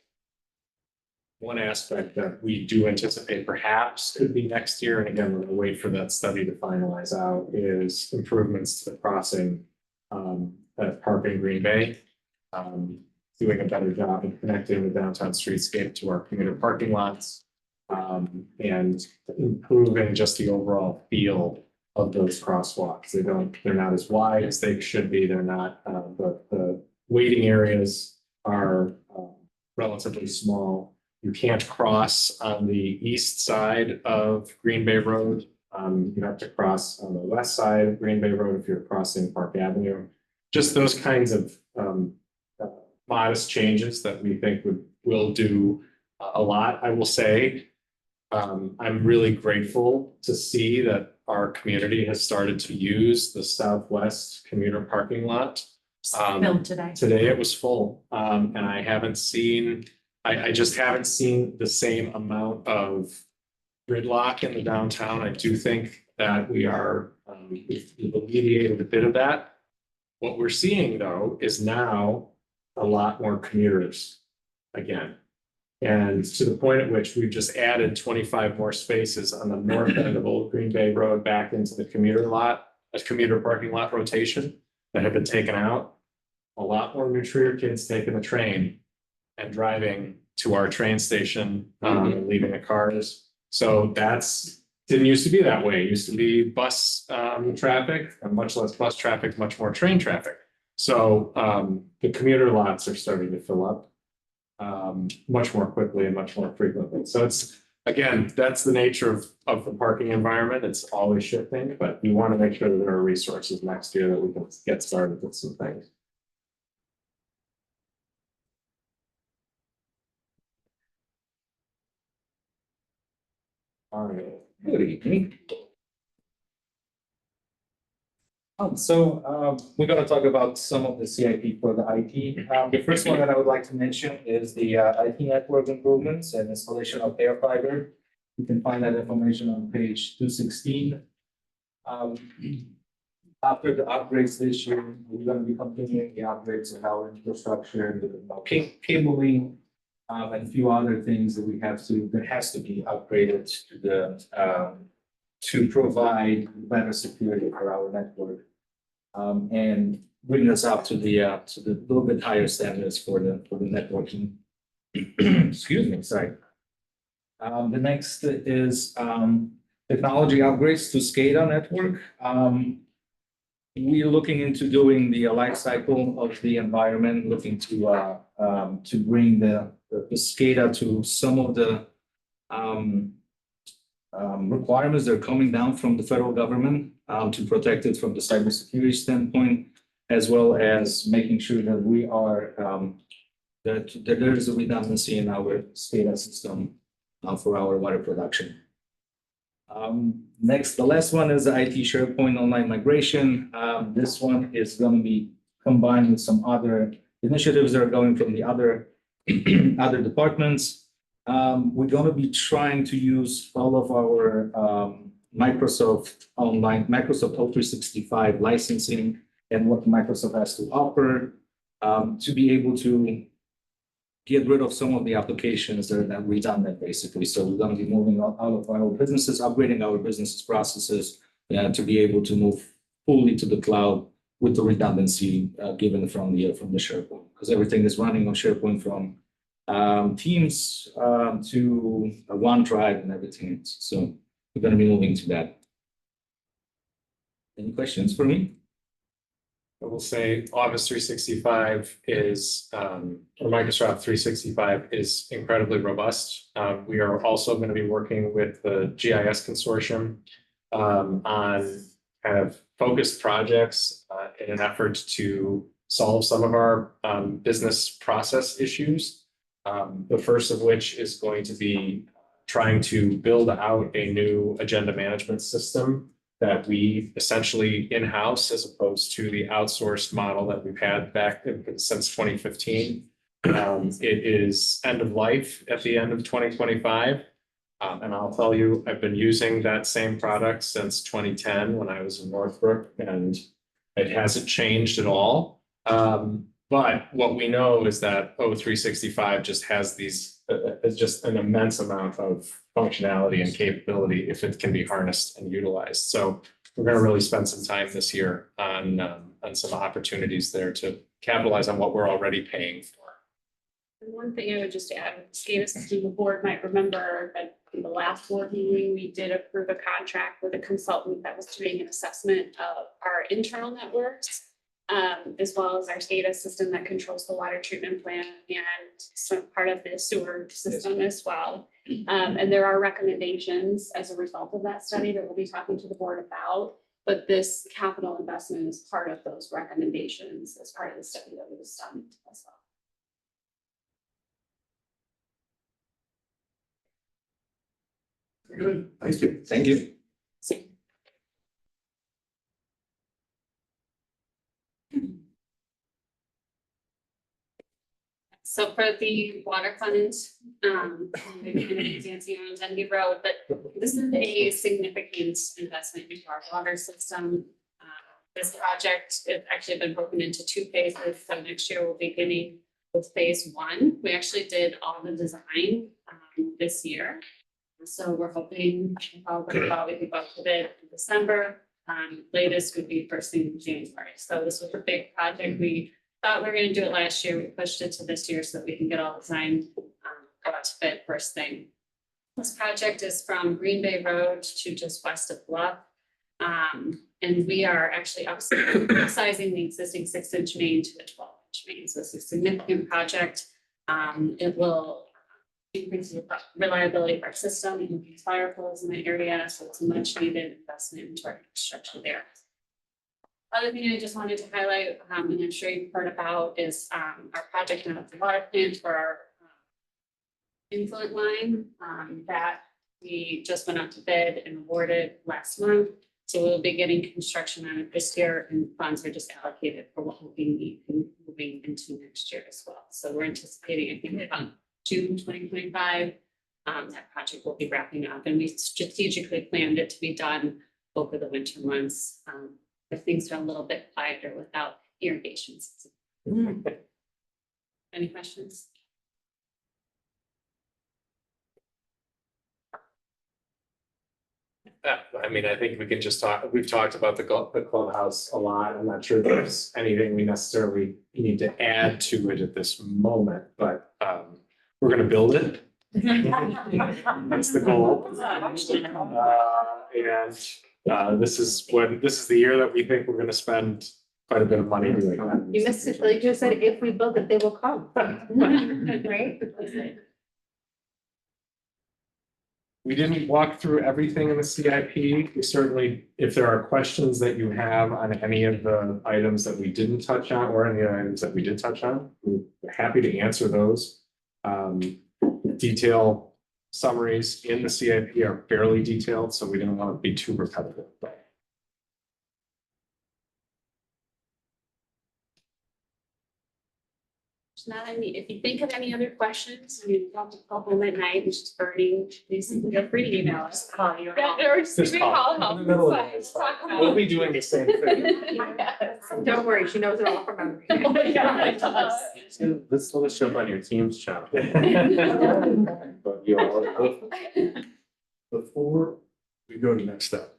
One aspect that we do anticipate perhaps could be next year, and again, we're gonna wait for that study to finalize out, is improvements to the crossing at Park and Green Bay. Doing a better job in connecting the downtown streetscape to our commuter parking lots. And improving just the overall feel of those crosswalks. They're not as wide as they should be. They're not, the waiting areas are relatively small. You can't cross on the east side of Green Bay Road. You have to cross on the west side of Green Bay Road if you're crossing Park Avenue. Just those kinds of modest changes that we think will do a lot. I will say, I'm really grateful to see that our community has started to use the southwest commuter parking lot. Filled today. Today it was full, and I haven't seen, I just haven't seen the same amount of gridlock in the downtown. I do think that we've alleviated a bit of that. What we're seeing though is now a lot more commuters again. And to the point at which we've just added 25 more spaces on the north end of Old Green Bay Road back into the commuter parking lot rotation that have been taken out. A lot more New Trier kids taking the train and driving to our train station and leaving the cars. So didn't used to be that way. It used to be bus traffic, and much less bus traffic, much more train traffic. So the commuter lots are starting to fill up much more quickly and much more frequently. So that's the nature of the parking environment. It's always shifting, but we want to make sure that there are resources next year that we can get started with some things. All right, good evening. We're gonna talk about some of the CIP for the IT. The first one that I would like to mention is the IT network improvements and installation of air fiber. You can find that information on page 216. After the upgrades this year, we're gonna be continuing the upgrades of our infrastructure, the cabling, and a few other things that has to be upgraded to the to provide better security for our network. And bring us up to the little bit higher standards for the networking. Excuse me, sorry. The next is technology upgrades to SCADA network. We're looking into doing the life cycle of the environment, looking to bring the SCADA to some of the requirements that are coming down from the federal government to protect it from the cybersecurity standpoint, as well as making sure that we are that there is a redundancy in our SCADA system for our water production. Next, the last one is the IT SharePoint online migration. This one is going to be combined with some other initiatives that are going from the other other departments. We're going to be trying to use all of our Microsoft O365 licensing and what Microsoft has to offer to be able to get rid of some of the applications that are redundant, basically. So we're going to be moving out of our businesses, upgrading our businesses processes to be able to move fully to the cloud with the redundancy given from the SharePoint, because everything is running on SharePoint from Teams to OneDrive and everything. So we're going to be moving to that. Any questions for me? I will say Office 365 is, or Microsoft 365 is incredibly robust. We are also going to be working with the GIS consortium on kind of focused projects in an effort to solve some of our business process issues. The first of which is going to be trying to build out a new agenda management system that we essentially in-house as opposed to the outsourced model that we've had back since 2015. It is end of life at the end of 2025. And I'll tell you, I've been using that same product since 2010 when I was in Northbrook, and it hasn't changed at all. But what we know is that O365 just has just an immense amount of functionality and capability if it can be harnessed and utilized. So we're going to really spend some time this year on some opportunities there to capitalize on what we're already paying for. And one thing I would just add, with the SCADA system, the board might remember that in the last board meeting, we did approve a contract with a consultant that was doing an assessment of our internal networks, as well as our SCADA system that controls the water treatment plant and some part of the sewer system as well. And there are recommendations as a result of that study that we'll be talking to the board about. But this capital investment is part of those recommendations as part of the study that was done as well. Good, thank you. Thank you. So for the water fund, maybe kind of dancing around Denby Road, but this is a significant investment into our water system. This project has actually been broken into two phases. So next year we'll be beginning with phase one. We actually did all the design this year. So we're hoping we could go to bid in December. Latest would be first thing in January. So this was a big project. We thought we were going to do it last year. We pushed it to this year so that we can get all designed go out to bid first thing. This project is from Green Bay Road to just west of Bluff. And we are actually upsizing the existing 6-inch main to a 12-inch main. So it's a significant project. It will increase the reliability of our system, increase fire flows in the area. So it's a much needed investment into our infrastructure there. Other thing I just wanted to highlight, and I'm sure you've heard about, is our project in the water plant for our influent line that We just went out to bid and awarded last month. So we'll be getting construction on it this year and funds are just allocated for what will be moving into next year as well. So we're anticipating, I think, about June 2025. That project will be wrapping up and we strategically planned it to be done over the winter months. If things are a little bit quieter without irrigation season. Any questions? I mean, I think we can just talk, we've talked about the clubhouse a lot. I'm not sure there's anything we necessarily need to add to it at this moment, but we're gonna build it. That's the goal. This is the year that we think we're gonna spend quite a bit of money doing that. You missed it, like you said, if we build it, they will come. Right? We didn't walk through everything in the CIP. We certainly, if there are questions that you have on any of the items that we didn't touch on or any items that we did touch on, we're happy to answer those. Detail summaries in the CIP are fairly detailed, so we didn't want to be too repetitive. Not any, if you think of any other questions, you want to go home at night and just burning, please feel free to email us. Call you. Or just give me a call. In the middle of it, it's fine. We'll be doing the same thing. Don't worry, she knows it all from memory. Let's let us jump on your Teams channel. But you all, before we go to next step,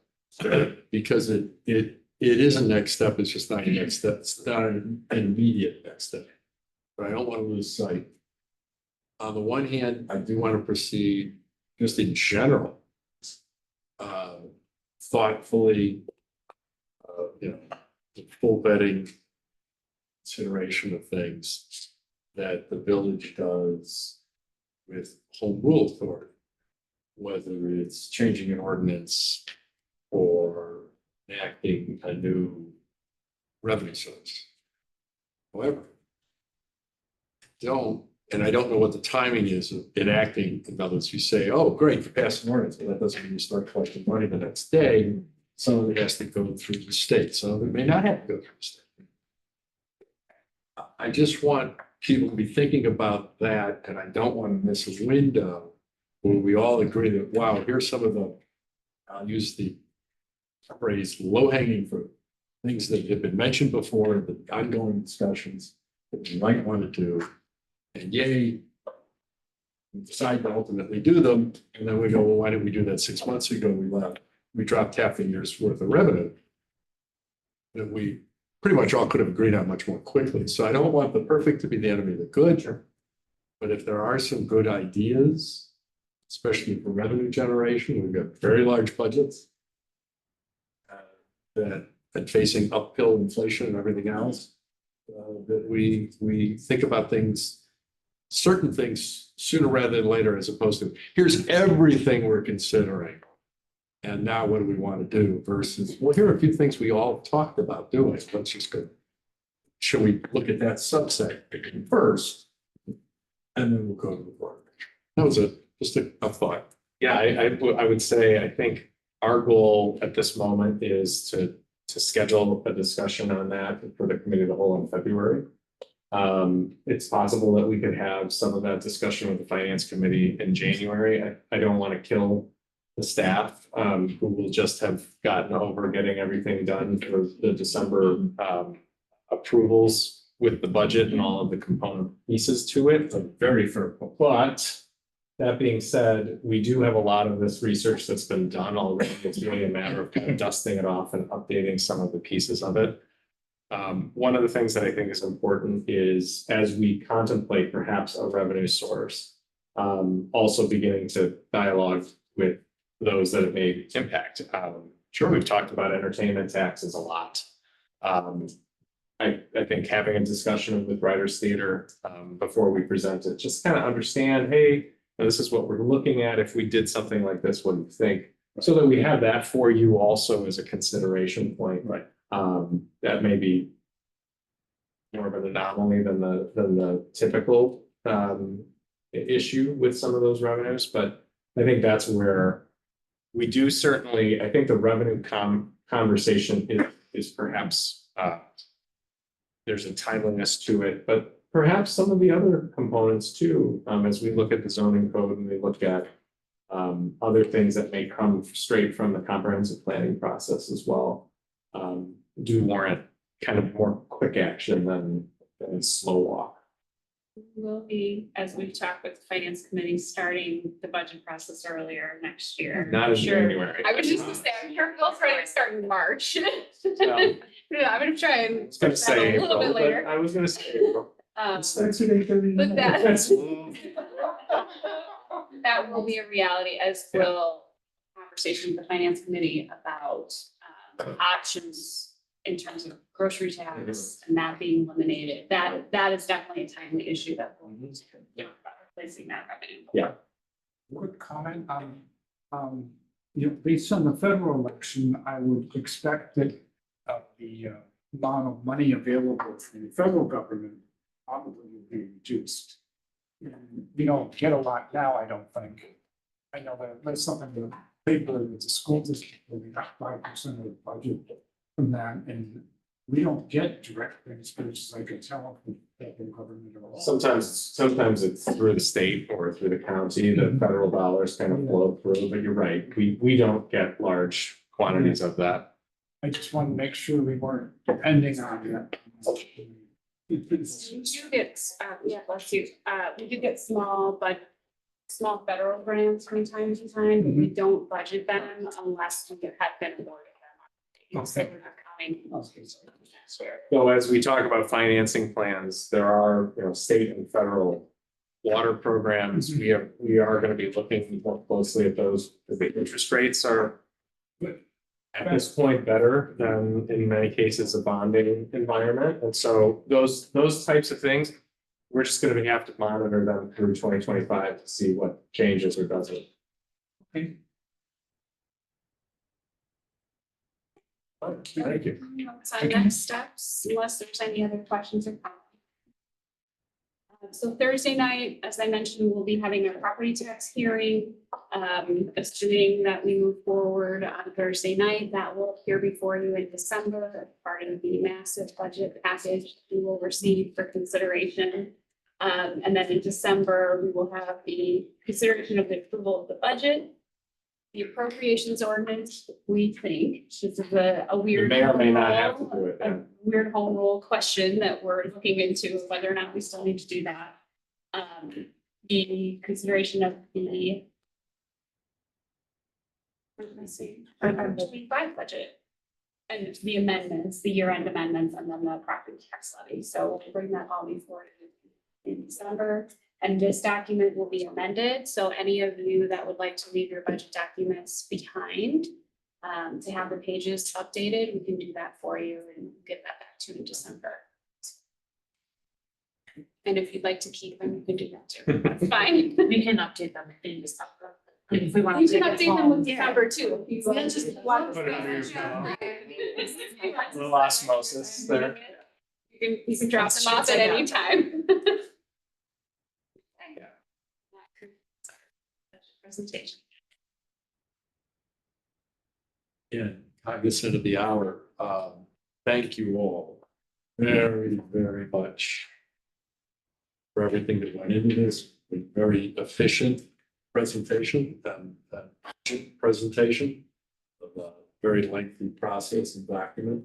because it is a next step, it's just not a next step, it's not an immediate next step. But I don't want to lose sight. On the one hand, I do want to proceed just in general. Thoughtfully, the full vetting consideration of things that the village does with home rule authority. Whether it's changing an ordinance or enacting a new revenue source. However, I don't know what the timing is of enacting, in other words, you say, oh, great, you passed an ordinance, but that doesn't mean you start collecting money the next day. Some of it has to go through the state, some of it may not have to go through the state. I just want people to be thinking about that, and I don't want to miss a window where we all agree that, wow, here's some of the, I'll use the phrase low-hanging fruit, things that have been mentioned before, the ongoing discussions that we might want to do. And yay, we decide to ultimately do them, and then we go, well, why didn't we do that 6 months ago? We dropped half a year's worth of revenue that we pretty much all could have agreed on much more quickly. So I don't want the perfect to be the enemy of the good. But if there are some good ideas, especially for revenue generation, we've got very large budgets that facing uphill inflation and everything else, that we think about things, certain things sooner rather than later, as opposed to here's everything we're considering. And now what do we want to do versus, well, here are a few things we all talked about doing. Let's just go. Should we look at that subset first? And then we'll go to the board. That was just a thought. Yeah, I would say, I think our goal at this moment is to schedule a discussion on that for the committee of the whole in February. It's possible that we could have some of that discussion with the finance committee in January. I don't want to kill the staff, who will just have gotten over getting everything done for the December approvals with the budget and all of the component pieces to it. A very fair point. But that being said, we do have a lot of this research that's been done already. It's really a matter of kind of dusting it off and updating some of the pieces of it. One of the things that I think is important is, as we contemplate perhaps a revenue source, also beginning to dialogue with those that it may impact. Sure, we've talked about entertainment taxes a lot. I think having a discussion with Writers Theater before we present it, just kind of understand, hey, this is what we're looking at. If we did something like this, what do you think? So that we have that for you also as a consideration point. Right. That may be more of an anomaly than the typical issue with some of those revenues, but I think that's where we do certainly, I think the revenue conversation is perhaps, there's a timeliness to it, but perhaps some of the other components too, as we look at the zoning code and we look at other things that may come straight from the comprehensive planning process as well, do warrant kind of more quick action than slow walk. We'll be, as we've talked with the finance committee, starting the budget process earlier next year. Not in Sure. January. I was just gonna say, I'm sure we'll try to start in March. Well, Yeah, I'm gonna try and. I was gonna say a little April, bit but later. I was gonna say April. But that will be a reality, as will conversation with the finance committee about options in terms of grocery tax and that being eliminated. That is definitely a timely issue that we'll need to think about replacing that revenue. Yeah. Quick comment on, based on the federal election, I would expect that the amount of money available from the federal government probably will be reduced. We don't get a lot now, I don't think. I know that there's something in the paper with the school district, where we got 5% of the budget from that, and we don't get direct transfers, I can tell from the federal government at all. Sometimes it's through the state or through the county, the federal dollars kind of flow through, but you're right, we don't get large quantities of that. I just want to make sure we weren't depending on that. We do get, yeah, bless you, we do get small federal grants from time to time, but we don't budget them unless we have been awarded them. So we're not counting. So as we talk about financing plans, there are, state and federal water programs. We are gonna be looking more closely at those. The interest rates are at this point better than in many cases a bonding environment. And so those types of things, we're just gonna have to monitor them through 2025 to see what changes or doesn't. Okay. Thank you. So next steps, unless there's any other questions or comments. So Thursday night, as I mentioned, we'll be having a property tax hearing. Assuming that we move forward on Thursday night, that will appear before you in December, as part of the massive budget package we will receive for consideration. And then in December, we will have the consideration of the approval of the budget. The appropriations ordinance, we think, this is a We weird. may or may not home have to rule, do it. a weird home rule question that we're looking into, whether or not we still need to do that. The consideration of the. What did I say? Our 25 budget. And the amendments, the year-end amendments, and then the property tax levy. So we'll bring that all before in December. And this document will be amended, so any of you that would like to leave your budget documents behind, to have the pages updated, we can do that for you and get that back to you in December. And if you'd like to keep them, you can do that too, that's fine. We can update them in December. Like if we want You to. can update them with December too. If you Yeah, want. just Want- Put it under your Little osmosis there. You can drop them off at any time. Presentation. Yeah, cognizant of the hour, thank you all very, very much for everything that went into this, a very efficient presentation and presentation of a very lengthy process and document.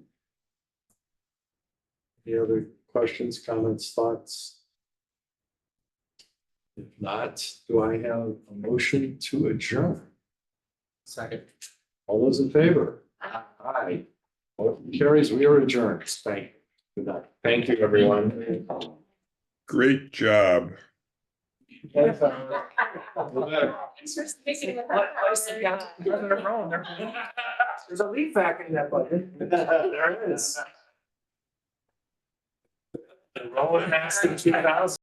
Any other questions, comments, thoughts? If not, do I have a motion to adjourn? Second. All those in favor? Aye. Motion carries, we are adjourned. Thank you. Good night. Thank you, everyone. Great job. Thanks for sticking with that. There's a lead factor in that budget. There it is. The roller master 2000.